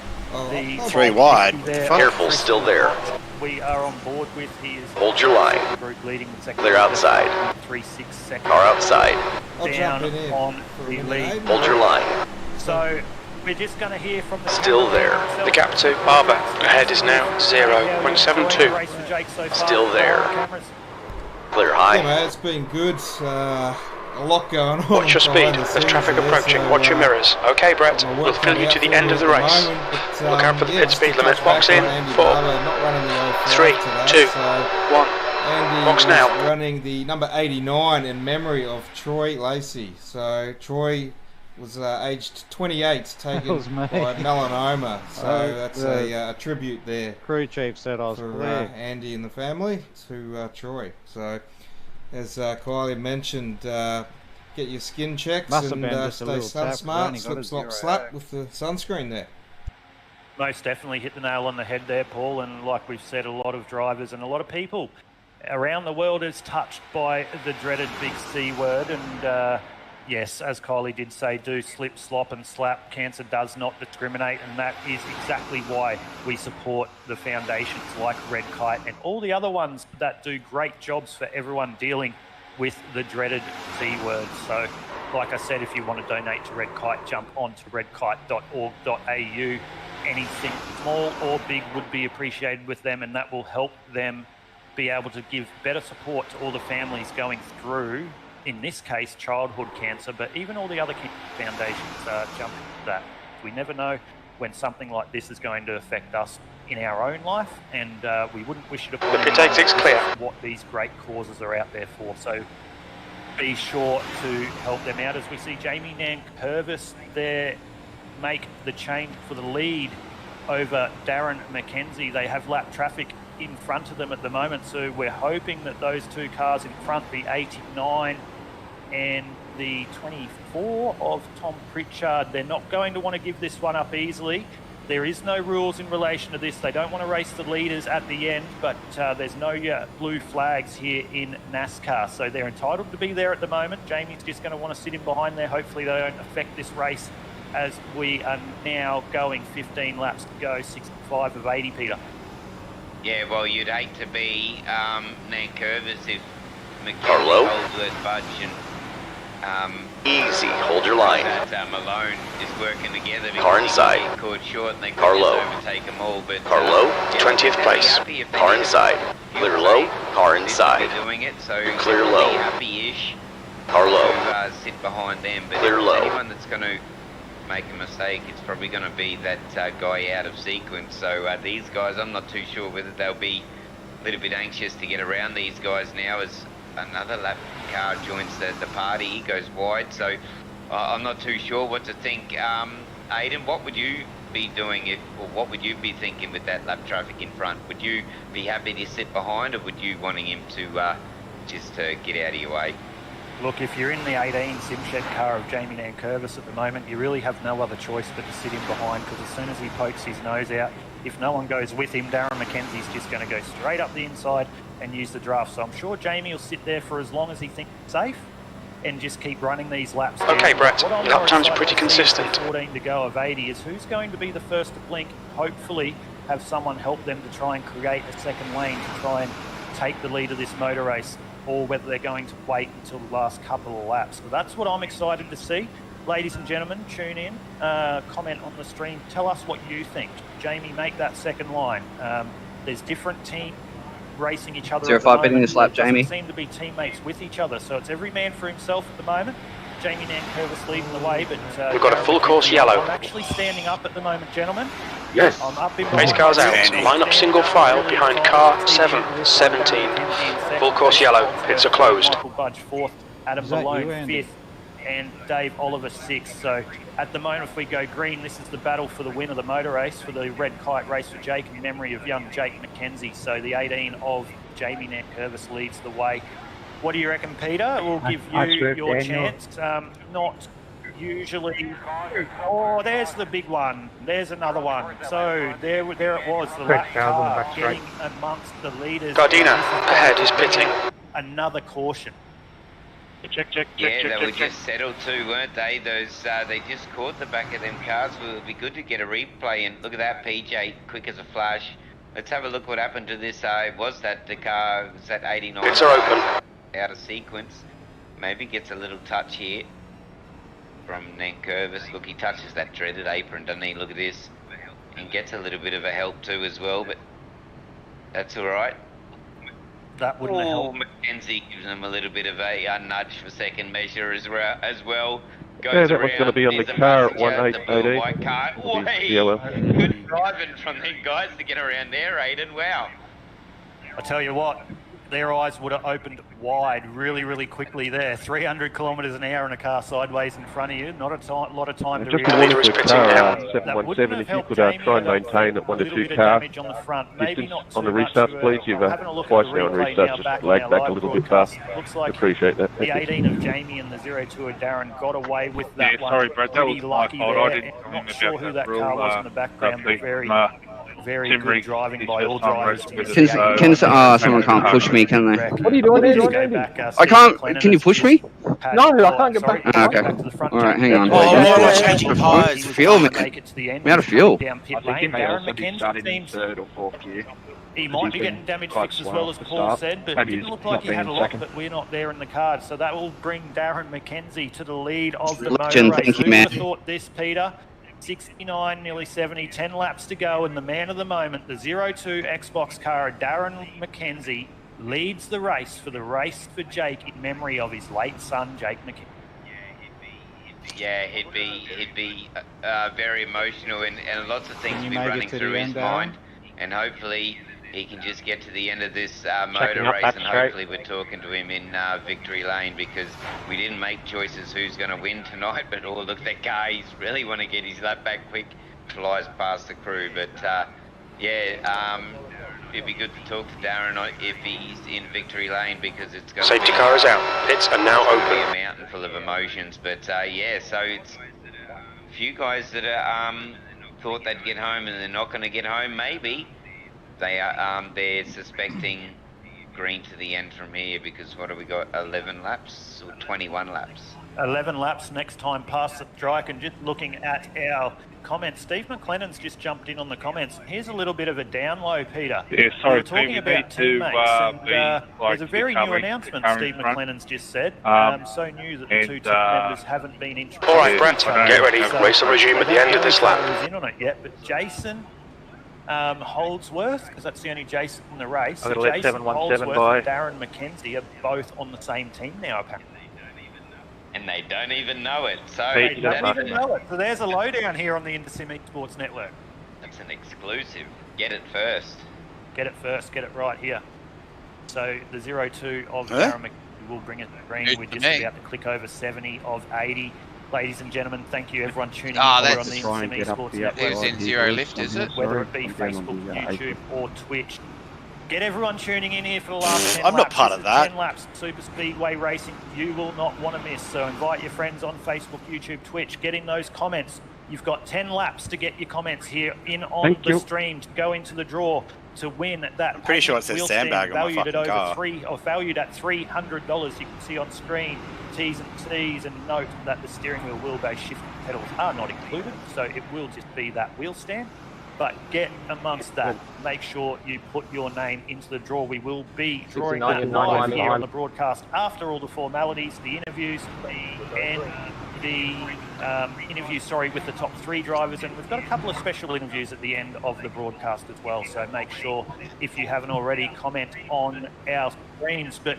The 3 wide. Careful, still there. We are on board with. He is hold your line. Group leading the second. Clear outside. 3-6 seconds. Car outside. Down on the lead. Hold your line. So we're just going to hear from the. Still there. The gap to Barber ahead is now 0.72. Still there. Clear high. Yeah, mate, it's been good. A lot going on. Watch your speed. There's traffic approaching. Watch your mirrors. Okay, Brett. We'll fill you to the end of the race. Look out for the pit speed limit. Box in. 4, 3, 2, 1. Box now. Running the number 89 in memory of Troy Lacey. So Troy was aged 28, taken by melanoma. So that's a tribute there. Crew chief said I was for clear. Andy and the family to Troy. So as Kylie mentioned, get your skin checks and stay sun smart. Slip, slop, slap with the sunscreen there. Most definitely hit the nail on the head there, Paul. And like we've said, a lot of drivers and a lot of people around the world is touched by the dreaded big C word. And yes, as Kylie did say, do slip, slop and slap. Cancer does not discriminate, and that is exactly why we support the foundations like Red Kite and all the other ones that do great jobs for everyone dealing with the dreaded C word. So, like I said, if you want to donate to Red Kite, jump on to redkite.org.au. Anything small or big would be appreciated with them, and that will help them be able to give better support to all the families going through, in this case, childhood cancer, but even all the other foundations jump into that. We never know when something like this is going to affect us in our own life, and we wouldn't wish it upon The pit exit's clear. what these great causes are out there for. So be sure to help them out. As we see Jamie Nankervis there make the change for the lead over Darren McKenzie. They have lap traffic in front of them at the moment, so we're hoping that those two cars in front, the 89 and the 24 of Tom Pritchard, they're not going to want to give this one up easily. There is no rules in relation to this. They don't want to race the leaders at the end, but there's no blue flags here in NASCAR, so they're entitled to be there at the moment. Jamie's just going to want to sit in behind there. Hopefully they don't affect this race, as we are now going 15 laps to go, 65 of 80, Peter. Yeah, well, you'd hate to be Nankervis if Carlo. McKenzie, Holdsworth, Budge and Easy, hold your line. that Malone is working together. Car inside. Get caught short and they could Carlo. just overtake them all. But Carlo, yeah, 20th they'd place. be happy if they Car did. inside. Clear low. Car inside. They're doing it, so Clear they'll low. be happy-ish Car low. to sit behind them. But Clear if low. anyone that's going to make a mistake, it's probably going to be that guy out of sequence. So these guys, I'm not too sure whether they'll be a little bit anxious to get around these guys now as another lap car joins the party. He goes wide, so I'm not too sure what to think. Aiden, what would you be doing or what would you be thinking with that lap traffic in front? Would you be happy to sit behind, or would you wanting him to just get out of your way? Look, if you're in the 18 Simshed car of Jamie Nankervis at the moment, you really have no other choice but to sit in behind, because as soon as he pokes his nose out, if no one goes with him, Darren McKenzie's just going to go straight up the inside and use the draft. So I'm sure Jamie will sit there for as long as he thinks it's safe. and just keep running these laps. Okay, Brett, What I'm lap more times are excited pretty to see with consistent. 14 to go of 80 is who's going to be the first to blink, hopefully have someone help them to try and create a second lane to try and take the lead of this motor race, or whether they're going to wait until the last couple of laps. So that's what I'm excited to see. Ladies and gentlemen, tune in, comment on the stream, tell us what you think. Jamie, make that second line. There's different teams racing each other. 05 betting this lap, Jamie. Seem to be teammates with each other, so it's every man for himself at the moment. Jamie Nankervis leading the way, but We've got a full course yellow. I'm actually standing up at the moment, gentlemen. Yes. I'm up in Race cars out. Line up single file behind car 7, 17. Full course yellow. Pits are closed. Michael Budge fourth, Adam Is that you, Malone Andy? fifth, and Dave Oliver sixth. So at the moment, if we go green, this is the battle for the win of the motor race for the red kite race for Jake in memory of young Jake McKenzie. So the 18 of Jamie Nankervis leads the way. What do you reckon, Peter? We'll give you your chance. Not usually. Oh, there's the big one. There's another one. So there it was. The lap car getting amongst the leaders. Gardena ahead is pitting. Another caution. Yeah, they were just settled too, weren't they? Those they just caught the back of them cars. Well, it would be good to get a replay and look at that PJ, quick as a flash. Let's have a look what happened to this. Was that the car? Was that 89? Pits are open. Out of sequence. Maybe gets a little touch here from Nankervis. Look, he touches that dreaded apron, doesn't he? Look at this. And gets a little bit of a help too as well, but that's all right. That wouldn't have helped. McKenzie gives him a little bit of a nudge for second measure as well. Goes Yeah, that was going to be on the car at 1.818. White car. Way. Yellow. Good driving from them guys to get around there, Aiden. Wow. I tell you what, their eyes would have opened wide really, really quickly there. 300 kilometres an hour in a car sideways in front of you. Not a lot of time to Just react. a little bit car 717, if you could try and maintain at 1 to 2 car On the front. Maybe distance not on the too much. restarts, please. You've Having a look twice at the now on replay restarts, now just lagged back a little bit fast. Looks like Appreciate that. the Thank you. 18 of Jamie and the 02 of Darren got away with that Yeah, one. sorry, Brett, that Pretty was my lucky fault. there. I didn't I'm remember not sure about who that that rule, car was in the background, but very good driving by all drivers. Someone can't push me, can they? What are you doing, Andy? I can't. Can you push me? No, I can't get back. Oh, okay. Alright, hang on. Oh, changing tyres. Fuel, man. I'm out of fuel. Down pit lane. Darren McKenzie seems third or fourth gear. he might be getting damage fixed as well as Paul said, but it didn't look like he had a lot, but we're not there in the card. So that will bring Darren McKenzie to the lead of the motor Legend, race. thank you, Who man. would have thought this, Peter? 69, nearly 70, 10 laps to go, and the man of the moment, the 02 Xbox car, Darren McKenzie, leads the race for Jake in memory of his late son, Jake McKenzie. Yeah, he'd be very emotional, and lots of things Can you be make it running to through the his end, Darren? mind, and hopefully he can just get to the end of this motor Checking up race, that and straight. hopefully we're talking to him in victory lane, because we didn't make choices who's going to win tonight, but oh look, that guy, he's really want to get his lap back quick, flies past the crew, but it'd be good to talk to Darren if he's in victory lane, because it's going Safety to be, car is out. Pits are now it's gonna be open. a mountain full of emotions, but so it's a few guys that are thought they'd get home and they're not going to get home. Maybe they're suspecting green to the end from here, because what have we got, 11 laps or 21 laps? 11 laps next time past the strike. And just looking at our comments, Steve McLennan's just jumped in on the comments. Here's a little bit of a down low, Peter. Yeah, sorry, we were talking Pete, we about need to, teammates, and be, there's a very new covering announcement, the Steve current McLennan's just said. So new that the and, two team members haven't been introduced. All right, Brett, get ready. Race will resume at the end of this lap. Is in on it yet, but Jason Holdsworth, because that's the only Jason in the race. I'm So gonna let Jason 717 Holdsworth by. and Darren McKenzie are both on the same team now, apparently. And they don't even know it. So They don't even know it. So there's a lowdown here on the Intersim Esports Network. That's an exclusive. Get it first. Get it first, get it right here. So the 02 of Huh? Darren McKenzie will bring it green. Good We're to just me. about to click over 70 of 80. Ladies and gentlemen, thank you everyone tuning Ah, in here on that's- the Try and Intersim get up Esports the Network. It was in zero lift, is it? Whether it be I'm down on Facebook, the, YouTube, apron. or Twitch. Get everyone tuning in here for the last 10 I'm laps. not part This of is that. 10 laps, Super Speedway Racing, you will not want to miss. So invite your friends on Facebook, YouTube, Twitch. Get in those comments. You've got 10 laps to get your comments here in on Thank the you. stream to go into the draw. to win that. I'm pretty sure it says wheel sandbag stand on my valued at fucking car. valued at $300. You can see on screen T's and C's, and note that the steering wheel base shift pedals are not included, so it will just be that wheel stand. But get amongst that. Make sure you put your name into the draw. We will be drawing that live here on the broadcast after all the formalities, the interviews, and the with the top 3 drivers. And we've got a couple of special interviews at the end of the broadcast as well. So make sure, if you haven't already, comment on our screens. But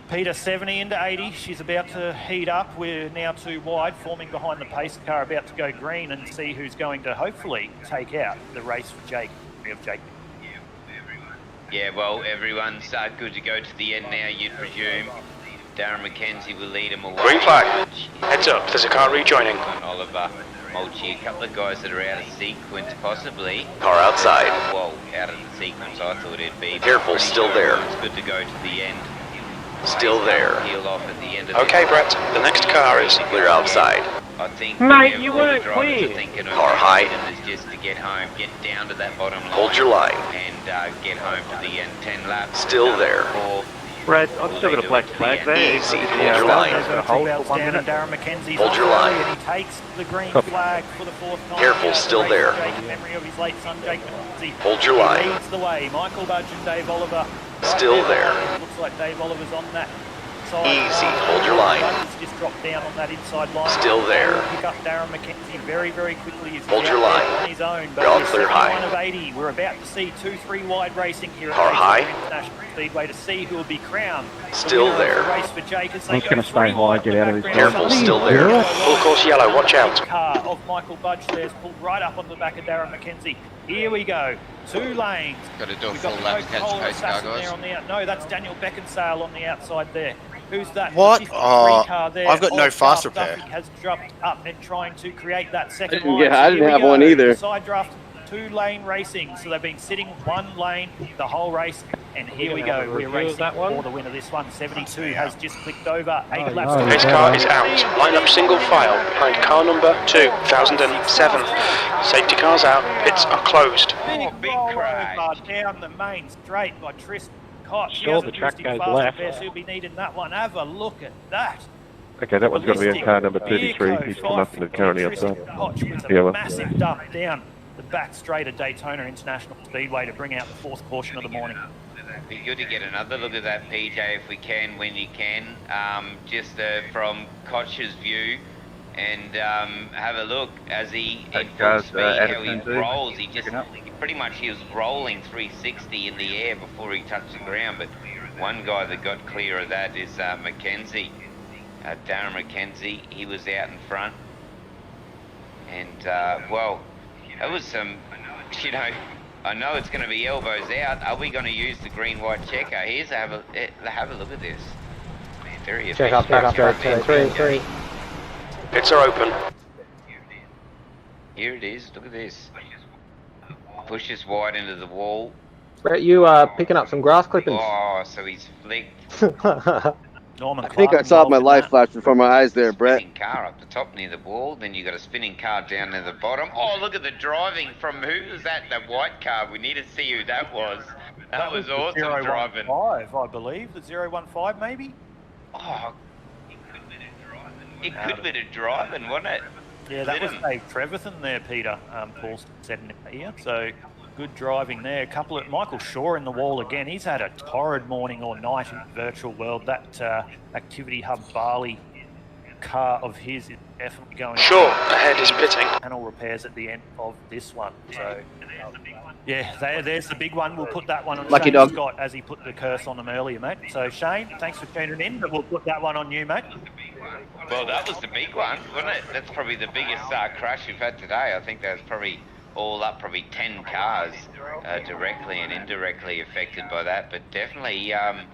Peter, 70 into 80. She's about to heat up. We're now 2 wide, forming behind the pace car, about to go green and see who's going to hopefully take out the race for Jake. Yeah, well, everyone's good to go to the end now, you'd presume. Darren McKenzie will lead him away. Green flag. Heads up, there's a car rejoining. Oliver Mulchi, a couple of guys that are out of sequence, possibly. Car outside. Well, out of the sequence, I thought it'd be. Careful, still there. It's good to go to the end. Still there. Peel off at the end of Okay, Brett, the next car is clear outside. I think Mate, you weren't clear. Car high. Is just to get home, get down to that bottom line. Hold your line. And get home to the end. 10 laps. Still there. Brett, I've still got a black flag there. Easy, hold your line. Hold Darren McKenzie. Hold your line. And he takes the green flag for the 4th time. Careful, still there. In memory of his late son, Jake McKenzie. Hold your line. Leads the way. Michael Budge and Dave Oliver. Still there. Looks like Dave Oliver's on that side. Easy, hold your line. Budge just dropped down on that inside line. Still there. Pick up Darren McKenzie very, very quickly. He's hold your line. On his own, but you're all clear high. 1 of 80. We're about to see 2-3 wide racing here at Car high. International Speedway to see who will be crowned. Still there. Race for Jake as I'm just going to stay high, get out of this. Careful, still there. Full course yellow, watch out. Car of Michael Budge there's pulled right up on the back of Darren McKenzie. Here we go. 2 lanes. Got to do a We've full got lap to catch Coca-Cola pace car, Assassin guys. there on the no, that's Daniel Beckinsale on the outside there. Who's that? What? The 53 car there. I've got no fast Duffy repair. has dropped up and trying to create that second I line. didn't have one either. Side draft, 2-lane racing. So they've been sitting 1 lane the whole race. And here we go. We're racing for the win of this one. 72 has just clicked over 8 laps. This car is out. Line up single file behind car number 2007. Safety cars out. Pits are closed. Big rollover down the main straight by Tristan Koch. Sure, the track goes left. He'll be needing that one. Have a look at that. Okay, that one's got to be in car number 33. He's come up into the currently outside. Koch with a massive dump down the back straight at Daytona International Speedway to bring out the 4th caution of the morning. Be good to get another look at that, PJ, if we can, when you can, just from Koch's view, and have a look as he in full speed, how he rolls. He just pretty much he was rolling 360 in the air before he touched the ground. But one guy that got clear of that is McKenzie, Darren McKenzie. He was out in front, and well, that was some, you know. I know it's going to be elbows out. Are we going to use the green-white checker? Here's have a look at this. Very check up, 3. Pits are open. Here it is. Look at this. Push this wide into the wall. Brett, you picking up some grass clippings? Oh, so he's flicked. Norman I think I saw my life flash before my eyes there, Brett. Spinning car up the top near the wall, then you got a spinning car down near the bottom. Oh, look at the driving from who was that? The white car. We need to see who that was. That was awesome driving. 015, I believe. The 015 maybe? Oh, it could be the driving, wasn't it? Yeah, that was Dave Trevethan there, Peter. Paul said in here. So good driving there. A couple of Michael Shaw in the wall again. He's had a torrid morning or night in the virtual world. That Activity Hub Bali car of his is definitely going. Shaw ahead is pitting. Panel repairs at the end of this one. So yeah, there's the big one. We'll put that one on Lucky Shane dog. Scott as he put the curse on them earlier, mate. So Shane, thanks for tuning in, but we'll put that one on you, mate. Well, that was the big one, wasn't it? That's probably the biggest crash we've had today. I think that was probably all up, probably 10 cars directly and indirectly affected by that. But definitely, I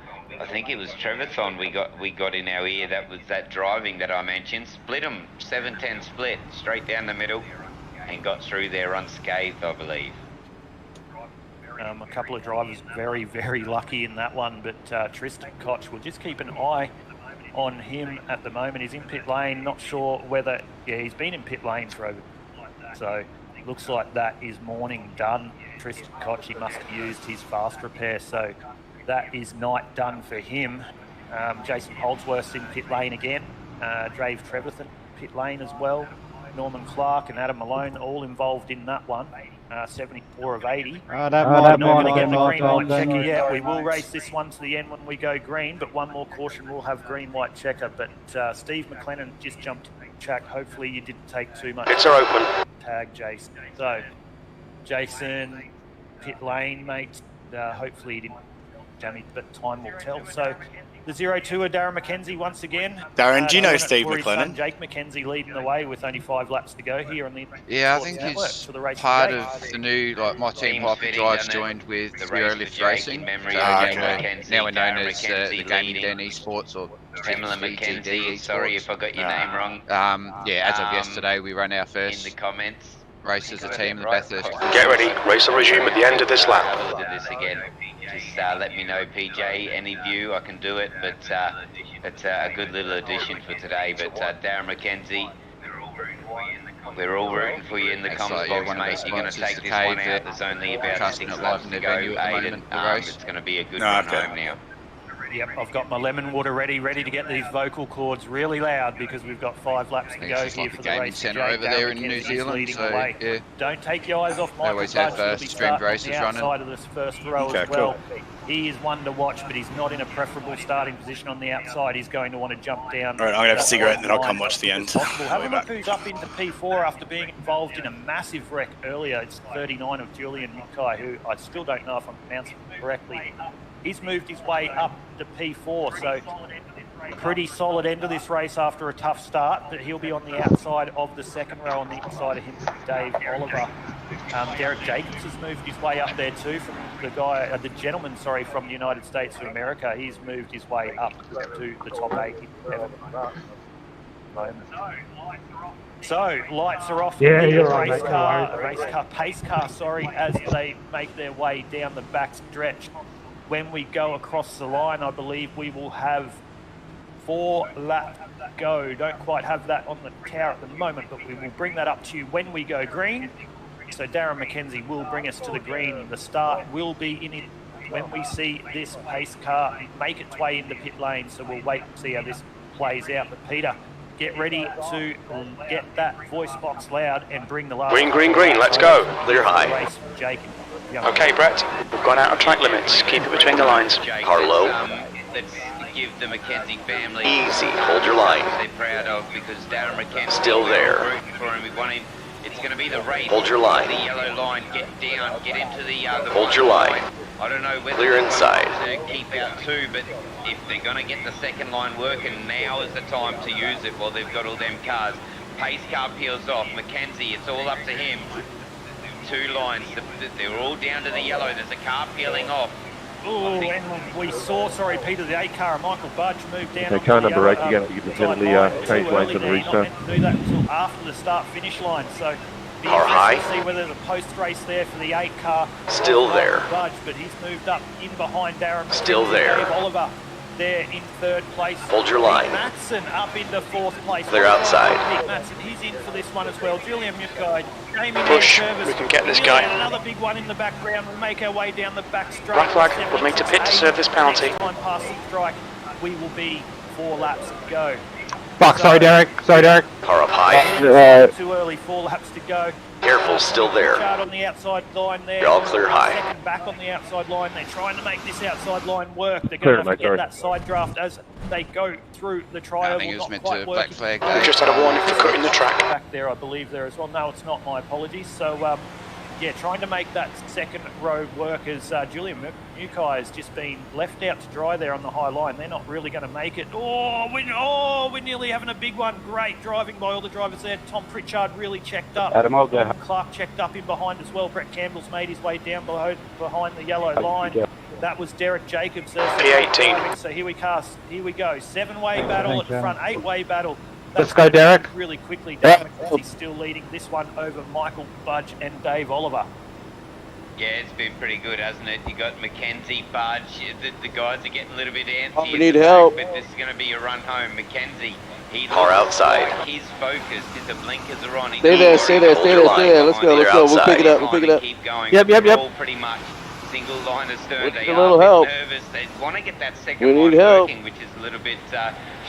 think it was Trevathon we got in our ear. That was that driving that I mentioned. Split them, 7-10 split, straight down the middle, and got through there unscathed, I believe. A couple of drivers very, very lucky in that one, but Tristan Koch, we'll just keep an eye on him at the moment. He's in pit lane, not sure whether, yeah, he's been in pit lane for over, so looks like that is morning done Tristan Koch, must have used his fast repair, so that is night done for him. Jason Holdsworth's in pit lane again. Dave Trevethan pit lane as well. Norman Clark and Adam Malone all involved in that one. 74 of 80. That Not might going to have get been the green my white fault. checker yet. We will race this one to the end when we go green, but one more caution will have green white checker. But Steve McLennan just jumped in the track. Hopefully you didn't take too much. Pits are open. Tag Jason. So Jason, pit lane, mate. Hopefully you didn't damage, but time will tell. So the 0-2 of Darren McKenzie once again. Darren, do you know doing it Steve for his son, McLennan? Jake McKenzie leading the way with only 5 laps to go here on the Yeah, I Sports think Network he's for the Race part Jake. of the new, like my team Hyperdrive's joined with Rear Lift Racing. So now we're known as the Gaming Den Esports or Pamela McKenzie, sorry if I got your name wrong. Yeah, as of yesterday, we ran our first in the comments. race as a team, the Bathurst. Get ready. Race will resume at the end of this lap. We'll do this again. Just let me know, PJ, any view, I can do it, but it's a good little addition for today. But Darren McKenzie, we're all rooting for you in the comments box, mate. You're going to take this one out. There's only about 6 laps to go, Aiden. It's going to be a good run home now. Yep, I've got my lemon water ready to get these vocal cords really loud because we've got 5 laps to go here for the race. Centre over there in New Zealand, so yeah. Don't take your eyes off Michael always Budge. have He'll be streamed starting races on the running. outside of this first row as well. He is one to watch, but he's not in a preferable starting position on the outside. He's going to want to jump down. All right, I'm going to have a cigarette and then I'll come watch the end. Have a look who's up into P4 after being involved in a massive wreck earlier. It's 39 of Julian Mukai, who I still don't know if I'm pronouncing correctly. He's moved his way up to P4, so pretty solid end of this race after a tough start, but he'll be on the outside of the second row on the inside of him, Dave Oliver. Derek Jacobs has moved his way up there too from the gentleman, from the United States of America. He's moved his way up to the top 8 in So lights are off. Yeah, in the you're right, mate. pace car, as they make their way down the back stretch. When we go across the line, I believe we will have 4 laps go. Don't quite have that on the tower at the moment, but we will bring that up to you when we go green. So Darren McKenzie will bring us to the green. The start will be in it when we see this pace car make its way into pit lane. So we'll wait and see how this plays out. But Peter, get ready to get that voice box loud and bring the last... Green, let's go. Clear high. Race for Jake. Okay, Brett, we've gone out of track limits. Keep it between the lines. Carlo. Let's give the McKenzie family Easy, hold your line. they're proud of because Darren McKenzie Still there. we're rooting for him. We want him. It's going to be the race. Hold your line. The yellow line. Get down. Get into the Hold your line. I don't know whether Clear they're inside. going to keep out 2, but if they're going to get the second line working, now is the time to use it while they've got all them cars. Pace car peels off. McKenzie, it's all up to him. 2 lines. They're all down to the yellow. There's a car peeling off. Oh, and we saw, Peter, the 8 car, Michael Budge moved down. Okay, car number 8, you're going to give the penalty change lanes on the restart. Not meant to do that until after the start-finish line, so be Car high. interesting to see whether there's a post-race there for the 8 car. Still there. Budge, but he's moved up in behind Darren. Still there. Dave Oliver there in 3rd place. Hold your line. Pete Matson up into 4th place. Clear outside. Pete Matson, he's in for this one as well. Julian Mukai, Jamie Push. Service. We can get this guy. Another big one in the background. We'll make our way down the back straight. Black flag, we'll need to pit to serve this penalty. Next time past the strike, we will be 4 laps to go. Fuck, sorry Derek. Car up high. Too early, 4 laps to go. Careful, still there. Chart on the outside line there. You're all clear high. Second back on the outside line. They're trying to make this outside line work. They're going to have to get that side draft as they go through the tri-oval. I think it was meant to black flag. We just had a warning for cutting the track. Back there, I believe there as well. No, it's not. My apologies. So, yeah, trying to make that second row work as Julian Mukai has just been left out to dry there on the high line. They're not really going to make it. We're nearly having a big one. Great driving by all the drivers there. Tom Pritchard really checked up. Adam, I'll go. Clark checked up in behind as well. Brett Campbell's made his way down behind the yellow line. That was Derek Jacobs. P18. So here we go. 7-way battle at the front, 8-way battle. Let's go, Derek. Really quickly, Dave McKenzie's still leading this one over Michael Budge and Dave Oliver. Yeah, it's been pretty good, hasn't it? You got McKenzie, Budge. The guys are getting a little bit antsy. We need help. But this is going to be a run home. McKenzie He Car outside. Like his focus is the blinkers are on. Stay there, stay there, stay there, stay there. Let's go, let's go. We'll pick it up, we'll pick it up. Keep going. Yep. All pretty much single line astern. We They need a are little a bit help. nervous. They want to get that second We line need help. working, which is a little bit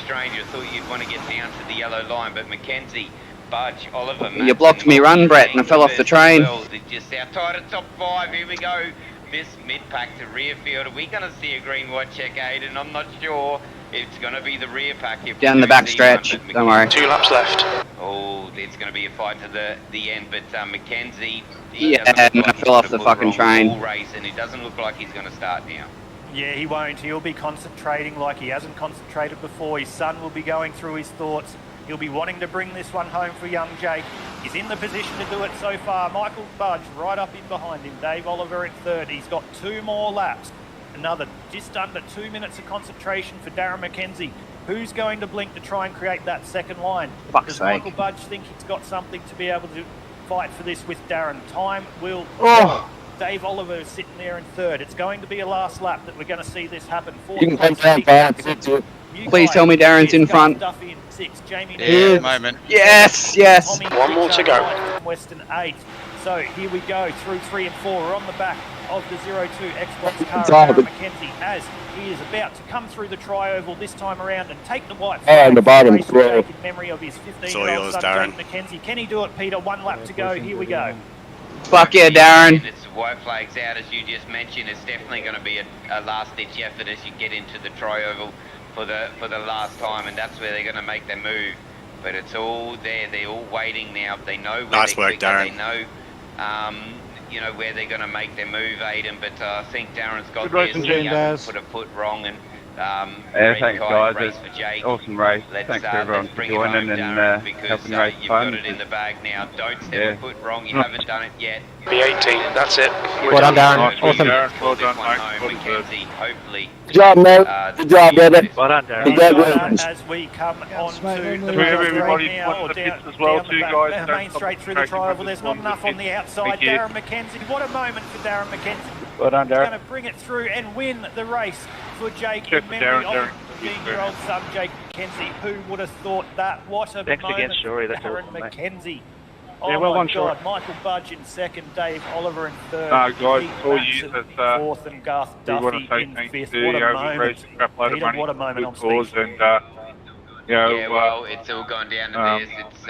strange. I thought you'd want to get down to the yellow line, but Mackenzie, Budge, Oliver, You blocked me run, Brett, and I fell off the train. Well, they're just outside of top 5. Here we go. This mid-pack to rear field. Are we going to see a green-white check, Aiden? I'm not sure. It's going to be the rear pack. Down the back stretch. Don't worry. 2 laps left. Oh, it's going to be a fight to the end, but Mackenzie... Yeah, and I fell off the fucking train. Race, and it doesn't look like he's going to start now. Yeah, he won't. He'll be concentrating like he hasn't concentrated before. His son will be going through his thoughts. He'll be wanting to bring this one home for young Jake. He's in the position to do it so far. Michael Budge right up in behind him. Dave Oliver in third. He's got 2 more laps. Another just under 2 minutes of concentration for Darren Mackenzie. Who's going to blink to try and create that second line? Does Michael Budge think he's got something to be able to fight for this with Darren? Time will... Dave Oliver is sitting there in third. It's going to be a last lap that we're going to see this happen. You can come down fast. Please tell me Darren's in front. Duffy in 6, Jamie Yeah, moment. Yes, yes. Tommy 1 more to go. Western 8. So here we go through 3 and 4. We're on the back of the 02 Xbox car of Darren Mackenzie as he is about to come through the tri-oval this time around and take the white flag. And the bottom in memory of his 15-year-old son, Jake Mackenzie. Can he do it, Peter? 1 lap to go. Here we go. Fuck yeah, Darren. It's white flags out, as you just mentioned. It's definitely going to be a last-ditch effort as you get into the tri-oval for the last time, and that's where they're going to make their move. But it's all there. They're all waiting now. They know where nice work, Darren. They know, where they're going to make their move, Aiden. But I think Darren's got Good this. racing, He hasn't put a foot wrong, and thanks guys. race for Jake. Awesome race. Let's Thanks to everyone for bring it joining home, and Darren, because helping race you've fun. got it in the bag now. Don't step a foot wrong. You haven't done it yet. B18, that's it. Well done, Darren. Awesome. Well done, mate. Mackenzie, hopefully. Good job, mate. Good job, brother. Well done, Darren. Congratulations. As we come on to the everybody now, put or the down, pits as well down too, the back, guys. main straight through the tri-oval. There's not enough on the outside. Thank you. Darren Mackenzie, what a moment for Darren Mackenzie. Well done, He's Darren. going to bring it through and win the race for Jake Check in for memory Darren, of 15-year-old son Jake Mackenzie. Who would have thought that? What a Thanks moment again, Shuri. for That's Darren awesome, mate. Mackenzie. Yeah, Oh well my done, Shuri. God, Michael Budge in second, Dave Oliver in third. Guys, Pete all Matson you in that fourth, and Garth we want Duffy to say in thanks fifth. to What a we moment. raised a crap load of Peter, money what a for moment good on cause, speed. and Yeah, well, it's all gone down to this. It's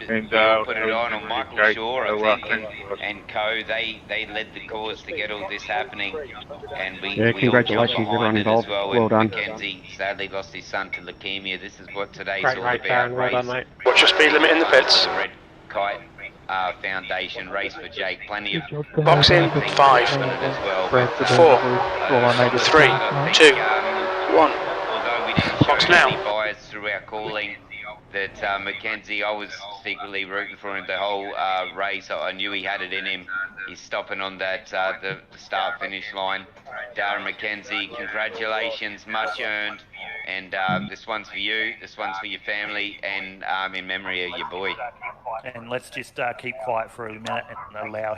and we all put it on really Michael great. Shaw, So, I think, thanks. and Co. They led the cause to get all this happening, and we Yeah, we congratulations, all jumped everyone behind it involved. as well. Well And done. Mackenzie sadly lost his son to leukemia. This is what today's Great all race, about. Darren. Well done, Race mate. What's your speed limit in the pits? The Red Kite Foundation race for Jake. Plenty of Box in, 5, as well. 4, 3, 2, 1. Although we didn't Box show now. any bias through our calling, that Mackenzie, I was secretly rooting for him the whole race. I knew he had it in him. He's stopping on that the start-finish line. Darren Mackenzie, congratulations, much earned. And this one's for you, this one's for your family, and in memory of your boy. And let's just keep quiet for a minute and allow